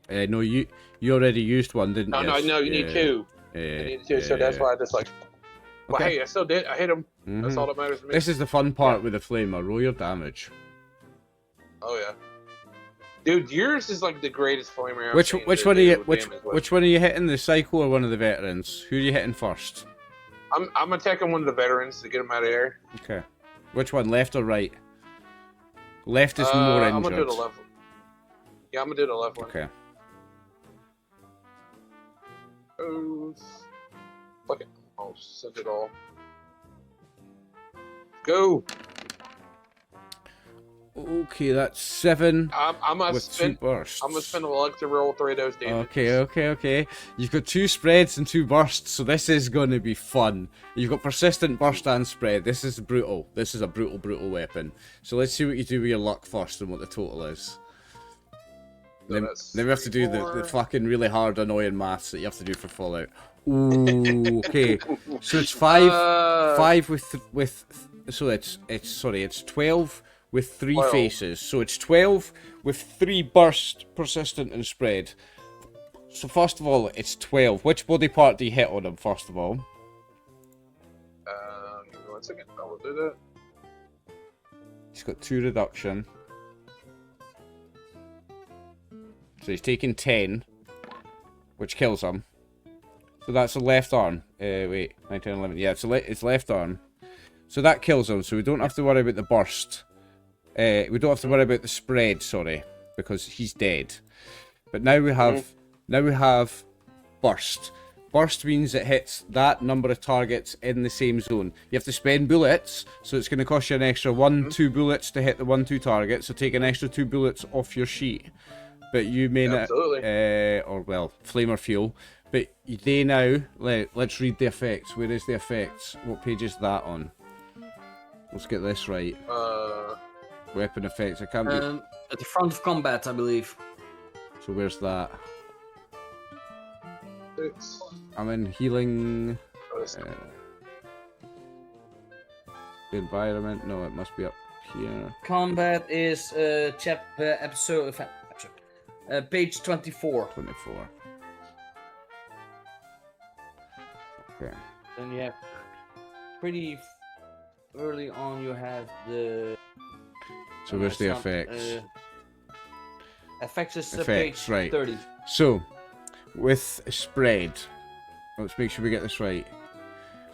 No, you already used 1, didn't you? No, you need 2. Yeah, You need 2, so that's why I just like. But Okay. hey, I still did. I hit him. That's all that matters to me. This is the fun part with the flamer. Roll your damage. Oh yeah. Dude, yours is like the greatest flamer. I've Which seen one to are you do which damage with. which one are you hitting? The Psycho or one of the veterans? Who are you hitting first? I'm attacking one of the veterans to get him out of there. Okay. Which one, left or right? Left is more injured. I'm gonna do the left one. Yeah, I'm gonna do the left one. Okay. Oh, fuck it. I'll send it all. Go. Okay, that's 7 I'm gonna with 2 bursts. I'm gonna spend a luck to roll 3 of those damage. Okay. You've got 2 spreads and 2 bursts, so this is going to be fun. You've got persistent burst and spread. This is brutal. This is a brutal weapon. So let's see what you do with your luck first and what the total is. So Then that's we have to do the 4. fucking really hard, annoying maths that you have to do for Fallout. Ooh, okay. So it's 5 so it's 12 with 3 12. faces. So it's 12 with 3 burst, persistent, and spread. So first of all, it's 12. Which body part do you hit on him, first of all? Give me 1 second. I will do that. He's got 2 reduction. So he's taking 10, which kills him. So that's the left arm. Wait, 9, 10, 11. Yeah, it's left arm. So that kills him, so we don't have to worry about the burst. We don't have to worry about the spread, sorry, because he's dead. But now we have burst. Burst means it hits that number of targets in the same zone. You have to spend bullets, so it's going to cost you an extra 2 bullets to hit the 2 target. So take an extra 2 bullets off your sheet. But you may not, or well, flamer fuel. But they now, let's read the effects. Where is the effects? What page is that on? Let's get this right. Weapon effects. I can't be. At the front of combat, I believe. So where's that? It's... I'm in healing. The environment. No, it must be up here. Combat is episode page 24. 24. Okay. Then you have pretty early on. You have the. So where's the effects? Effects is Effects, page right. 30. So, with spread, let's make sure we get this right.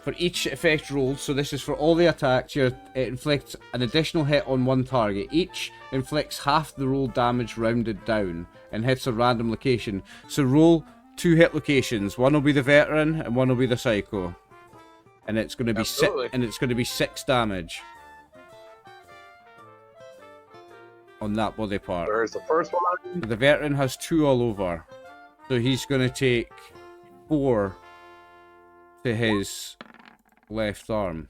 For each effect rolled, so this is for all the attacks, it inflicts an additional hit on 1 target. Each inflicts half the roll damage rounded down and hits a random location. So roll 2 hit locations. One will be the veteran and one will be the psycho. And it's going to be 6 damage on that body part. There's the first one. The veteran has 2 all over. So he's going to take 4 to his left arm.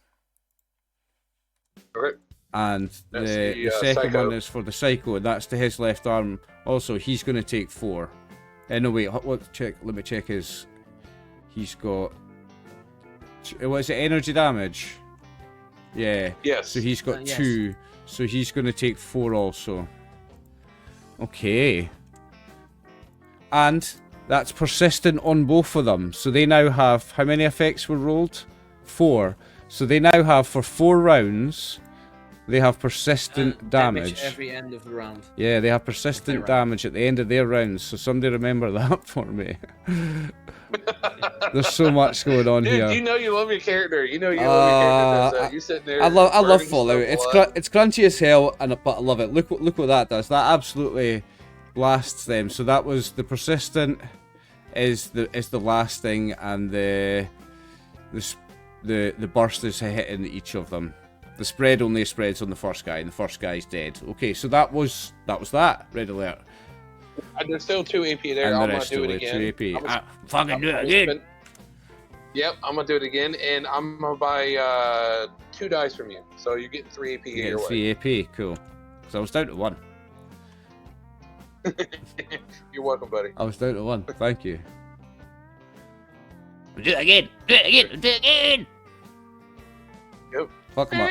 Okay. And That's the second psycho. one is for the psycho, and that's to his left arm. Also, he's going to take 4. No, wait, let me check his... He's got... What is it, energy damage? Yeah. Yes. So he's got Yes. 2. So he's going to take 4 also. Okay. And that's persistent on both of them. So they now have... How many effects were rolled? 4. So they now have, for 4 rounds, they have persistent damage. Every end of the round. Yeah, they have persistent damage at the end of their rounds. So somebody remember that for me. There's so much going on here. Dude, you know you love your character. You know you love your character. You sitting there. I love burning Fallout. stuff It's crunchy as hell, but I love it. Look what that does. That absolutely blasts them. So that was the persistent is the last thing, and the burst is hitting each of them. The spread only spreads on the first guy, and the first guy's dead. Okay, so that was that. Red alert. And there's still 2 AP there. And I'm the gonna rest do it only again. 2 AP. Fucking do it again. Yep, I'm gonna do it again, and I'm gonna buy 2 dice from you. So you're getting 3 AP You your get way. 3 AP, cool. Because I was down to 1. You're welcome, buddy. I was down to 1. Thank you. Do it again. Do it again. Do it again. Yep. Fuck 'em up.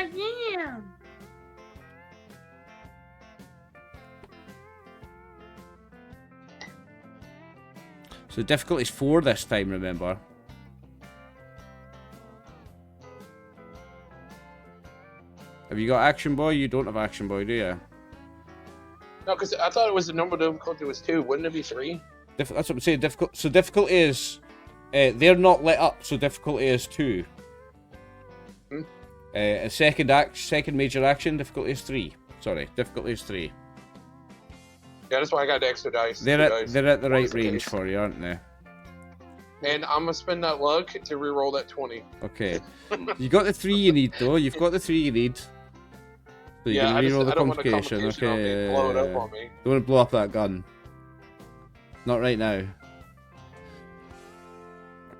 So difficulty's 4 this time, remember? Have you got Action Boy? You don't have Action Boy, do you? No, because I thought it was the number difficulty was 2. Wouldn't it be 3? That's what I'm saying. So difficulty is... they're not lit up, so difficulty is 2. A second major action, difficulty is 3. Sorry, difficulty is 3. Yeah, that's why I got the extra dice. They're at the right Just in range case. for you, aren't they? And I'm gonna spend that luck to reroll that 20. Okay. You got the 3 you need, though. You've got the 3 you need. So you Yeah, can I reroll the don't want a complication. complication on me. Blow it up on me. Don't want to blow up that gun. Not right now.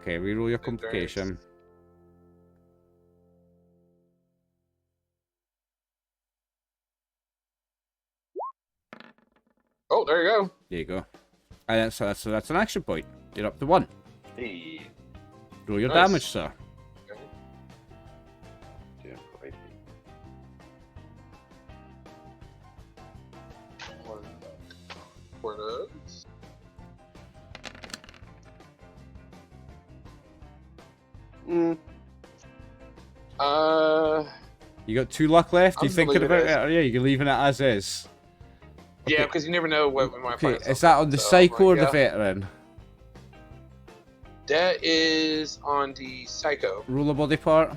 Okay, reroll your complication. Oh, there you go. There you go. And that's an action point. You're up to 1. Hey. Roll your Nice. damage, sir. Yeah, great. For those. You got 2 luck left. You I'm thinking leaving about it it? as- Or yeah, you're leaving it as is. Yeah, because you never know what we might Okay, find. is that on the something, psycho so, or like, the yeah. veteran? That is on the psycho. Roll a body part.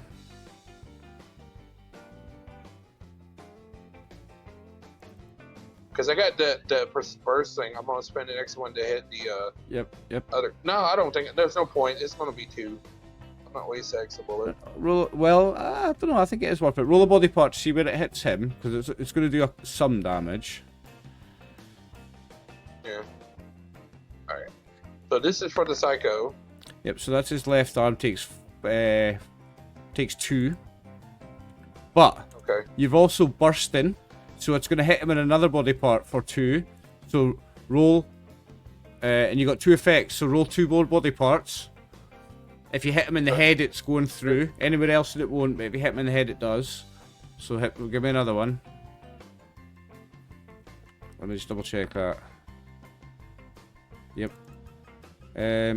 because I got the burst thing. I'm gonna spend the next one to hit the Yep. other. No, I don't think there's no point. It's gonna be 2. I'm not wasting extra bullet. Well, I don't know. I think it is worth it. Roll a body part, see where it hits him, because it's going to do some damage. Yeah. All right. So this is for the psycho. Yep. So that's his left arm takes 2. But Okay. you've also bursting, so it's going to hit him in another body part for 2. So roll, and you got 2 effects. So roll 2 more body parts. If you hit him in the head, it's going through. Anywhere else it won't, but if you hit him in the head, it does. So give me another one. Let me just double check that. Yep.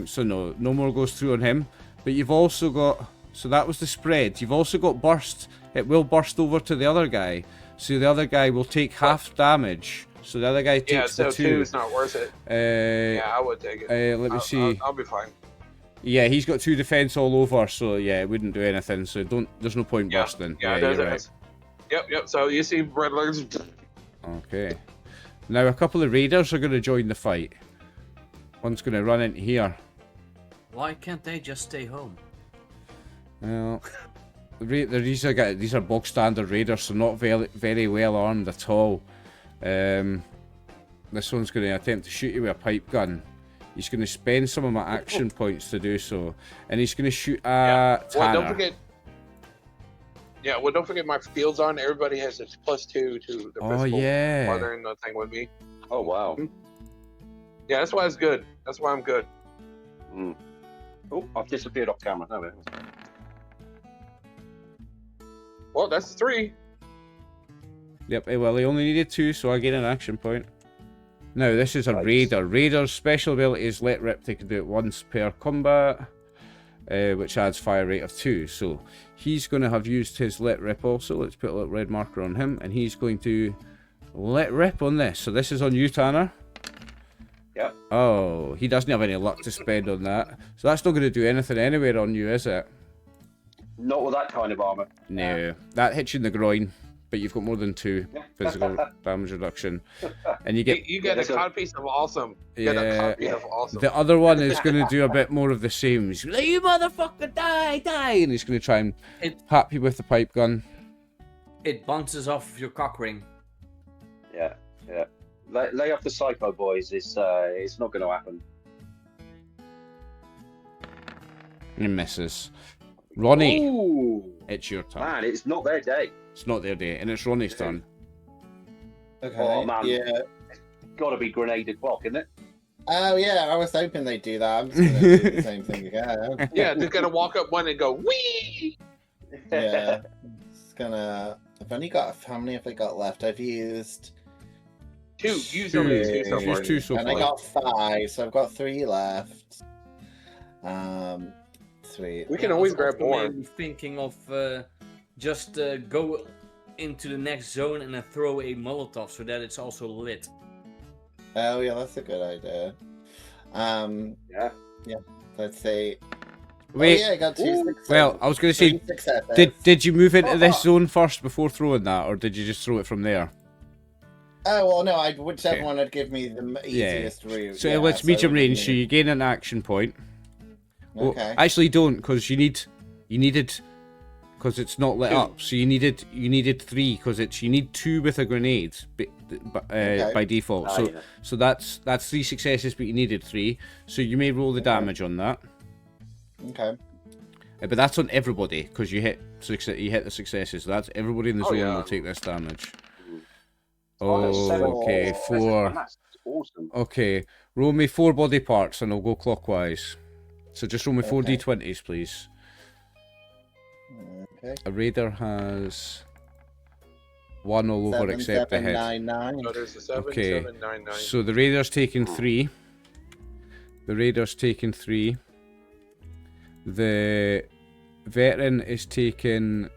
So no more goes through on him. But you've also got, so that was the spread. You've also got burst. It will burst over to the other guy. So the other guy will take half damage. So the other guy takes so the 2. 2 is not worth it. Yeah, I would take it. Let me see. I'll be fine. Yeah, he's got 2 defense all over, so yeah, it wouldn't do anything. So there's no point bursting. Yeah, you're right. Yep. So you see Riddlers. Okay. Now a couple of raiders are going to join the fight. One's going to run into here. Why can't they just stay home? Well, these are bog standard raiders, so not very well armed at all. This one's going to attempt to shoot you with a pipe gun. He's going to spend some of my action points to do so, and he's going to shoot at Tanner. Well, don't forget. Yeah, well, don't forget my field's on. Everybody has this +2 to the physical yeah. while they're in the thing with me. Oh wow. Yeah, that's why it's good. That's why I'm good. Mm. Oh, I've disappeared off camera. No, Well, that's 3. Yep, well, he only needed 2, so I get an action point. Now, this is a raider. Raider's special ability is let rip. They can do it once per combat, which adds fire rate of 2. So he's going to have used his let rip also. Let's put a little red marker on him, and he's going to let rip on this. So this is on you, Tanner. Yep. Oh, he doesn't have any luck to spend on that. So that's not going to do anything anywhere on you, is it? Not with that kind of armor. No, that hits you in the groin, but you've got more than 2 physical damage reduction, and you get. You get a codpiece of awesome. You get a codpiece of awesome. The other one is going to do a bit more of the same. He's like, "You motherfucker, die!" And he's going to try and hap you with the pipe gun. It bounces off your cock ring. Yeah. Lay off the psycho, boys. It's not going to happen. He misses. Ronnie, Ooh, it's your turn. man, it's not their day. It's not their day, and it's Ronnie's turn. Okay. Oh man, Yeah. It's got to be grenade o'clock, isn't it? Oh yeah, I was hoping they'd do that. I'm just gonna do the same thing again. Yeah, they're gonna walk up one and go wee. Yeah. It's gonna. I've only got, how many have I got left? I've used 2. Use only 2 so Use far. 2 so and far. I got 5, so I've got 3 left. 3. We can always grab more. Maybe thinking of just go into the next zone and then throw a Molotov so that it's also lit. Oh yeah, that's a good idea. Yeah. Let's see. Wait. Oh, yeah, I got 2 successes. Well, I was going to say, 3 successes. did you move into this zone first before throwing that, or did you just throw it from there? Oh well, no. Whichever Okay. one would give me the easiest route. So yeah, it's medium so range, so you gain an action point. Okay. Well, actually, don't, because you needed, because it's not lit 2. up. So you needed 3, because you need 2 with a grenade, by default. Ah, So yeah. so that's 3 successes, but you needed 3. So you may roll the damage on that. Okay. But that's on everybody, because you hit the successes. So that's everybody in the zone yeah. will take this damage. Oh, that's 7. Okay, 4. That's awesome. Okay, roll me 4 body parts, and I'll go clockwise. So just roll me 4 Okay. d20s, please. Okay. A raider has 1 all over 7, except the 7, head. 9, 9. So there's a 7, Okay. 7, 9, 9. So the raider's taking 3. The raider's taking 3. The veteran is taking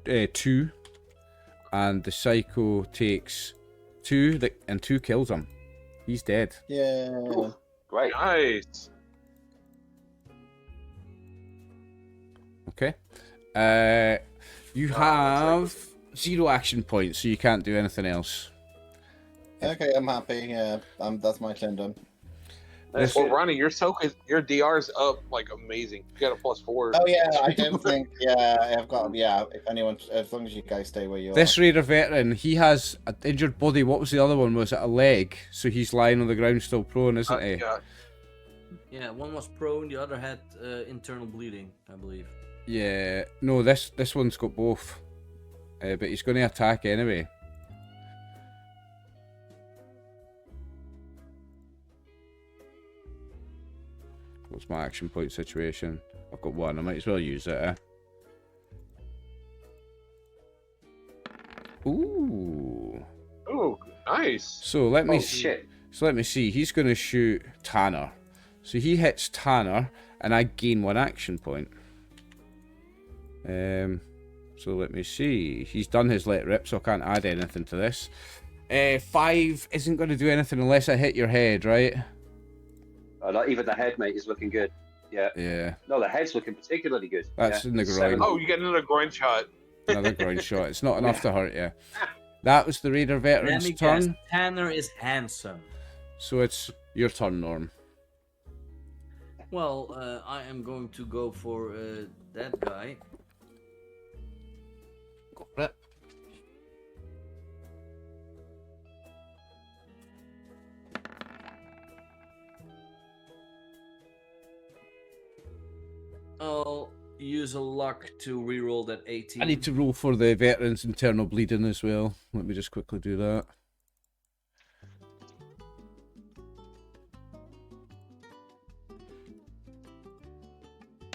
2. And the psycho takes 2, and 2 kills him. He's dead. Yeah. Ooh, great. Nice. Okay. You have 0 action points, so you can't do anything else. Okay, I'm happy. Yeah, that's my turn done. That's Well, good. Ronnie, your DR's up like amazing. You got a +4. Oh yeah, I don't think. Yeah, I've got. Yeah, if anyone, as long as you guys stay where you are. This Raider veteran, he has an injured body. What was the other one? Was it a leg? So he's lying on the ground still prone, isn't he? Yeah. Yeah, one was prone, the other had internal bleeding, I believe. Yeah. No, this one's got both. But he's going to attack anyway. What's my action point situation? I've got one. I might as well use it. Ooh. Oh, nice. So let me Oh, see. shit. So let me see. He's going to shoot Tanner. So he hits Tanner, and I gain 1 action point. So let me see. He's done his let rip, so I can't add anything to this. 5 isn't going to do anything unless I hit your head, right? Like even the head, mate, is looking good. Yeah. Yeah. No, the head's looking particularly good. That's in the groin. 7. Oh, you get another groin shot. Another groin shot. It's not enough to hurt you. That was the Raider Let veteran's me guess, turn. Tanner is handsome. So it's your turn, Norm. Well, I am going to go for that guy. Go for it. I'll use a luck to reroll that 18. I need to roll for the veteran's internal bleeding as well. Let me just quickly do that.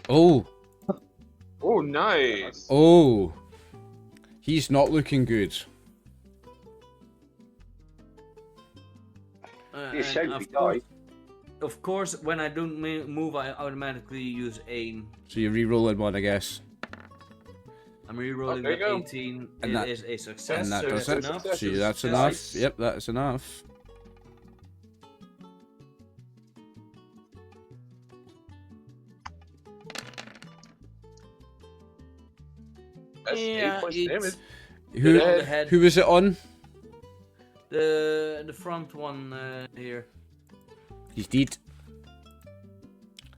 Oh, Oh, nice. oh. He's not looking good. He ashamed and we died. of course, when I don't move, I automatically use aim. So you're re-rolling one, I guess. I'm rerolling there you the go. 18. And It that- is a success. And that so does that's it. enough. See, that's Nice. enough. Yep, that's enough. That's Yeah, 8 points it's- damage. Who, the head. who was it on? The front one here. He's dead.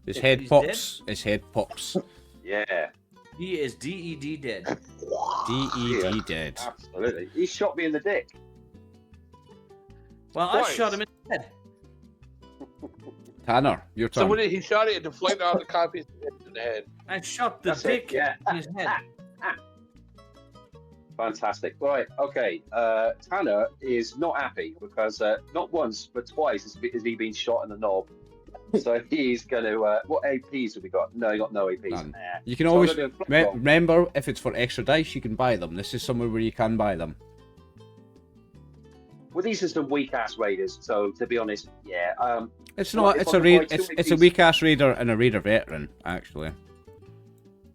His If head he's pops. His head pops. Yeah, He is DED dead. D-E-D Yeah. dead. absolutely. He shot me in the dick. Well, I Twice. shot him in the head. Tanner, your So turn. when he shot it, it deflated out the copies in the head. I shot the That's it, dick yeah. in his head. Fantastic. Right, okay. Tanner is not happy because not once but twice has he been shot in the knob. So he's going to. What APs have we got? No, you got no APs. None. Nah. You can So I'm always gonna do a flip roll. remember, if it's for extra dice, you can buy them. This is somewhere where you can buy them. Well, these are some weak ass raiders. So to be honest, yeah. It's Well, not. if It's I a could raid. buy two It's a APs weak ass raider and a raider veteran, actually.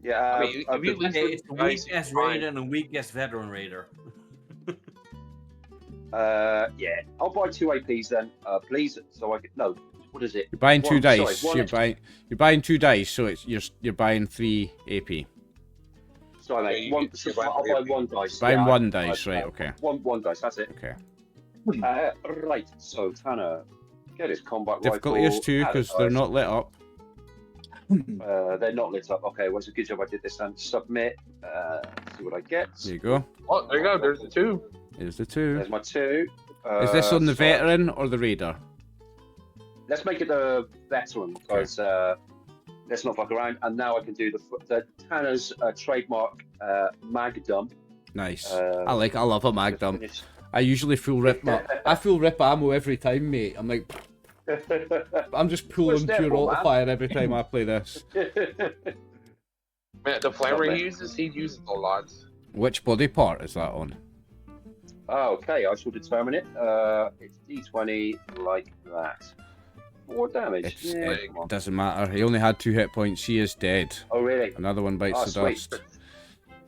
Yeah. I mean, if you lose Okay, it's a dice, weak ass fine. raider and a weak ass veteran raider. yeah. I'll buy 2 APs then, please. So I can. No. What is it? You're buying 2 One, dice. sorry, one You're buying 2 dice, so it's you're buying 3 AP. Sorry, Yeah, mate. you One, get- you're I'll buying buy 1 dice. Buying Yeah, 1 dice, right? Okay. One dice. That's it. Okay. Right. So Tanner, get his combat Difficulty rifle. is 2 add a because they're dice. not lit up. They're not lit up. Okay, well, it's a good job I did this then. Submit. See what I get. There you go. Oh, there you go. There's the 2. Here's the 2. There's my 2. Is this on the so veteran or the raider? Let's make it the veteran because let's not fuck around. And now I can do the Tanner's trademark mag dump. Nice. Uh, I love a mag dump. I usually full rip I full rip ammo every time, mate. I'm like, I'm just pulling What's pure that for, auto man? fire every time I play this. Man, the flamer Lovely. he uses a lot. Which body part is that on? Okay, I shall determine it. It's D20 like that. 4 damage. Yeah, It come on. doesn't matter. He only had 2 hit points. He is dead. Oh, really? Another one bites Oh, the sweet. dust.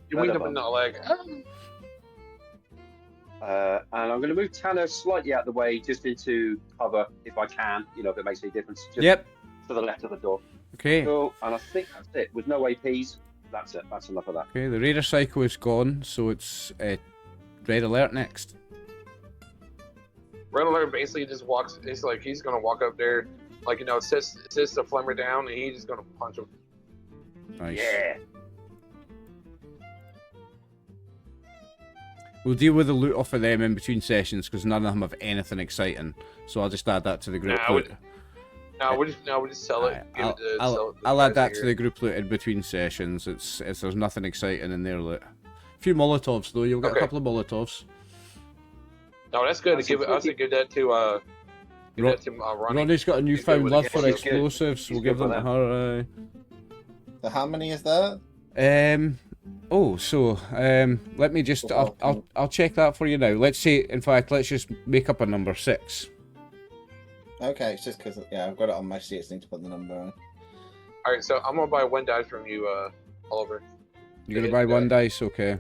You winged him in the leg. And I'm going to move Tanner slightly out the way, just into cover if I can. You know, if it makes any difference. Just Yep. to the left of the door. Okay. Cool. And I think that's it. With no APs, That's it. That's enough of that. Okay, the Raider Psycho is gone, so it's Red Alert next. Red Alert basically just walks. It's like he's gonna walk up there, like sits the flamer down, and he's just gonna punch him. Nice. Yeah. We'll deal with the loot off of them in between sessions because none of them have anything exciting. So I'll just add that to the group loot. We just sell it. I'll add that to the group loot in between sessions. It's there's nothing exciting in their loot. A few Molotovs though. You'll get a couple of Molotovs. No, that's good. Give that to Ronnie. Ronnie's got a newfound love for explosives. We'll give them to her. So how many is that? Let me just. I'll check that for you now. Let's say, in fact, let's just make up a number 6. Okay, it's just because I've got it on my sheet. I just need to put the number on. All right, so I'm gonna buy 1 die from you, Oliver. You're gonna buy 1 dice, okay?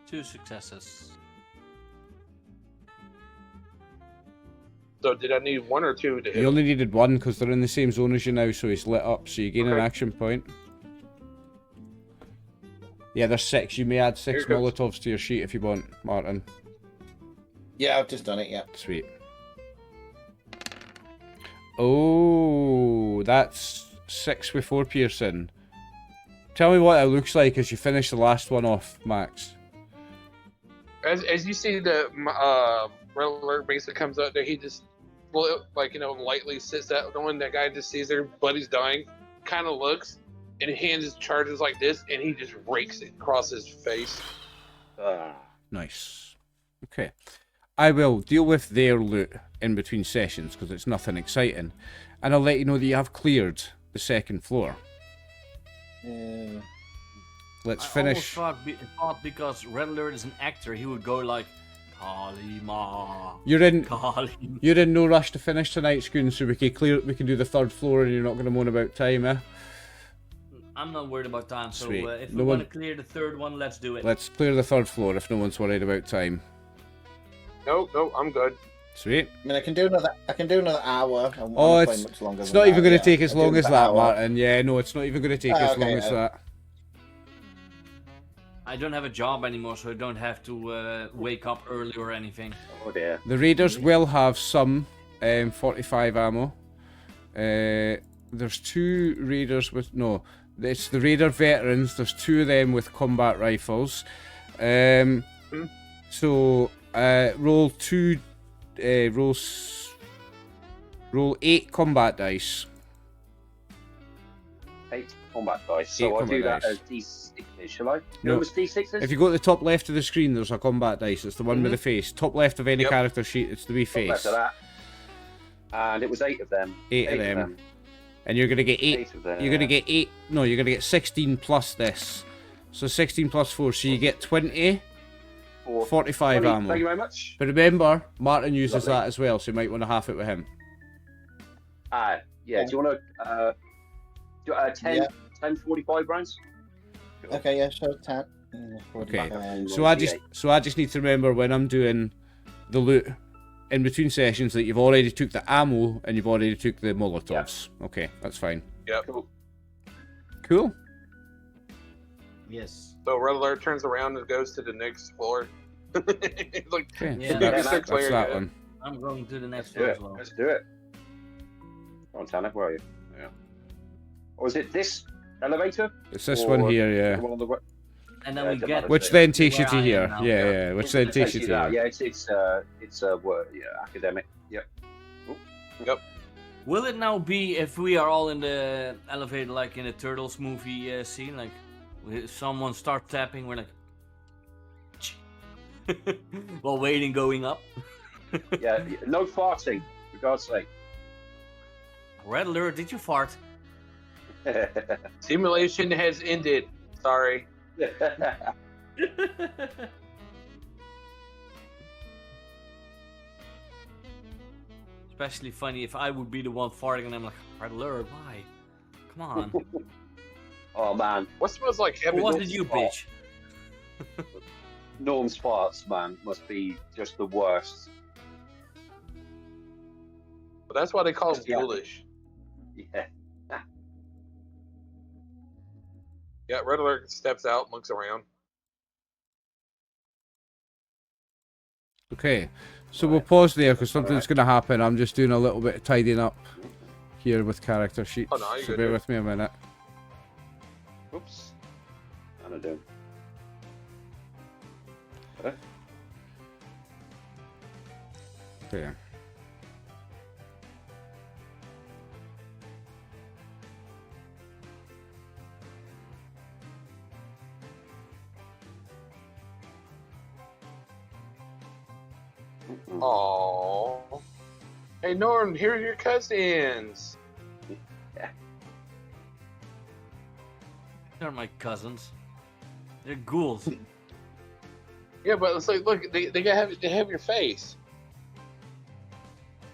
Two successes. So did I need 1 or 2 to hit? You only needed 1 because they're in the same zone as you now, so he's lit up. So you gain an action point. Yeah, there's 6. You may add 6 Molotovs to your sheet if you want, Martin. Yeah, I've just done it. Yeah. Sweet. Oh, that's 6 with 4 piercing. Tell me what it looks like as you finish the last one off, Max. As you see, the Red Alert basically comes out there. He just lightly sits that one. That guy just sees their buddy's dying, kind of looks, and hands his charges like this, and he just rakes it across his face. Nice. Okay. I will deal with their loot in between sessions because it's nothing exciting, and I'll let you know that you have cleared the 2nd floor. Let's finish. I thought because Red Alert is an actor, he would go like, Kalima. You're in no rush to finish tonight, Scoon, so we can do the 3rd floor, and you're not going to moan about time, eh? I'm not worried about time, so Sweet. If we want to clear the 3rd one, let's do it. Let's clear the 3rd floor if no one's worried about time. No, I'm good. Sweet. I mean, I can do another hour. It's not even going to take as long as that, Martin. Yeah, no, it's not even going to take as long as that. I don't have a job anymore, so I don't have to wake up early or anything. Oh dear. The Raiders will have some 45 ammo. There's 2 Raiders with... No, it's the Raider veterans. There's 2 of them with combat rifles. So, roll 8 combat dice. 8 combat dice. So I'll do that as D6, shall I? No. It's D6s? If you go to the top left of the screen, there's a combat dice. It's the one with the face. Top left of any character sheet, it's the wee face. Left of that. And it was 8 of them. 8 of them. And you're gonna get 8. You're gonna get 8. No, you're gonna get 16 plus this. So 16 plus 4. So you get 20. 45 ammo. Thank you very much. But remember, Martin uses that as well, so you might want to half it with him. Yeah. Do you want to 10 45 rounds? Okay, yeah, so 10. Okay. So I just need to remember when I'm doing the loot in between sessions that you've already took the ammo and you've already took the Molotovs. Yeah. Okay, that's fine. Yeah. Cool. Yes. So Red Alert turns around and goes to the next floor. It's like, okay. Yeah, that's that one. I'm going to the next floor as well. Let's do it. Come on, Tanner, where are you? Yeah. Or is it this elevator? It's this one here, yeah. The one on the and then we get which then takes you to here. Now. Yeah. Which then takes you to here. Yeah, it's academic. Yep. Ooh. Yep. Will it now be if we are all in the elevator like in a Turtles movie scene, like someone start tapping, we're like while waiting going up? Yeah, no farting, for God's sake. Red Alert, did you fart? Simulation has ended. Sorry. Especially funny if I would be the one farting and I'm like, Red Alert, why? Come on. Oh man. What smells like heavy? What did you, bitch? Norm's farts, man, must be just the worst. But that's why they call them ghoulish. Yeah. Yeah, Red Alert steps out and looks around. Okay, so we'll pause there because something's going to happen. I'm just doing a little bit of tidying up here with character sheets. Oh, no, you're So good, bear dude. with me a minute. Oops. I don't. Okay. Aww. Hey, Norm, here are your cousins. They're my cousins. They're ghouls. Yeah, but it's like, look, they have your face.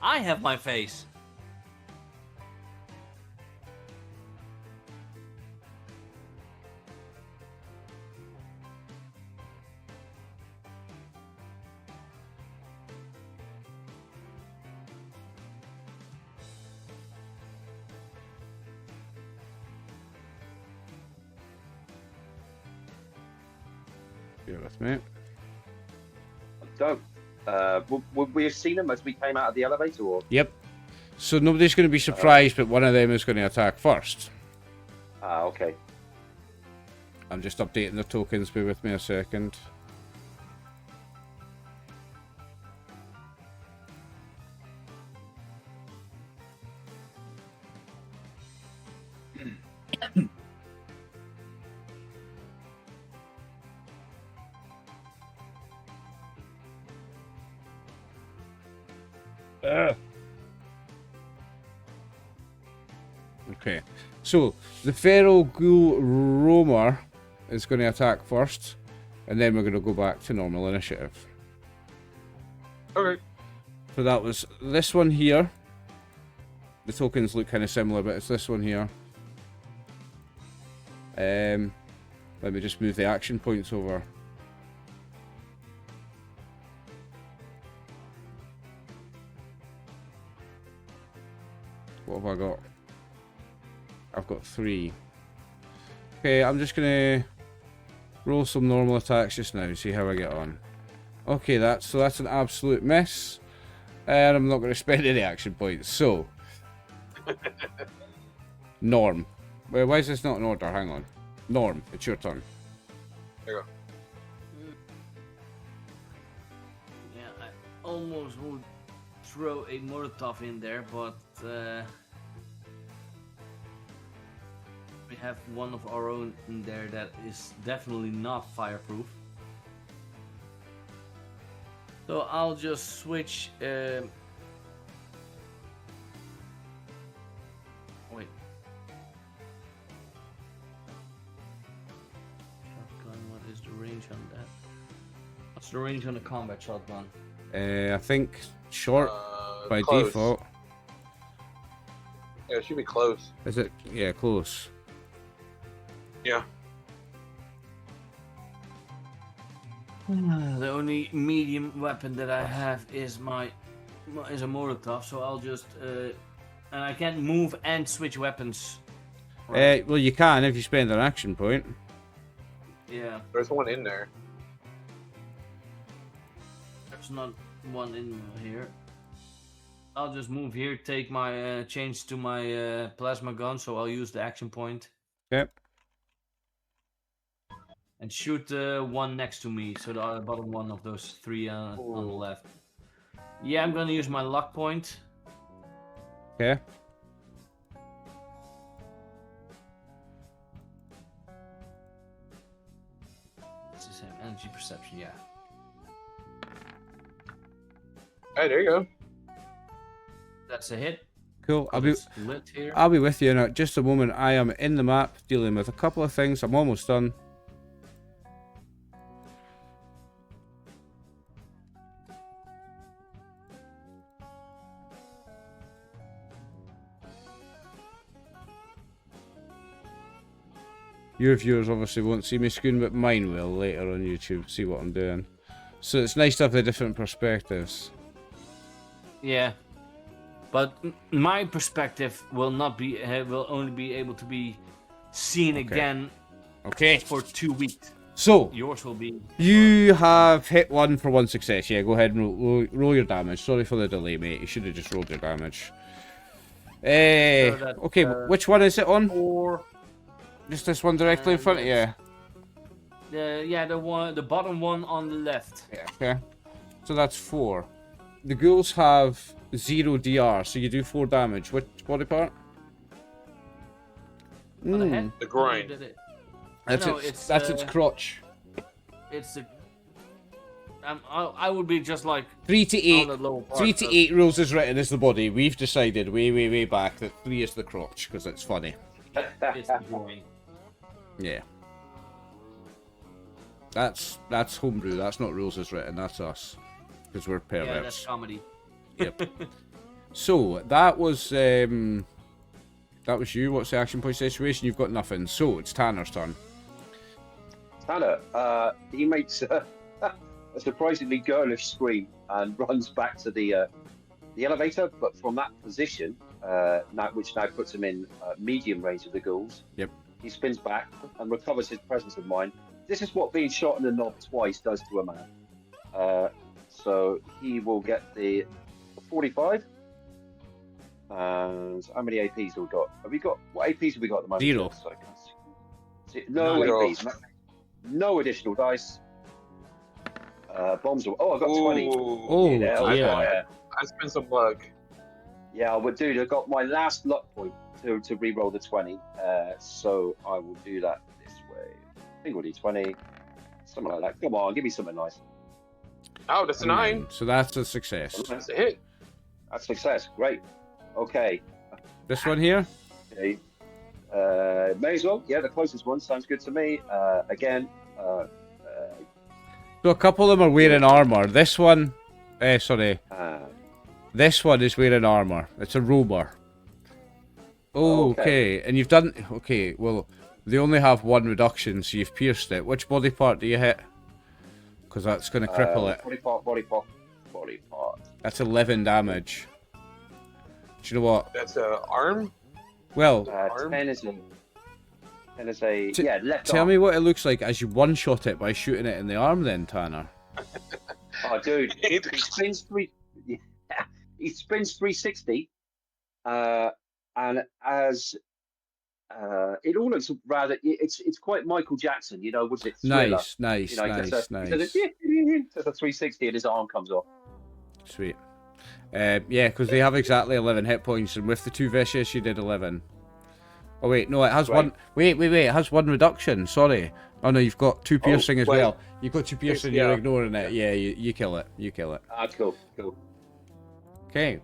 I have my face. Bear with me. Don't. Would we have seen them as we came out of the elevator? Or? Yep. So nobody's going to be surprised, but one of them is going to attack first. Ah, okay. I'm just updating the tokens. Bear with me a second. Okay, so the feral ghoul roamer is going to attack first, and then we're going to go back to normal initiative. Okay. So that was this one here. The tokens look kind of similar, but it's this one here. Let me just move the action points over. What have I got? I've got 3. Okay, I'm just gonna roll some normal attacks just now, see how I get on. Okay, that's an absolute miss. And I'm not gonna spend any action points, so Norm. Wait, why is this not in order? Hang on. Norm, it's your turn. There you go. Yeah, I almost would throw a Molotov in there, but we have one of our own in there that is definitely not fireproof. So I'll just switch. Wait. Shotgun, what is the range on that? What's the range on the combat shotgun? I think short by Close. default. Yeah, it should be close. Is it? Yeah, close. Yeah. The only medium weapon that I have is is a Molotov, so I'll just and I can't move and switch weapons. Right? Well, you can if you spend an action point. Yeah, There's one in there. there's not one in here. I'll just move here, take my change to my plasma gun, so I'll use the action point. Yep. And shoot one next to me, so the bottom one of those 3 on the left. Yeah, I'm gonna use my luck point. Okay. It's the same energy perception, yeah. Hey, there you go. That's a hit. Cool. It's lit here. I'll be with you in just a moment. I am in the map dealing with a couple of things. I'm almost done. Your viewers obviously won't see me screen, but mine will later on YouTube, see what I'm doing. So it's nice to have the different perspectives. Yeah. But my perspective will not be will only be able to be seen again Okay. for 2 weeks. So, Yours will be. you have hit 1 for 1 success. Yeah, go ahead and roll your damage. Sorry for the delay, mate. You should have just rolled your damage. Okay, which one is it on? 4. Just this one directly in front of you? The bottom one on the left. Yeah, okay. So that's 4. The ghouls have 0 DR, so you do 4 damage. Which body part? On the head? The groin. That's No, its its crotch. It's a. I would be just like 3 to 8. on the lower part 3 to of- 8 rules is written as the body. We've decided way back that 3 is the crotch because it's funny. It's the groin. Yeah. That's homebrew. That's not rules as written. That's us because we're Yeah, that's perverts. comedy. Yep. So that was you. What's the action point situation? You've got nothing. So it's Tanner's turn. Tanner, he makes a surprisingly girlish scream and runs back to the elevator, but from that position, which now puts him in medium range of the ghouls. Yep. He spins back and recovers his presence of mind. This is what being shot in the knob twice does to a man. So he will get the 45. And how many APs have we got? What APs have we got at the moment? 0. So I can see. No Zero. APs. No additional dice. Bombs. I've got 20. Oh, Yeah, yeah. I spent some luck. Yeah, but dude, I got my last luck point to re-roll the 20. So I will do that this way. I think we'll do 20. Something like that. Come on, give me something nice. Oh, that's a 9. So that's a success. That's a hit. That's success. Great. Okay. This one here? Okay. May as well. Yeah, the closest one sounds good to me. Again. So a couple of them are wearing armor. This one, sorry. Uh, This one is wearing armor. It's a rover. Oh, okay. And you've done... Okay, well, they only have 1 reduction, so you've pierced it. Which body part do you hit? Because that's going to cripple it. Body part. That's 11 damage. Do you know what? That's a arm. Well, Arm? 10 is a left tell arm. me what it looks like as you one-shot it by shooting it in the arm then, Tanner. Oh, dude, he spins he spins 360, and as it all looks rather, it's quite Michael Jackson, you know, was it? Thriller? Nice. You know, he does a 360 and his arm comes off. Sweet. Yeah, because they have exactly 11 hit points, and with the 2 vicious, you did 11. Oh wait, no, it has Right. 1. Wait, it has 1 reduction. Sorry. Oh no, you've got 2 piercing as wait. well. You've got 2 piercing. Yeah. You're ignoring it. Yeah, you kill it. You kill it. Ah, cool. Okay.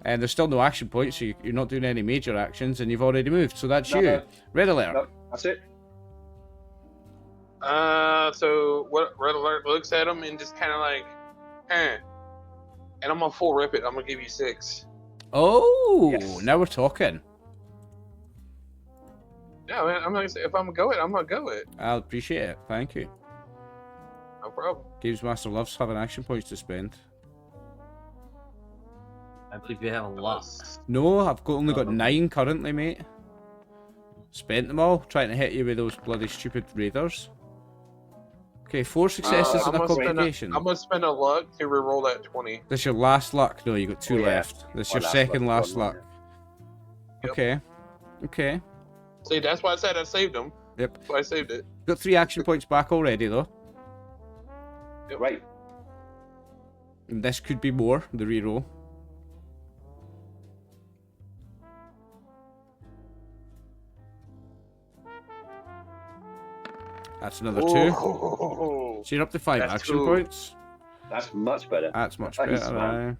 And there's still no action points, so you're not doing any major actions, and you've already moved. So that's No, you. no. Red alert. No, that's it. So what Red Alert looks at him and just kind of like, and I'm gonna full rip it. I'm gonna give you 6. Oh, Yes. now we're talking. Yeah, man. I'm gonna say if I'm gonna go it, I'm gonna go it. I'll appreciate it. Thank you. No problem. Games Master loves having action points to spend. I believe you have a lot. No, I've only got Oh. 9 currently, mate. Spent them all trying to hit you with those bloody stupid raiders. Okay, 4 successes I'm and a gonna spend complication. I'm gonna spend a luck to reroll that 20. This your last luck? No, you got 2 Oh, yeah. left. This My your last second luck, last one, luck. Yep. Okay. See, that's why I said I saved him. Yep. That's why I saved it. Got 3 action points back already though. Right. And this could be more, the reroll. That's another 2. Oh. So you're up to 5 That's action 2. points. That's much better. That's much Nice, better. man.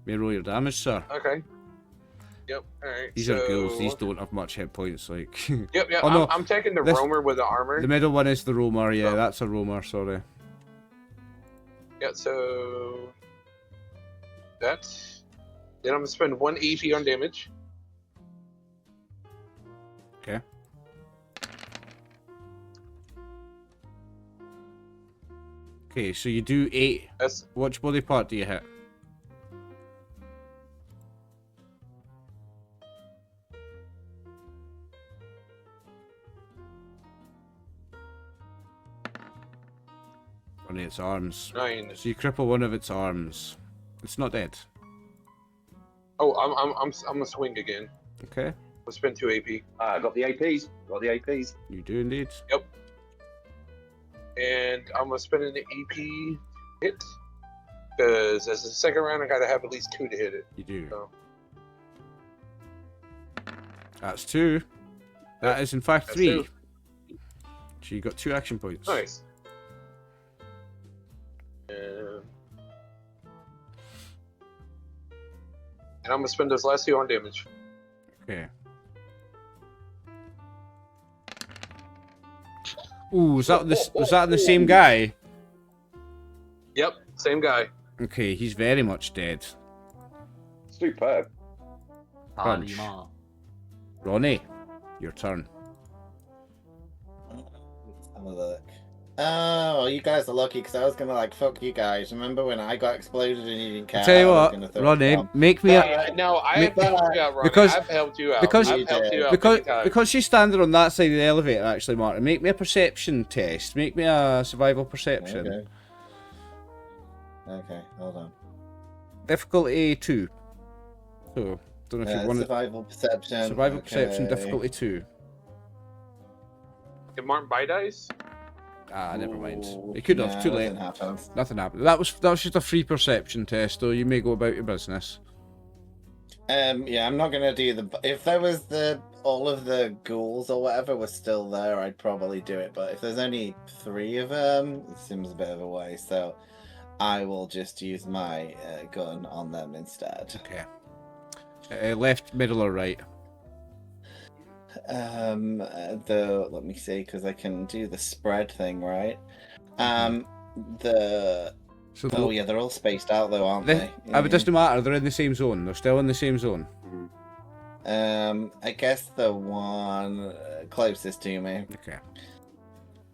May roll your damage, sir. Okay. Yep. All right. These are ghouls. These don't have much hit points. Like Yep. Oh, no. I'm taking the This- roamer with the armor. the middle one is the roamer. Yeah, Oh. that's a roamer. Sorry. Yeah. So that's. Then I'm gonna spend 1 EP on damage. Okay. Okay, so you do 8. That's Which body part do you hit? One of its arms. 9. So you cripple one of its arms. It's not dead. Oh, I'm gonna swing again. Okay. Let's spend 2 AP. Got the APs. Got the APs. You do indeed. And I'm gonna spend an AP hit. Because as the second round, I gotta have at least 2 to hit it. You do. So. That's 2. That is in fact That's 3. 2. So you got 2 action points. Nice. And I'm gonna spend those last 2 on damage. Okay. Ooh, was that the same guy? Yep, same guy. Okay, he's very much dead. Superb. Punch. Halima. Ronnie, your turn. Let's have a look. Oh, you guys are lucky because I was gonna like fuck you guys. Remember when I got exploded and you didn't care? I'll tell you I was what, gonna throw a Ronnie, bomb. make me a, No, I Make- have helped you out, Ronnie. because- I've helped you out. because- I've helped you out because many times. because she's standing on that side of the elevator. Actually, Martin, make me a perception test. Make me a survival perception. Okay. Okay, hold on. Difficulty 2. So don't know if you want to. Survival perception. Survival perception okay. difficulty 2. Did Martin buy dice? Ah, never mind. Ooh, It could have. no, Too late. nothing happens. Nothing happened. That was just a free perception test, though. You may go about your business. Yeah, I'm not gonna do the. If there was all of the ghouls or whatever was still there, I'd probably do it. But if there's only 3 of them, it seems a bit of a waste. So I will just use my gun on them instead. Okay. Left, middle, or right? Let me see, because I can do the spread thing, right? So Oh yeah, they're all spaced out though, aren't they? It doesn't matter. They're in the same zone. They're still in the same zone. I guess the one closest to me. Okay.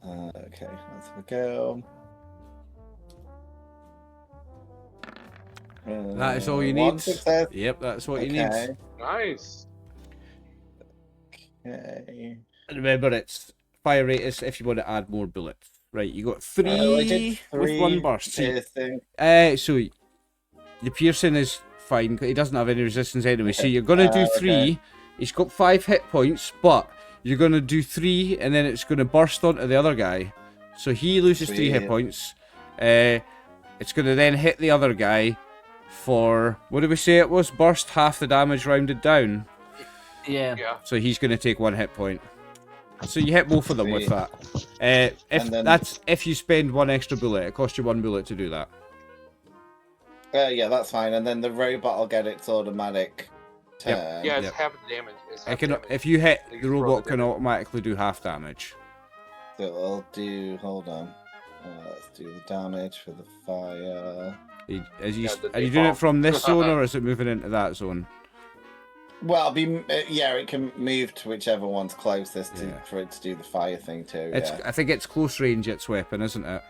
Okay, let's have a go. That is all you One need. success. Yep, that's what you Okay. need. Nice. Okay. And remember, it's fire rate is if you want to add more bullets. Right, you got I did 3 with 1 burst. So, piercing. so the piercing is fine. He doesn't have any resistance anyway. So you're gonna do 3. Okay. He's got 5 hit points, but you're gonna do 3, and then it's gonna burst onto the other guy. So he loses 3 hit Sweet. points. It's gonna then hit the other guy for what did we say it was? Burst half the damage rounded down. Yeah. Yeah. So he's gonna take 1 hit point. So you hit both of them with Sweet. that. If And then- that's if you spend 1 extra bullet, it costs you 1 bullet to do that. Yeah, that's fine. And then the robot will get its automatic turn. Yeah, it's Yep. half the damage. It's I half can damage. if you hit You the throw robot the can damage. automatically do half damage. So I'll do. Hold on. Let's do the damage for the fire. Are you Yeah, the doing it default. from this zone or is it moving into that zone? Well, it can move to whichever one's closest Yeah. for it to do the fire thing too. It's Yeah. I think it's close range its weapon, isn't it?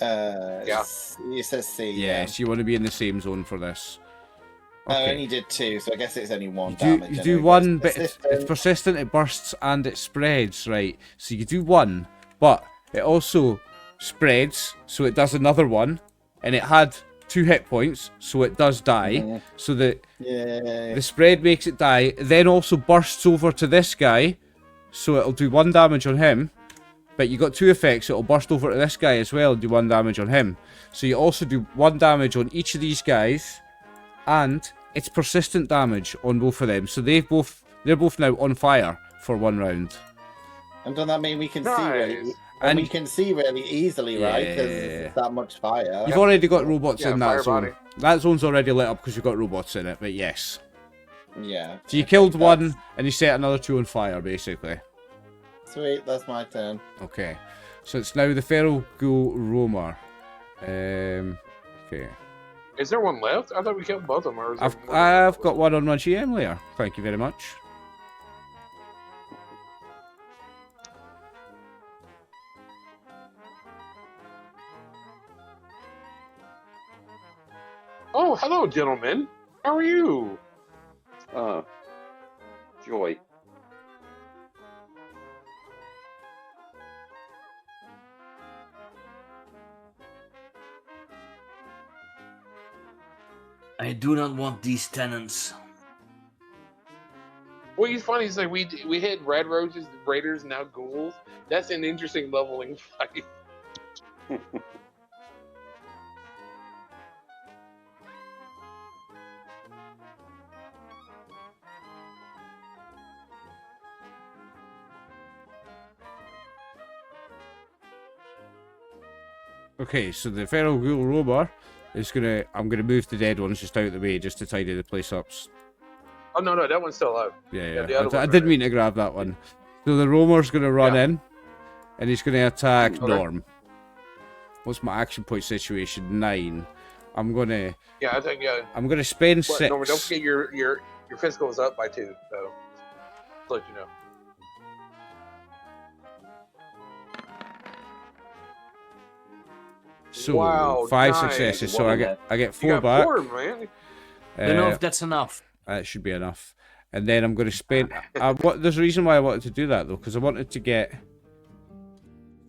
Yeah. It says C. Yes, you want to be in the same zone for this. I only did 2, so I guess it's only 1 You damage. do anyway, one, but but it's persistent, it bursts, and it spreads, right? So you do 1, but it also spreads, so it does another 1, and it had 2 hit points, so it does die. Mhm. So the Yeah. spread makes it die, then also bursts over to this guy, so it'll do 1 damage on him. But you got 2 effects, it'll burst over to this guy as well and do 1 damage on him. So you also do 1 damage on each of these guys, and it's persistent damage on both of them. So they're both now on fire for 1 round. And does that mean we can see Nice. really? And- And we can see really easily, right? Because Yeah. it's that much fire. You've already got robots Yeah, in that fire zone. body. That zone's already lit up because you've got robots in it, but yes. Yeah. So you okay, killed that's- 1 and you set another 2 on fire, basically. Sweet, that's my turn. Okay. So it's now the feral ghoul roamer. Okay. Is there one left? I thought we killed both of them. Or is there I've more? got 1 on my GM layer. Thank you very much. Oh, hello, gentlemen. How are you? Joy. I do not want these tenants. What's funny is like we hit red roaches, raiders, now ghouls. That's an interesting leveling fight. Okay, so the feral ghoul rover is gonna. I'm gonna move the dead ones just out of the way, just to tidy the place up. Oh no, that one's still alive. Yeah. the other I one's didn't right. mean to grab that one. So the roamer's gonna run Yeah. in, and he's gonna attack Okay. Norm. What's my action point situation? 9. I'm gonna. Yeah, I think I'm gonna spend But 6. Norman, don't forget your physical is up by 2. So, just let you know. So Wow, 5 nice. successes. So One I in get You 4 got back. 4, man. Don't know if that's enough. That should be enough. And then I'm going to spend. There's a reason why I wanted to do that though, because I wanted to get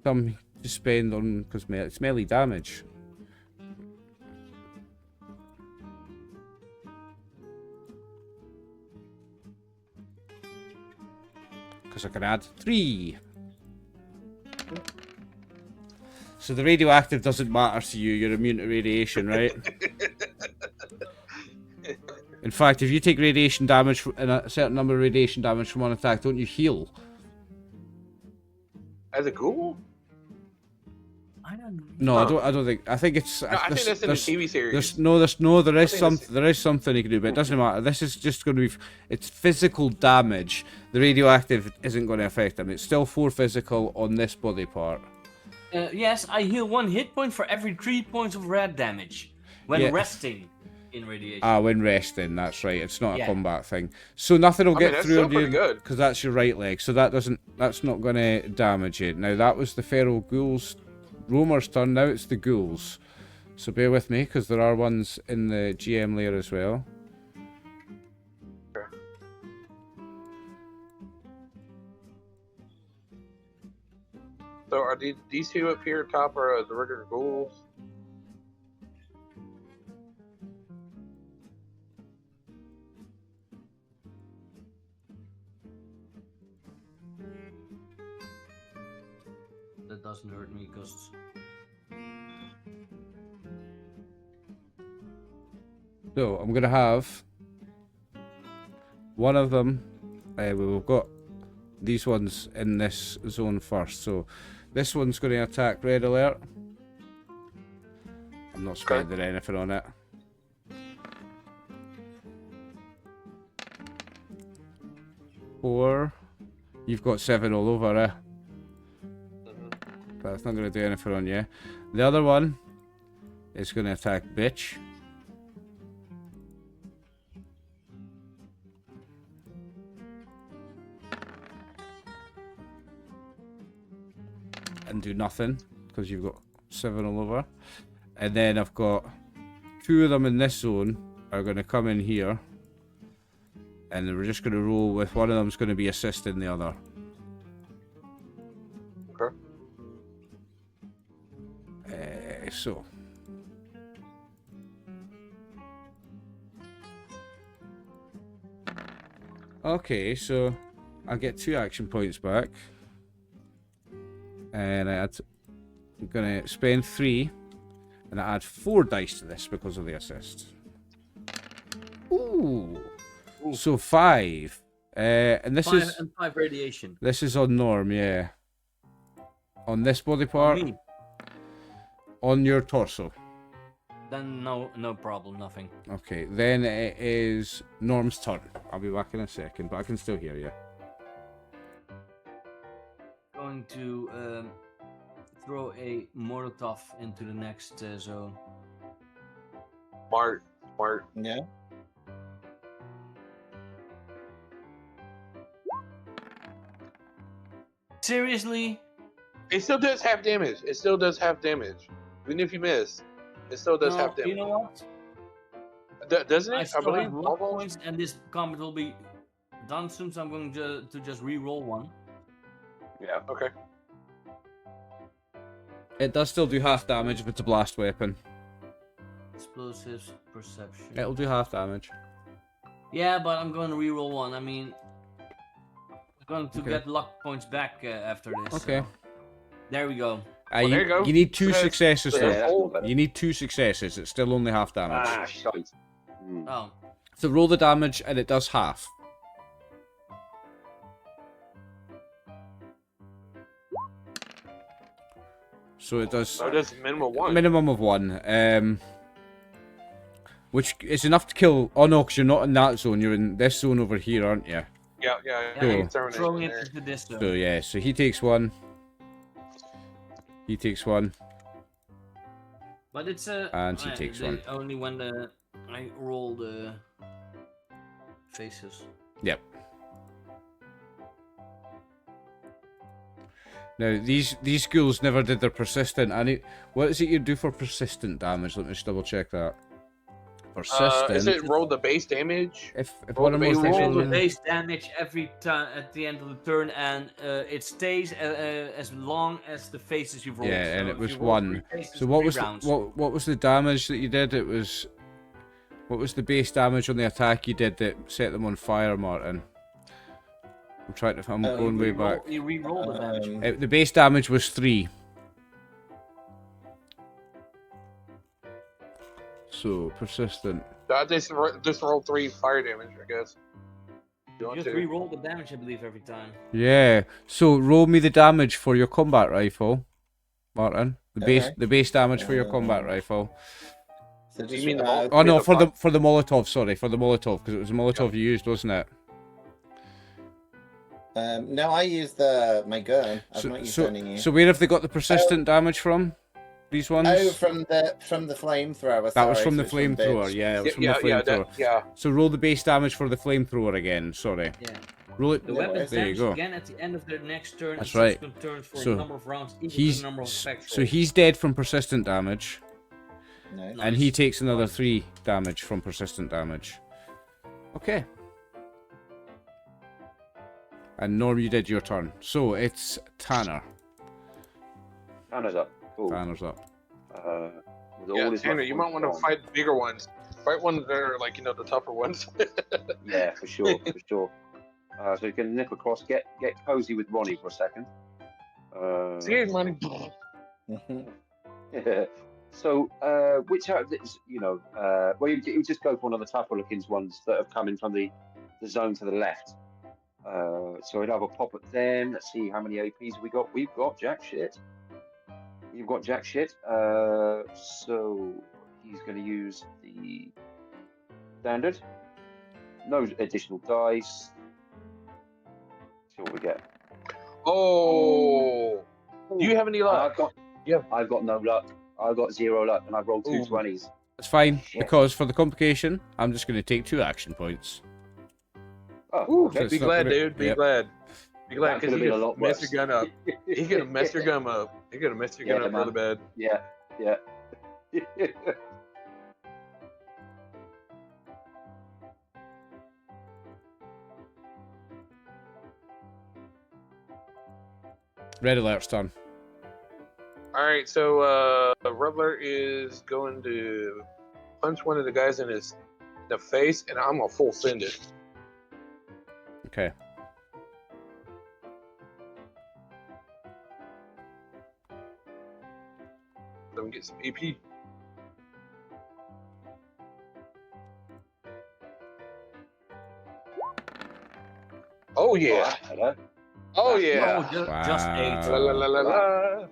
some to spend on because it's melee damage. Because I can add 3. So the radioactive doesn't matter to you. You're immune to radiation, right? In fact, if you take radiation damage and a certain number of radiation damage from one attack, don't you heal? As a ghoul? I don't know. No, Huh. I don't think. I think it's. No, I think that's in the TV series. There is think there is something you can do, but it doesn't matter. This is just going to be. It's physical damage. The radioactive isn't going to affect them. It's still 4 physical on this body part. Yes, I heal 1 hit point for every 3 points of red damage when Yeah. resting in radiation. When resting, that's right. It's not a Yeah. combat thing. So nothing will I mean, get that's through still on you pretty good. because that's your right leg. So that's not going to damage it. Now that was the feral ghouls, roamer's turn. Now it's the ghouls. So bear with me because there are ones in the GM layer as well. So are these 2 up here top are the regular ghouls? That doesn't hurt me because So I'm gonna have one of them. We've got these ones in this zone first. So this one's going to attack red alert. I'm not spending anything on it. Four. You've got 7 all over, eh? That's not going to do anything on you. The other one is going to attack bitch. And do nothing because you've got 7 all over. And then I've got 2 of them in this zone are going to come in here. And then we're just going to roll with one of them's going to be assisting the other. Okay. So. Okay, so I get 2 action points back. And I'm going to spend 3. And I add 4 dice to this because of the assist. Ooh. So 5. And this 5 is and 5 radiation. this is on Norm, yeah. On this body part, Me. on your torso. Then no problem, nothing. Okay, then it is Norm's turn. I'll be back in a second, but I can still hear you. Going to throw a Molotov into the next zone. Smart. Yeah. Seriously? It still does have damage. Even if you miss, it still does have damage. You know what? Doesn't I it? still believe have luck points, and this combat will be done soon, so I'm going to just re-roll one. Yeah. Okay. It does still do half damage if it's a blast weapon. Explosives, perception. It'll do half damage. Yeah, but I'm going to reroll one. I mean, I'm going to Okay. get luck points back after this. Okay. So. There we go. Well, there you go. You need 2 Because- successes Yeah, though. that's not better. You need 2 successes. It's still only half damage. Ah, shite. Oh. So roll the damage and it does half. So it does So that's minimum one. minimum of 1. Which is enough to kill. Oh no, because you're not in that zone. You're in this zone over here, aren't you? Yeah. Cool. he's throwing Throwing in it there. into this zone. So yeah, so he takes 1. He takes 1. But it's a. And he takes one. Only when I roll the faces. Yep. Now these ghouls never did their persistent. What is it you do for persistent damage? Let me just double check that. Persistent. Is it roll the base damage? If roll one of the those base things Roll the roll- base damage every time at the end of the turn, and it stays as long as the faces you've rolled. Yeah, and So it if was you roll 1. 3 faces, So what 3 was rounds. what was the damage that you did? It was what was the base damage on the attack you did that set them on fire, Martin? I'm going way back. You re-roll the damage. The base damage was 3. So persistent. I just roll 3 fire damage, I guess. You want Just to? re-roll the damage, I believe, every time. Yeah. So roll me the damage for your combat rifle, Martin. The base damage for your combat rifle. So You mean the Oh no, for the Molotov. Sorry, for the Molotov, because it was a Molotov you used, wasn't it? No, I used my gun. I've not used any. So where have they got the persistent damage from? These ones? Oh, from the flamethrower. That was from the sorry, so it's flamethrower. bits. Yeah, it was from Yeah, the flamethrower. yeah. So roll the base damage for the flamethrower again. Sorry. Yeah. Roll it. The No, weapons there you damage go. again at the end of their next turn. That's and right. subsequent turns for So a number of rounds equal to He's the number of effects so rolled. he's dead from persistent damage, Nice. and he takes another 3 damage from persistent damage. Okay. And Norm, you did your turn. So it's Tanner. Tanner's up. Cool. Tanner's up. With all Yeah, his Tanner, luck you might points want to gone. fight the bigger ones. Fight ones that are like the tougher ones. Yeah, for sure, for sure. So you can nip across, get cozy with Ronnie for a second. See you, money. So, which out of this, well, you just go for one of the tougher looking ones that have come in from the zone to the left. So we'll have a pop at them. Let's see how many APs we got. We've got jack shit. You've got jack shit. So he's going to use the standard. No additional dice. See what we get. Oh, do you have any luck? I've got no luck. I've got 0 luck, and I've rolled 2 Ooh. 20s. It's fine, Shit. because for the complication, I'm just going to take 2 action points. Oh, Ooh, okay. it's be not glad, gonna- dude. Be yep. glad. Be glad That because could've he been a could lot mess worse. your gun up. He could have messed your gun up. He could have messed your gun Yeah, up really bad. Yeah. Red alert's turn. All right, so Rubler is going to punch one of the guys in the face, and I'm gonna full send it. Okay. Let me get some AP. Oh yeah! Hello. Oh That's yeah! Just Wow. 8. La la la la la.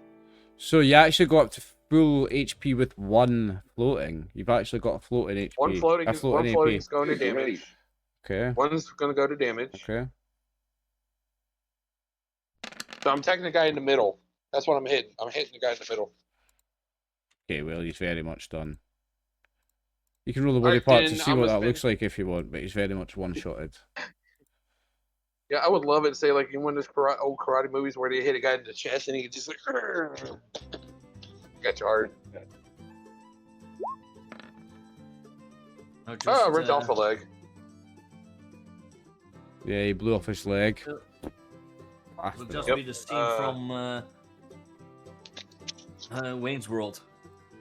So you actually go up to full HP with 1 floating. You've actually got a floating HP. One floating, A one floating floating AP. is going to damage. Okay. One's going to go to damage. Okay. So I'm attacking the guy in the middle. That's what I'm hitting. I'm hitting the guy in the middle. Okay, well, he's very much done. You can roll the body Alright, part to then see I'm what gonna that looks like if you want, but he's very much one-shotted. Yeah, I would love it. Say like in one of those old karate movies where they hit a guy in the chest and he just like got you hard. No, just, Oh, ripped off a leg. Yeah, he blew off his leg. It'll Bastard. just Yep. be the scene from Wayne's World.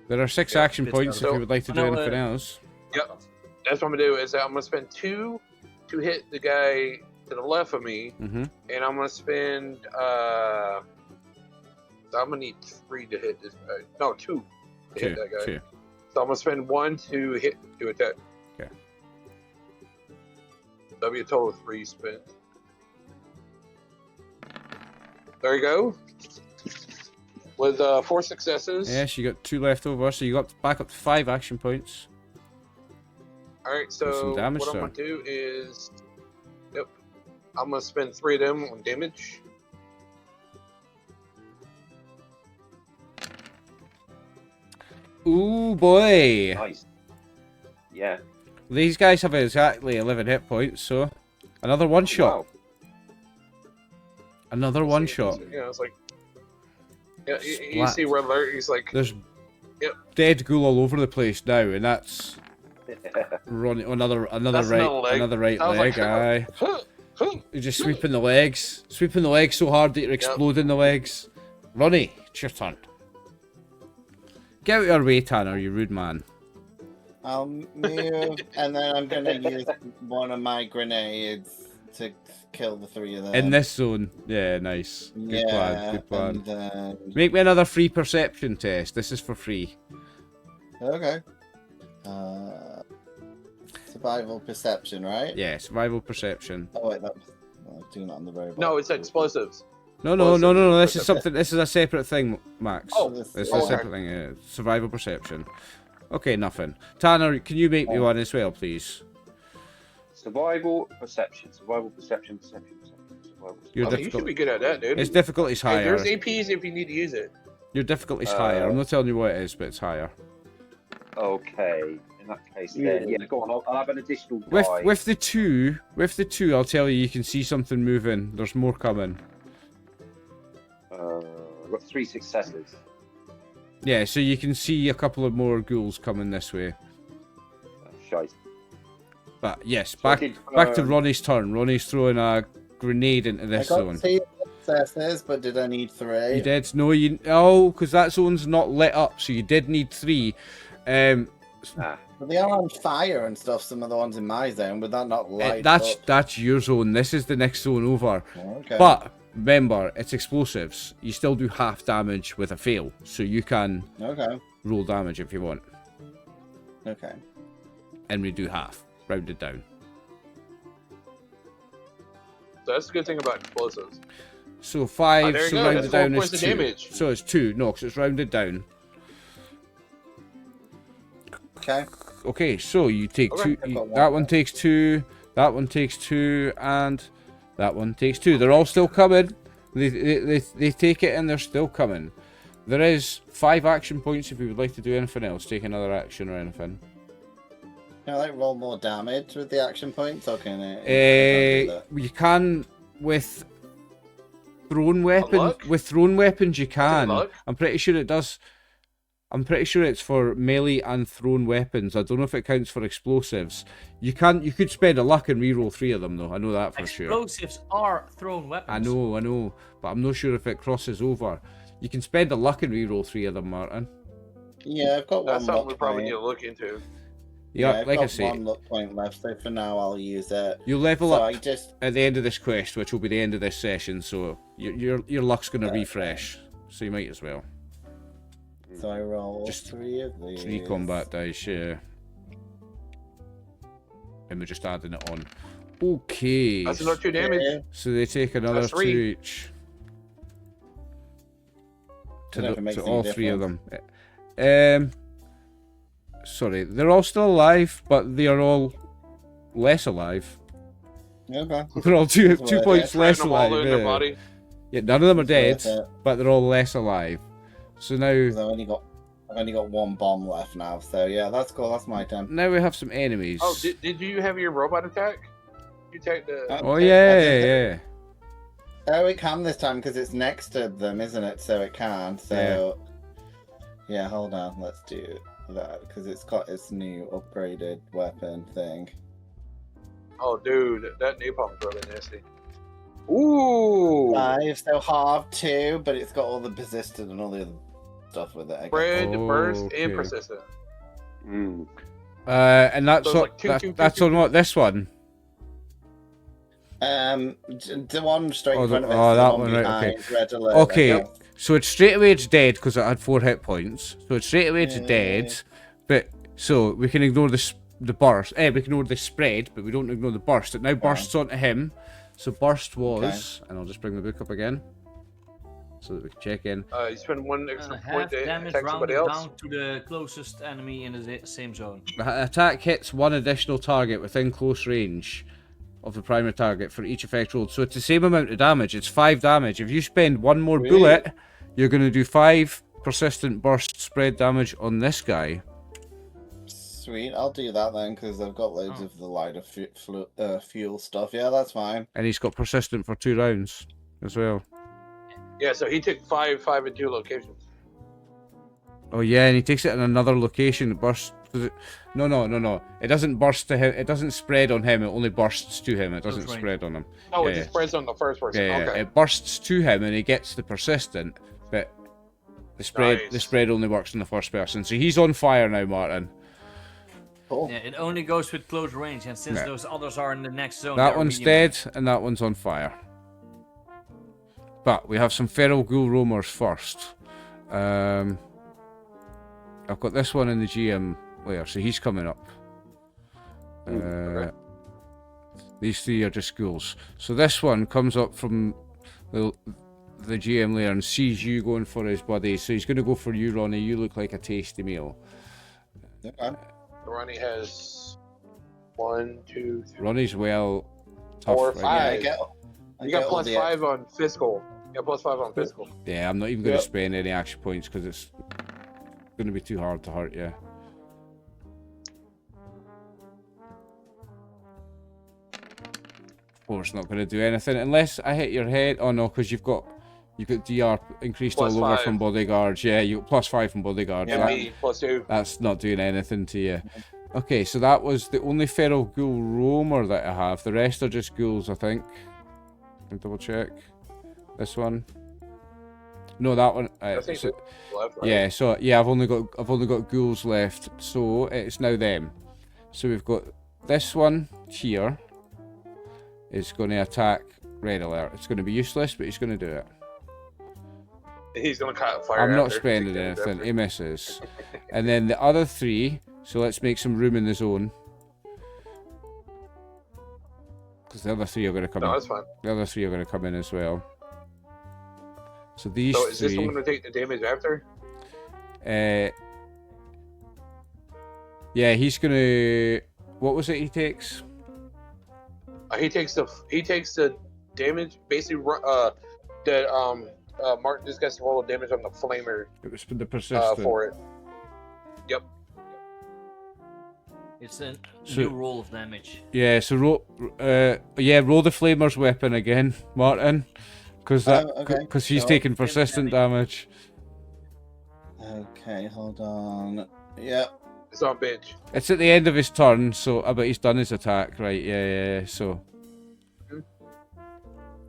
There are 6 Yeah, action bits points if so- you would like to do No, anything else. Yep. That's what I'm gonna do. Is that I'm gonna spend 2 to hit the guy to the left of me, Mm-hmm. and I'm gonna spend. So I'm gonna need 3 to hit this guy. No, 2 to hit that guy. 2. So I'm gonna spend 1 to attack. Okay. That'll be a total of 3 spent. There you go. With 4 successes. Yes, you got 2 left over, so you got back up to 5 action points. All right. With some So damage, what I'm gonna do is, I'm gonna spend 3 of them on damage. Ooh boy! Nice. Yeah. These guys have exactly 11 hit points, so another one shot. Wow. Another one shot. Yeah, it's like. Yeah, you Splat. see Red Alert. He's like. There's Yep. dead ghoul all over the place now, and that's running another That's another leg. another right I was leg. like, Aye. Huh, huh. You're just sweeping the legs so hard that you're exploding the legs. Ronnie, it's your turn. Get out of your way, Tanner, you rude man. I'll move, and then I'm gonna use one of my grenades to kill the 3 of them. In this zone. Yeah, nice. Good plan, good plan. And then... Make me another free perception test. This is for free. Okay. Survival perception, right? Yeah, survival perception. Oh wait, that was doing it on the robot. No, it's explosives. No. This is something. This is a separate thing, Max. Oh, This is okay. a separate thing. Yeah. Survival perception. Okay, nothing. Tanner, can you make me one as well, please? Survival perception. Survival perception. Survival You're You difficult. should be good at that, dude. Its difficulty's Hey, higher. there's APs if you need to use it. Your difficulty's higher. I'm not telling you what it is, but it's higher. Okay. In that case, then yeah, go on. I'll have an additional die. With the two, I'll tell you can see something moving. There's more coming. I've got 3 successes. Yeah, so you can see a couple of more ghouls coming this way. Shite. But yes, So I back did, to Ronnie's turn. Ronnie's throwing a grenade into I this got zone. 2 successes, but did I need 3? You did. No, because that zone's not lit up, so you did need 3. But they are on fire and stuff, some of the ones in my zone, would that not light up? That's your zone. This is the next zone over. Okay. But remember, it's explosives. You still do half damage with a fail, so you can Okay. roll damage if you want, Okay. and we do half, rounded down. So that's the good thing about explosives. So 5, there you so go, rounded that's 4 down is points of 2. damage. So it's 2, no, because it's rounded down. Okay. Okay, so you take Okay. 2. That one takes 2. That one takes 2, and that one takes 2. They're all still coming. They take it, and they're still coming. There is 5 action points if you would like to do anything else. Take another action or anything. Can I roll more damage with the action points, or can it? You can with thrown weapons. Luck? With thrown weapons, you can. luck? I'm pretty sure it does. I'm pretty sure it's for melee and thrown weapons. I don't know if it counts for explosives. You could spend a luck and reroll 3 of them though. I know that for sure. Explosives are thrown weapons. I know, but I'm not sure if it crosses over. You can spend a luck and reroll 3 of them, Martin. Yeah, I've got That's one something we luck probably point. need to look into. Yeah, I've like I got say, one luck point left, so for now I'll use it. you level So up I just at the end of this quest, which will be the end of this session. So your luck's gonna refresh. So you might as well. so I roll Just 3 of these. 3 combat dice, yeah. And we're just adding it on. Okay. That's another 2 damage. Yeah. So they take another That's 2 3. each. Don't know if it makes To any all 3 of difference. them. Sorry, they're all still alive, but they are all less alive. Okay. They're all two That's what I points Spreading less them all alive. in their Yeah. body. Yeah, none of them are dead, That's it. but they're all less alive. So now 'Cause I've only got 1 bomb left now, so yeah, that's cool. That's my turn. we have some enemies. Oh, did you have your robot attack? You attacked the. Oh Okay, yeah. Oh, it can this time because it's next to them, isn't it? So it can. So yeah, hold on. Let's do that because it's got its new upgraded weapon thing. Oh, dude, that napalm's really nasty. Ooh. 5, so half 2, but it's got all the persistent and all the other stuff with it. I guess. Spread, burst, Okay. and persistent. Mm. And that's So it's on, like two, that- two, two, that's two, on two. what, this one? The one straight Oh, in front of the- it. oh, The that one one, right, okay. behind, red alert. Okay, I guess. so it's straight away it's dead because it had 4 hit points. So it's straight away it's Yeah. dead. But so we can ignore the burst. We can ignore the spread, but we don't ignore the burst. It now bursts onto him. So burst was, and I'll just bring the book up again, so that we can check in. You spend 1 extra point Half to damage attack somebody rounded else. down to the closest enemy in the same zone. The attack hits 1 additional target within close range of the primary target for each effect rolled. So it's the same amount of damage. It's 5 damage. If you spend 1 more Sweet. bullet, you're going to do 5 persistent burst spread damage on this guy. Sweet, I'll do that then because I've got loads of the lighter fuel stuff. Yeah, that's fine. And he's got persistent for 2 rounds as well. Yeah, so he took 5 in 2 locations. Oh yeah, and he takes it in another location. It bursts. No. It doesn't burst to him. It doesn't spread on him. It only bursts to him. It doesn't That's right. spread on him. Oh, Yeah, it yeah. just spreads on the first person. Yeah, Okay. it bursts to him and he gets the persistent, but the Nice. spread only works on the first person. So he's on fire now, Martin. Cool. Yeah, it only goes with close range, and since Yeah. those others are in the next zone, That they're one's medium. dead and that one's on fire. But we have some feral ghoul roamers first. I've got this one in the GM layer, so he's coming up. Okay. These 3 are just ghouls. So this one comes up from the GM layer and sees you going for his buddy. So he's going to go for you, Ronnie. You look like a tasty meal. Okay. Ronnie has 1, 2, 3. Ronnie's well tough. 4, right now. 5. I You get got all plus the 5 on physical. You got plus 5 on physical. Yeah, I'm not even going to Yep. spend any action points because it's going to be too hard to hurt you. Or it's not going to do anything unless I hit your head. Oh no, because you've got DR increased Plus all over 5. from bodyguards. Yeah, you got plus 5 from bodyguards. And Yeah. me, plus 2. That's not doing anything to you. Okay, so that was the only feral ghoul roamer that I have. The rest are just ghouls, I think. Let me double check. This one. No, that one. I think so- left, right? yeah, so yeah, I've only got ghouls left, so it's now them. So we've got this one here. Is going to attack Red Alert. It's going to be useless, but he's going to do it. He's gonna cut fire. I'm not after. spending Take damage anything. after. He misses. And then the other 3. So let's make some room in the zone. Because the other 3 are going to come No, in. that's fine. The other 3 are going to come in as well. So these So is this 3. one gonna take the damage after? Yeah, he's going to. What was it he takes? He takes the damage basically. Martin just gets to roll the damage on the flamer It was the persistent. for it. Yep. It's a So- new roll of damage. Yeah, so roll the flamer's weapon again, Martin, because okay, he's so- taking persistent damage. Okay, hold on. Yep. It's on bench. It's at the end of his turn, so but he's done his attack, right? Yeah. So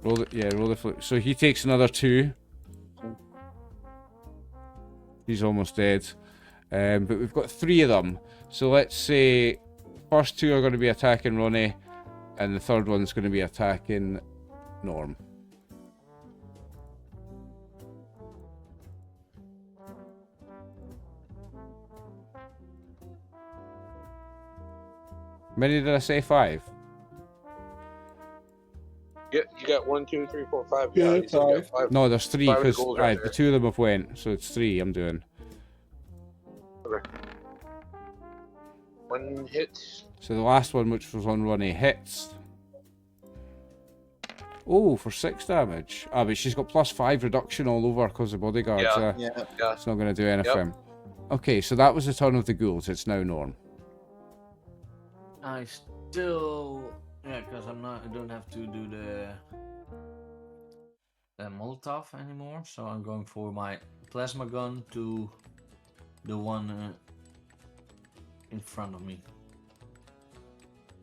roll the flip. So he takes another 2. He's almost dead, but we've got 3 of them. So let's say first 2 are going to be attacking Ronnie, and the third one's going to be attacking Norm. How many did I say? 5? Yeah, you got 1, 2, 3, 4, 5. Yeah, you said you got 5. No, there's 3 5 of the because goals right the there. 2 of them have went, so it's 3 I'm doing. Okay. 1 hit. So the last one, which was on Ronnie, hits. Oh, for 6 damage. Ah, but she's got plus 5 reduction all over because of bodyguards. Yeah. Yeah. Yeah. It's not going to do anything. Okay, so that was the turn of the ghouls. It's now Norm. I still, because I don't have to do the Molotov anymore, so I'm going for my plasma gun to the one in front of me.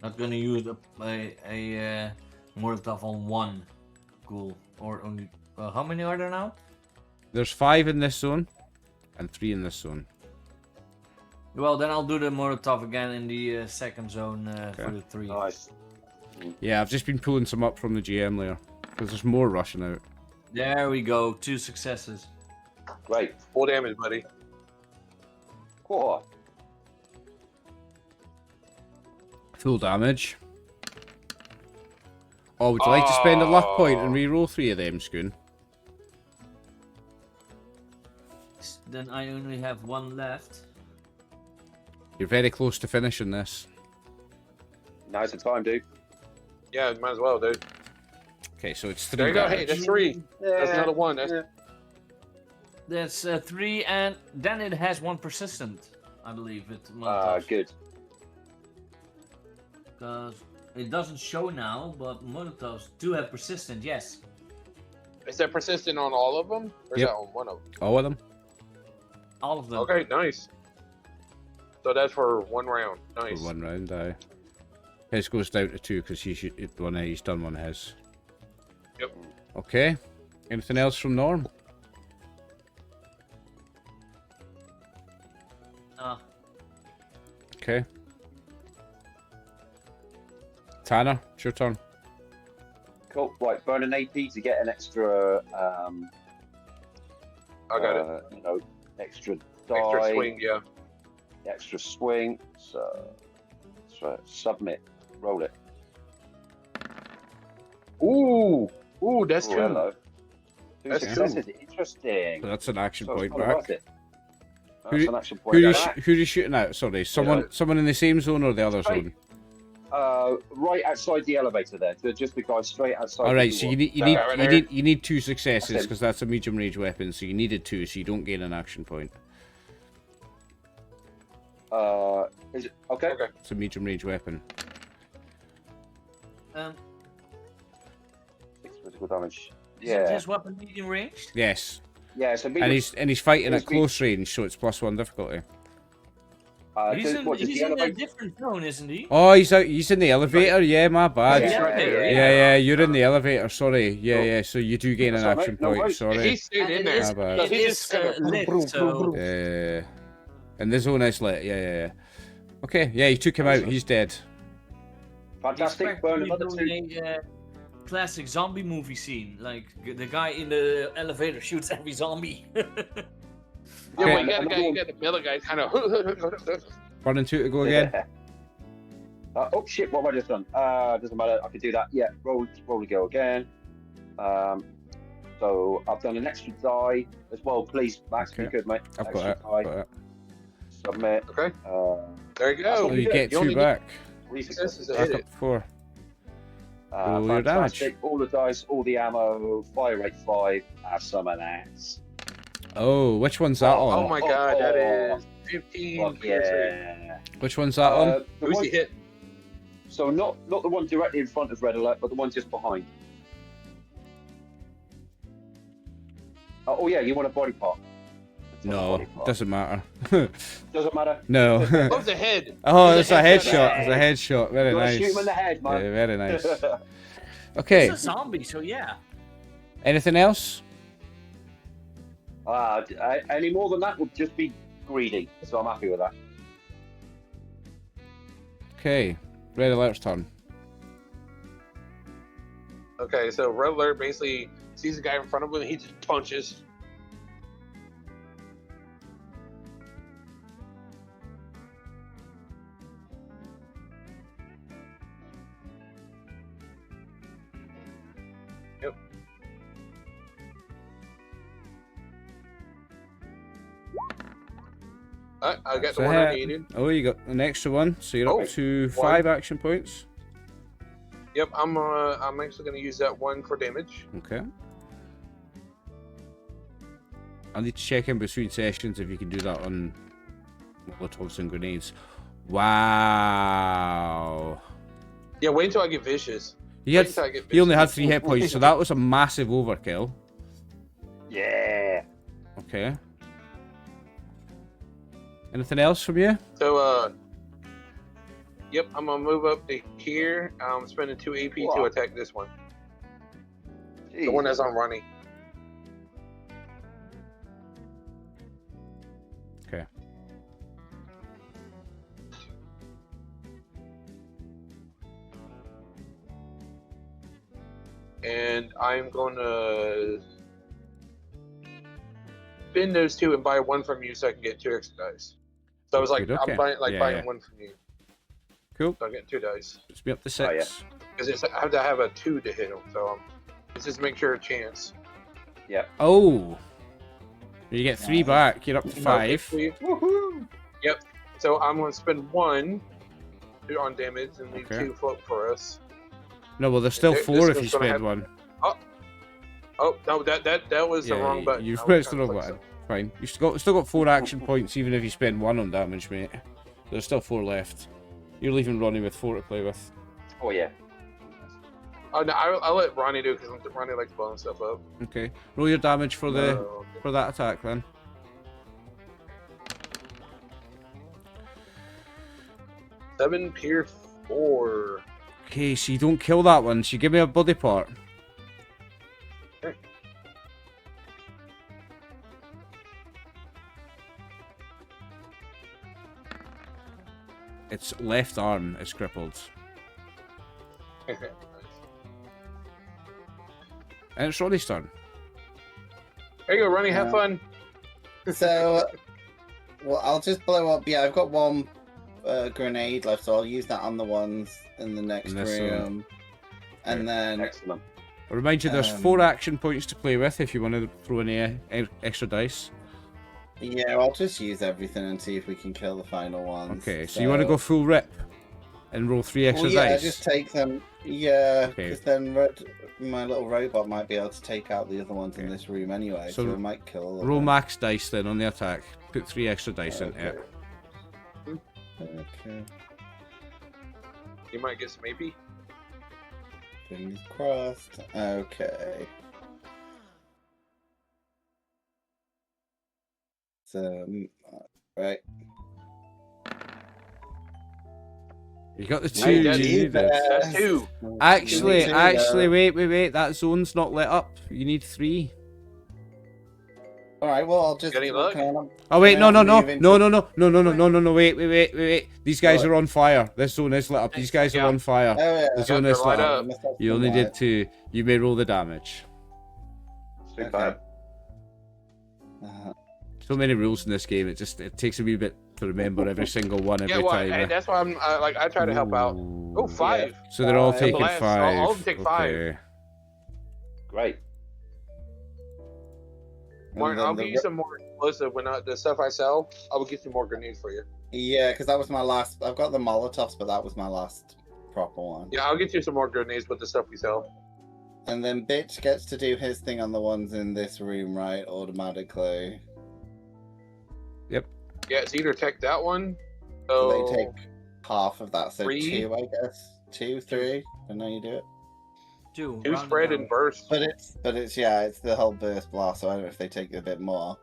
Not gonna use a Molotov on one ghoul or only. How many are there now? There's 5 in this zone. and 3 in this zone. Well, then I'll do the Molotov again in the second zone for Okay. the 3. Nice. Yeah, I've just been pulling some up from the GM layer because there's more rushing out. There we go, 2 successes. Great. Full damage, buddy. Quarter. Full damage. Oh, would you like to spend a luck point and re-roll 3 of them, Scoon? Then I only have 1 left. You're very close to finishing this. Now's the time, dude. Yeah, might as well, dude. Okay, so it's 3 There you go. damage. Hey, that's 3. That's another 1. That's 3, and then it has 1 persistent, I believe, with Molotovs. Good. Because it doesn't show now, but Molotovs do have persistent, yes. Is that persistent on all of them? Or is Yep. that on one of them? All of them? All of them. Okay, nice. So that's for 1 round. Nice. For 1 round, aye. His goes down to 2 because he's done one of his. Yep. Okay. Anything else from Norm? Okay. Tanner, it's your turn. Cool. Right, burn an AP to get an extra. I got it. You know, extra die. Extra swing, yeah. Extra swing. So submit. Roll it. Ooh, that's Ooh, 2. hello. Two That's successes. Interesting. So that's an action So it's point kinda back. worth it. Who- That's an action point Who are back. you shooting at? Sorry, someone in the same zone or the other Straight. zone? Right outside the elevator there. So just the guy straight outside. All the right, so door. you need 2 successes That's it. because that's a medium range weapon. So you needed 2, so you don't gain an action point. Is it okay? Okay. It's a medium range weapon. 6 physical damage. Is Yeah. this weapon medium ranged? Yes, Yeah. So and he's fighting at It's me- close range, so it's +1 difficulty. He's in the a elevator? different zone, isn't he? Oh, he's in the elevator. Yeah, my bad. Yeah, Yeah, you're in the elevator. Sorry. Yeah, Oh. yeah. So you do gain an That's all right, action no point. worries. Sorry. He stayed in And there. My bad. it He is just kinda lit, so... And the zone is lit. Yeah. Okay. Yeah, you took him out. He's dead. Fantastic. Burn another 2. doing a classic zombie movie scene. Like, the guy in the elevator shoots every zombie. Yeah, Okay. well, you got the middle guy kind of. 1 and 2 to go again. Oh shit! What have I just done? Doesn't matter. I can do that. Yeah. Roll to go again. So I've done an extra die as well. Please, Max, Okay. be good, mate. I've Extra got it. die. I've got it. Submit. Okay, there you That's So go. what you get You 2 only back. 3 Successes successes. to Back hit up it. to 4. Roll your Fantastic. All the dice, all the ammo, fire rate 5. Have some of that. Oh, which one's that Oh on? my god, that is 15. Fuck yeah. Which one's that on? The Who's one- he hit? So not the one directly in front of Red Alert, but the one just behind. Oh yeah, you want a body part? It's not a No, body part. doesn't matter. Doesn't matter. No. Oh, the head. Oh, It's it's a a headshot. It's a headshot. Very You want to nice. shoot him in the head, man. Yeah, very nice. Okay. It's a zombie, so yeah. Anything else? Any more than that would just be greedy. So I'm happy with that. Okay. Red Alert's turn. Okay, so Red Alert basically sees the guy in front of him and he just punches. Yep. I got So the one I here- needed. Oh, you got an extra one, so you're Oh, up to one. 5 action points. Yep, I'm actually gonna use that one for damage. Okay. I need to check in between sessions if you can do that on Molotovs and grenades. Wow. Yeah, wait until I get vicious. He Wait until I get he only had vicious. 3 hit points, so that was a massive overkill. Yeah. Okay. Anything else from you? So, yep, I'm gonna move up to here. I'm spending 2 AP to Wow. attack this one. The Jeez. one that's on running. and I'm gonna spin those 2 and buy 1 from you so I can get 2 extra dice. So I was like, Okay, okay. I'm buying Yeah, buying yeah. 1 from you. Cool. So I'm getting 2 dice. Let's be up to Oh, yeah. 6. Because I have to have a 2 to hit them, so let's just make sure a chance. Oh. You get 3 Nice. back. You're up to Okay, 5. sweet. Woohoo! Yep. So I'm gonna spend 1 on damage and leave Okay. 2 float for us. No, well, there's still This 4 if one's you gonna spend have- 1. Oh no, that was the wrong button. You've I was pressed the trying to wrong click button. Fine. You've still got 4 action points even if you spend 1 on damage, mate. There's still 4 left. You're leaving Ronnie with 4 to play with. Oh yeah. Oh no, I'll let Ronnie do it because Ronnie likes blowing stuff up. Okay. Roll your damage for the No. for that attack then. Seven Pierce 4. Okay, so you don't kill that one, so you give me a body part. Okay. Its left arm is crippled. And it's Ronnie's turn. There you go, Ronnie. Have fun. So, well, I'll just blow up. Yeah, I've got 1 grenade left, so I'll use that on the ones in the next In this room. And then, Excellent. I remind you there's 4 action points to play with if you want to throw any extra dice. yeah, I'll just use everything and see if we can kill the final ones. Okay, so you want to go full rip and roll 3 extra Well, yeah, dice? just take them. Yeah, Okay. because then my little robot might be able to take out the other ones in this room anyway, So so it might kill all of Roll them. max dice then on the attack. Put 3 extra dice into it. Okay, You might get some AP. fingers crossed. Okay. So, right. You got the 2 Hey, you that's- needed. That's 2. Actually, wait. That zone's not lit up. You need 3. Alright, well, I'll just. Got any luck? Oh wait, no, Yeah, move into- wait. These guys What? are on fire. This zone is lit up. These guys are Yeah. on fire. Oh, yeah. The zone they're is light lit up. up. Must have You some only light. did 2. You may roll the damage. Super. So many rules in this game. It takes a wee bit to remember every single one every Yeah, well, time. and that's why I'm I try to help out. Oh, 5. So they're all Five. taking Blast. 5. All of them take 5. Okay. Great. Martin, then I'll the give you some more explosive when the stuff I sell. I will get some more grenades for you. Yeah, because that was my last. I've got the Molotovs, but that was my last proper one. Yeah, I'll get you some more grenades with the stuff we sell. And then Bitch gets to do his thing on the ones in this room, right? Automatically. Yeah, it's either take that one. So So they take half of that. So 3. 2, I guess. 2, 3. I know you do it. 2. 2 round it spread down. and burst. But it's yeah, it's the whole burst blast. So I don't know if they take a bit more.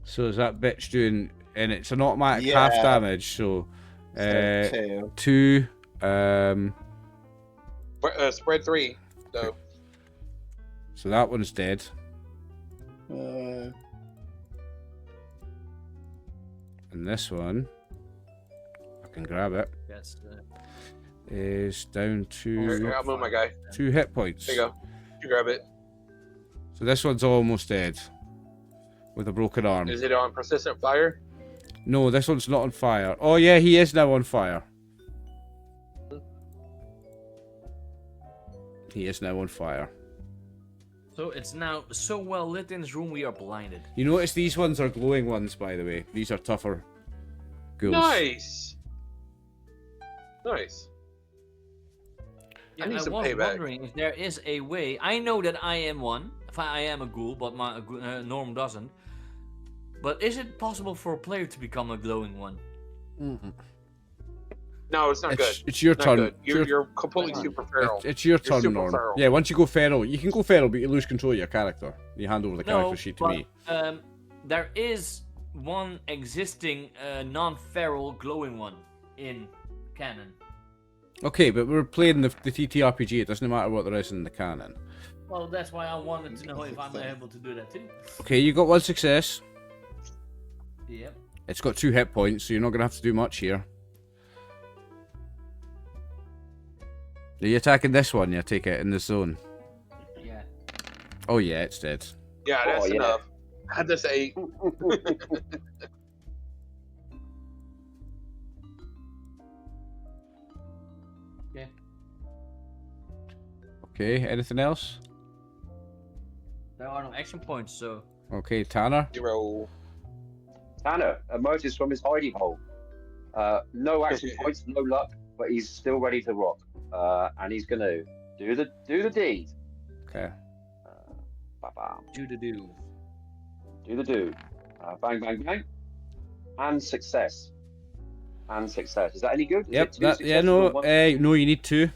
So is that bitch doing? And it's an automatic Yeah. half damage. So, So 2. 2. Spread 3. So So that one's dead. Uh, And this one, I can grab it, That's is down here, to I'll move my guy. 2 hit points. There you go. You grab it. So this one's almost dead. With a broken arm. Is it on persistent fire? No, this one's not on fire. Oh yeah, he is now on fire. He is now on fire. So it's now so well lit in this room we are blinded. You notice these ones are glowing ones, by the way. These are tougher ghouls. Nice. Nice. Yeah, I need some was payback. wondering if there is a way. I know that I am one. If I am a ghoul, but my Norm doesn't. But is it possible for a player to become a glowing one? No, it's not good. It's your Not turn. good. It's You're completely super feral. It's your turn, super Norm. feral. Yeah, once you go feral, you can go feral, but you lose control of your character. You hand over the character sheet to but, me. There is one existing non-feral glowing one in canon. Okay, but we're playing the ttrpg. It doesn't matter what there is in the canon. Well, that's why I wanted to know if I'm able to do that too. Okay, you got 1 success. Yep. It's got 2 hit points, so you're not going to have to do much here. Are you attacking this one? You take it in the zone. Yeah. Oh yeah, it's dead. Yeah, that's yeah. enough. I had to say, Okay. Okay, anything else? There are no action points, so. Okay, Tanner. 0. Tanner emerges from his hiding hole. No action points, no luck, but he's still ready to rock. And he's gonna do the deed. Okay. Ba-bam. Do the do. Do the do. Bang, bang, bang. And success. And success. Is that any good? Is Yep. it two Yeah. successes No. or one? No. You need two.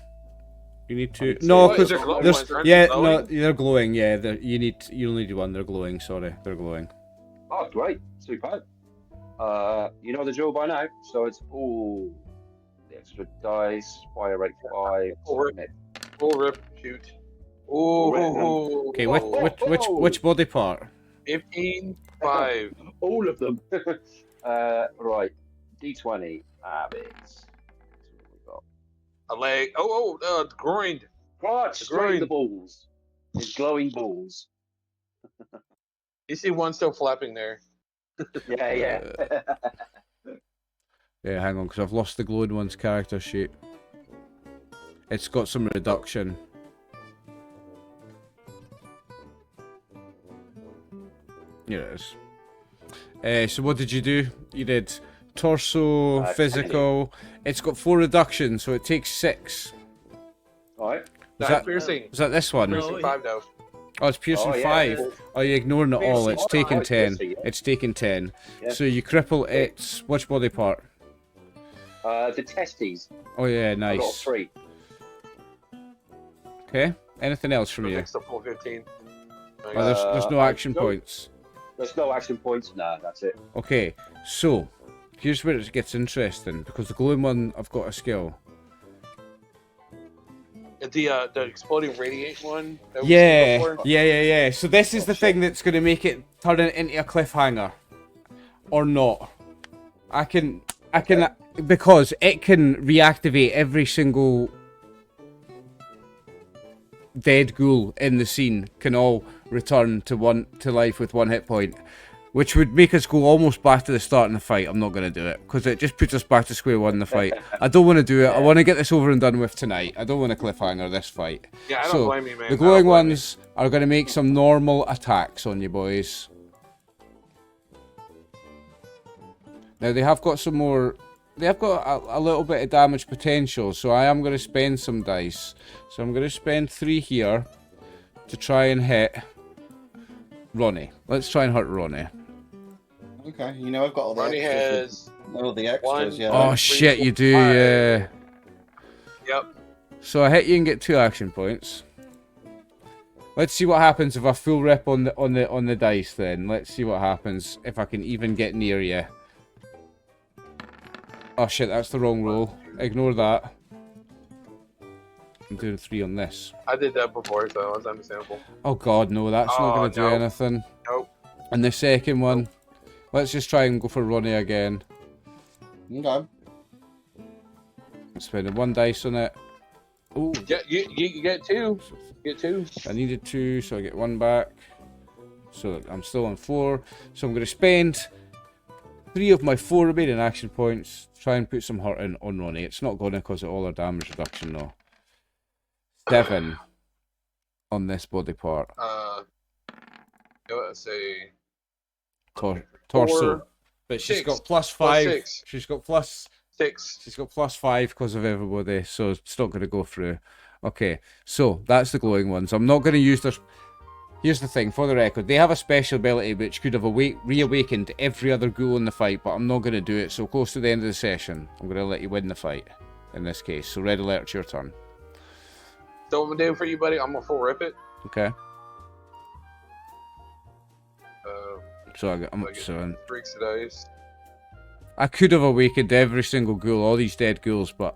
You need two. two. No, What, because they're glowing there's ones, aren't yeah. they No, glowing? they're glowing. Yeah. You only need one. They're glowing. Sorry, they're glowing. Oh, great. Superb. You know the drill by now. So it's all the extra dice, fire rate 5. Or- submit. Full rip, shoot. Ooh. Okay. Which body part? 15, 5. All of them. Right. D20. Habits. We've got. A leg. Groin. Right, straight in the Groin. balls. His glowing balls. You see one still flapping there. Yeah. Yeah. Hang on, because I've lost the glowing one's character sheet. It's got some reduction. Here it is. So what did you do? You did torso, physical. It's got 4 reductions, so it takes 6. Right. Was that, piercing. was that this one? No. Piercing 5 now. Oh, it's piercing Oh, yeah. 5. Oh, you're ignoring it all. It's Piercing. taking Oh, 10. piercing, yeah. It's taking 10. Yeah. So you cripple its which body part? The testes. Oh yeah, I got nice. 3. Okay. Anything else from you? Next to full 15. Oh, there's no action no. points. There's no action points. Nah, that's it. Okay, so here's where it gets interesting because the glowing one, I've got a skill. The exploding radiate one. that we Yeah, seen before? yeah. So this is the thing that's going to make it turn it into a cliffhanger, or not. I can, because it can reactivate every single dead ghoul in the scene. Can all return to life with 1 hit point, which would make us go almost back to the start in the fight. I'm not going to do it because it just puts us back to square one in the fight. I don't want to do it. I want to get this over and done with tonight. I don't want to cliffhanger this fight. Yeah, I don't So, blame you, man. the I glowing don't blame you. ones are going to make some normal attacks on you boys. Now they have got some more. They have got a little bit of damage potential, so I am going to spend some dice. So I'm going to spend 3 here to try and hit Ronnie. Let's try and hurt Ronnie. Okay, you know I've got all the Ronnie extras. has. All the extras, one- yeah. Oh 3, shit, 4, you do, 5. yeah. Yep. So I hit you and get 2 action points. Let's see what happens if I full rep on the dice. Then let's see what happens if I can even get near you. Oh shit, that's the wrong roll. Ignore that. I'm doing 3 on this. I did that before, so it's understandable. Oh god, no, that's not Oh, going to do no. anything. Nope. And the second one, let's just try and go for Ronnie again. Okay. I'm spending 1 dice on it. Oh, Yeah, you get 2. Get 2. I needed 2, so I get 1 back. So I'm still on 4. So I'm going to spend 3 of my 4 remaining action points to try and put some hurt in on Ronnie. It's not going to cause it all our damage reduction though. 7 on this body part. Let's say Torso. 4, But she's 6, got plus 5. 6. She's got plus 6. She's got plus 5 because of everybody, so it's not going to go through. Okay, so that's the glowing ones. I'm not going to use their... Here's the thing, for the record, they have a special ability which could have reawakened every other ghoul in the fight, but I'm not going to do it. So close to the end of the session, I'm going to let you win the fight, in this case. So red alert, it's your turn. So what I'm gonna do for you, buddy, I'm gonna full rip it. Okay? So I get freaks of dice. I could have awakened every single ghoul, all these dead ghouls, but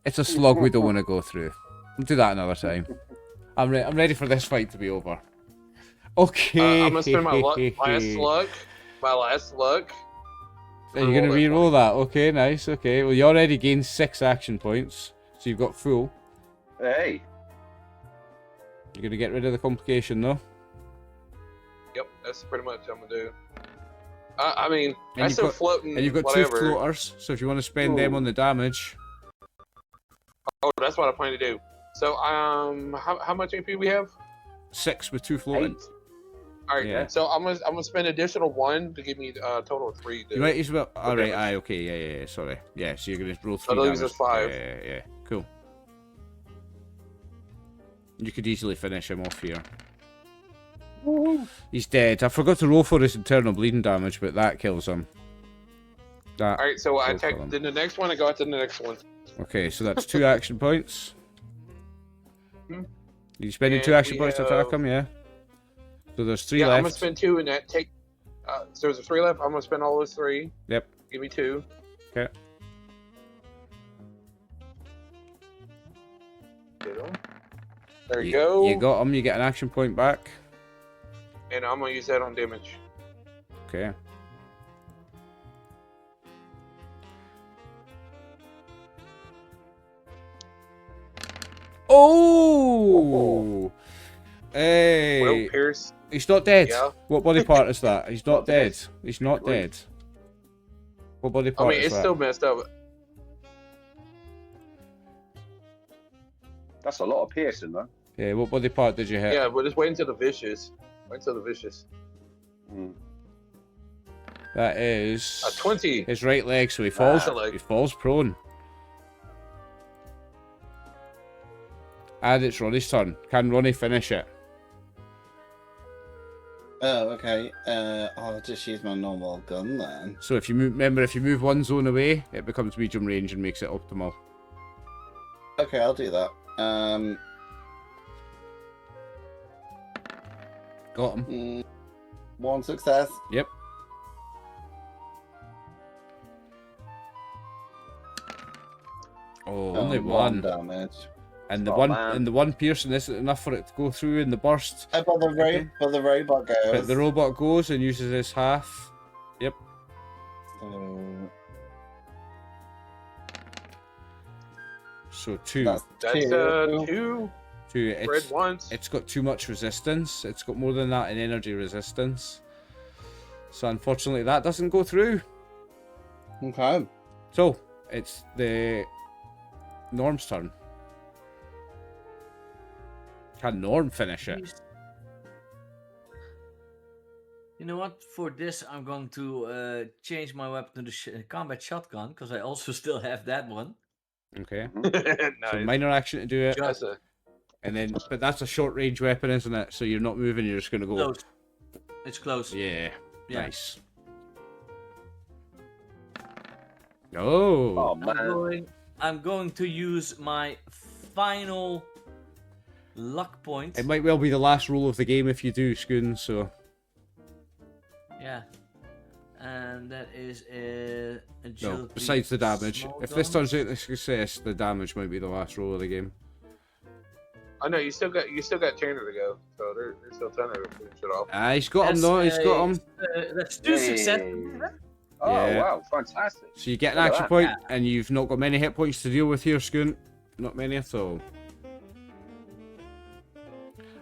it's a slog we don't want to go through. We'll do that another time. I'm ready for this fight to be over. Okay. I'm gonna spend my last luck. Are you gonna re-roll that? Okay, nice. Okay, well you already gained 6 action points, so you've got full. Hey. You're gonna get rid of the complication, though. Yep, that's pretty much what I'm gonna do. I mean, And I you've still got- floating. And you've got whatever. 2 floaters, so if you want to spend them Ooh. on the damage, Oh, that's what I plan to do. So, how much AP we have? 6 with 2 floating. 8. All right, Yeah. so I'm gonna spend additional 1 to give me a total of 3. You might as well. All right, damage. okay, yeah, sorry. Yeah, so you're gonna roll 3 So that leaves damage. us 5. Yeah, cool. You could easily finish him off here. He's dead. I forgot to roll for his internal bleeding damage, but that kills him. That. All right, so I Go for take them. then the next one. I go out to the next one. Okay, so that's 2 action points. Hmm. You spending And 2 action we points to attack have- him, yeah? So there's 3 Yeah, I'm gonna left. spend 2 and that take. So there's a 3 left. I'm gonna spend all those 3. Yep. Give me 2. Okay. There you go. You got him, you get an action point back. And I'm gonna use that on damage. Okay. Oh! Hey! Will Pierce. He's not dead. Yeah. What body part is that? He's not Not dead. dead. He's not Great. dead. What body I part mean, is it's that? still messed up. That's a lot of piercing, though. Yeah, what body part did you hit? Yeah, but just wait until the vicious. Wait until the vicious. Mm. That is A 20. his right leg, so he falls. Ah. Leg. He falls prone. And it's Ronnie's turn. Can Ronnie finish it? Oh, okay. I'll just use my normal gun then. So if you move, remember, if you move 1 zone away, it becomes medium range and makes it optimal. Okay, I'll do that. Got him. 1 success. Yep. Oh, only 1. damage. And the Oh, one man. and the 1 piercing isn't enough for it to go through in the burst. But the robot goes. But the robot goes and uses his half. Yep. So So 2. that's That's 2. 2. 2. Red once. It's got too much resistance. It's got more than that in energy resistance. So unfortunately that doesn't go through. Okay. So it's the Norm's turn. Can Norm finish it? You know what? For this, I'm going to change my weapon to the combat shotgun because I also still have that one. Okay. Nice. So minor action to do it, That's a- and then but that's a short range weapon, isn't it? So you're not moving. You're just gonna go. Close. It's close. Yeah. Yeah. Nice. Oh. Oh, man. I'm going to use my final luck point. It might well be the last roll of the game if you do, Scoon. So Yeah. And that is no. agility. Besides the damage, small if this gun. turns out a success, the damage might be the last roll of the game. I know you still got Tanner to go, so there's still Tanner to finish it off. Ah, he's got him. That's No, he's got him. That's 2 successes. Oh, Yeah. wow. Fantastic. So you get an Look at action that. point, and you've not got many hit points to deal with here, Scoon. Not many at all.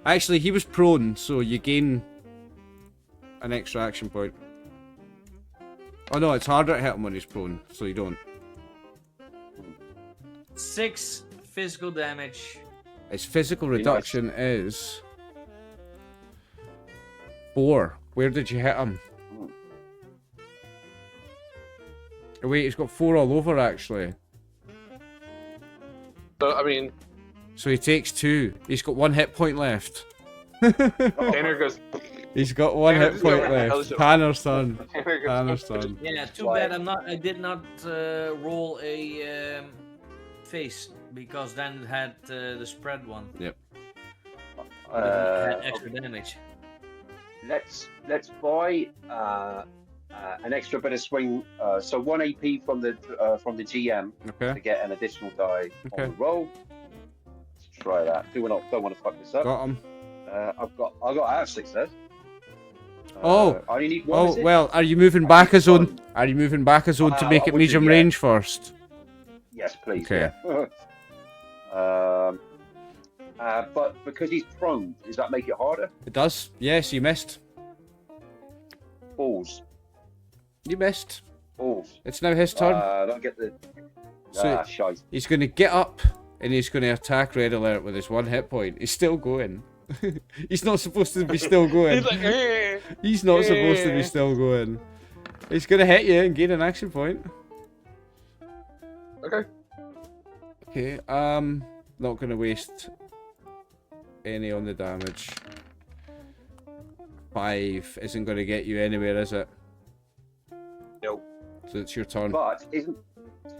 Actually, he was prone, so you gain an extra action point. Oh no, it's harder to hit him when he's prone, so you don't. 6 physical damage. His physical Very reduction is 4. Where did you hit him? Oh, wait, he's got 4 all over actually. So I mean, So he takes 2. He's got 1 hit point left. Tanner goes. He's got 1 Tanner hit just point goes, left. "How's it-" Tanner's son. Tanner goes. Tanner's son. Yeah, too Why? bad I did not roll a face because then it had the spread one. But it had extra damage. Let's buy an extra bit of swing. So 1 AP from the GM Okay, to get an additional die Okay. on the roll. Let's try that. Don't want to fuck this up. got him. I have success. Oh. I only need 1. Oh, is it? well, are you moving back a zone? Are you moving back a zone to make I it would do, medium yeah. range first? Yes, please. Okay. Yeah. But because he's prone, does that make it harder? It does. Yes, you missed. Balls. You missed. Balls. It's now his turn. I don't get the... So shite. he's going to get up and he's going to attack Red Alert with his 1 hit point. He's still going. He's not supposed to be still going. He's like, eh. He's not supposed to be still going. He's going to hit you and gain an action point. Okay. Okay, not going to waste any on the damage. 5 isn't going to get you anywhere, is it? Nope. So it's your turn. But isn't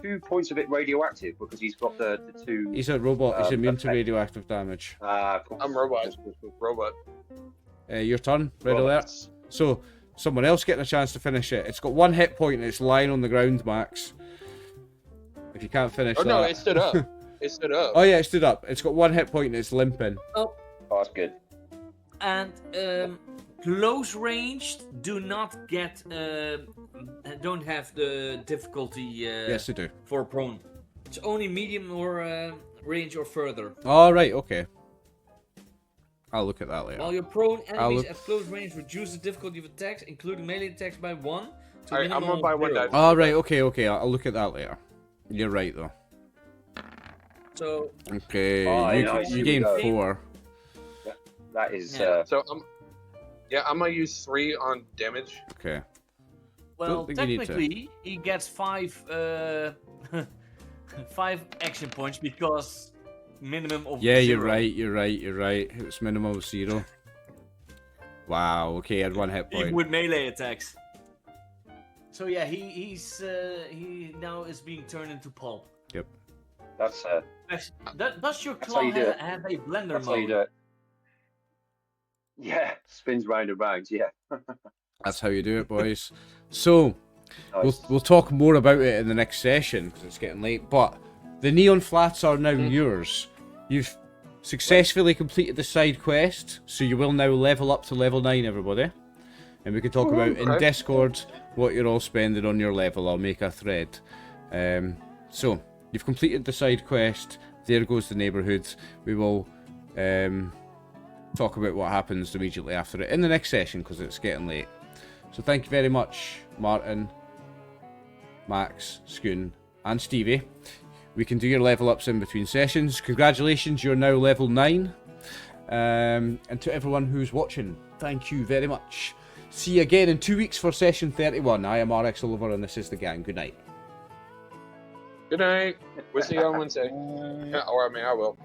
2 points of it radioactive because he's got the 2... He's a robot. He's immune to effect. radioactive damage. Cool. I'm robot. Robot. Your turn, Red Alert. So, someone else getting a chance to finish it. It's got 1 hit point and it's lying on the ground, Max. If you can't finish that... no, it stood up. It stood up. Oh yeah, it stood up. It's got 1 hit point and it's limping. Oh, that's good. And close range do not get don't have the difficulty Yes, they do. for prone. It's only medium or range or further. All right, okay. I'll look at that later. While you're prone, enemies look- at close range reduce the difficulty of attacks, including melee attacks, by 1 to Alright, I'm minimum gonna buy of 1 0. die. All right, okay. I'll look at that later. You're right though. So Okay, Oh, you, nice. you Here we gain go. 4. That is... Yeah. So I'm gonna use 3 on damage. Okay. well, Don't think you need to. technically he gets 5 5 action points because minimum of Yeah, 0. you're right. It's minimum of 0. Wow, okay, he had 1 hit Even point. with melee attacks. So yeah, he now is being turned into pulp. That's Does your That's claw how you do it. have a blender that's how you mode? do it. Yeah, spins round and round, yeah. That's how you do it, boys. So, Nice. we'll talk more about it in the next session because it's getting late. But the neon flats are now yours. You've successfully completed the side quest, so you will now level up to level 9, everybody. And we can talk about in okay. Discord what you're all spending on your level. I'll make a thread. So you've completed the side quest. There goes the neighbourhood. We will talk about what happens immediately after it in the next session because it's getting late. So thank you very much, Martin, Max, Skoon, and Stevie. We can do your level ups in between sessions. Congratulations, you're now level 9. And to everyone who's watching, thank you very much. See you again in 2 weeks for session 31. I am RxOliver and this is the gang. Good night. Good night. We'll see you on Wednesday. Or I will.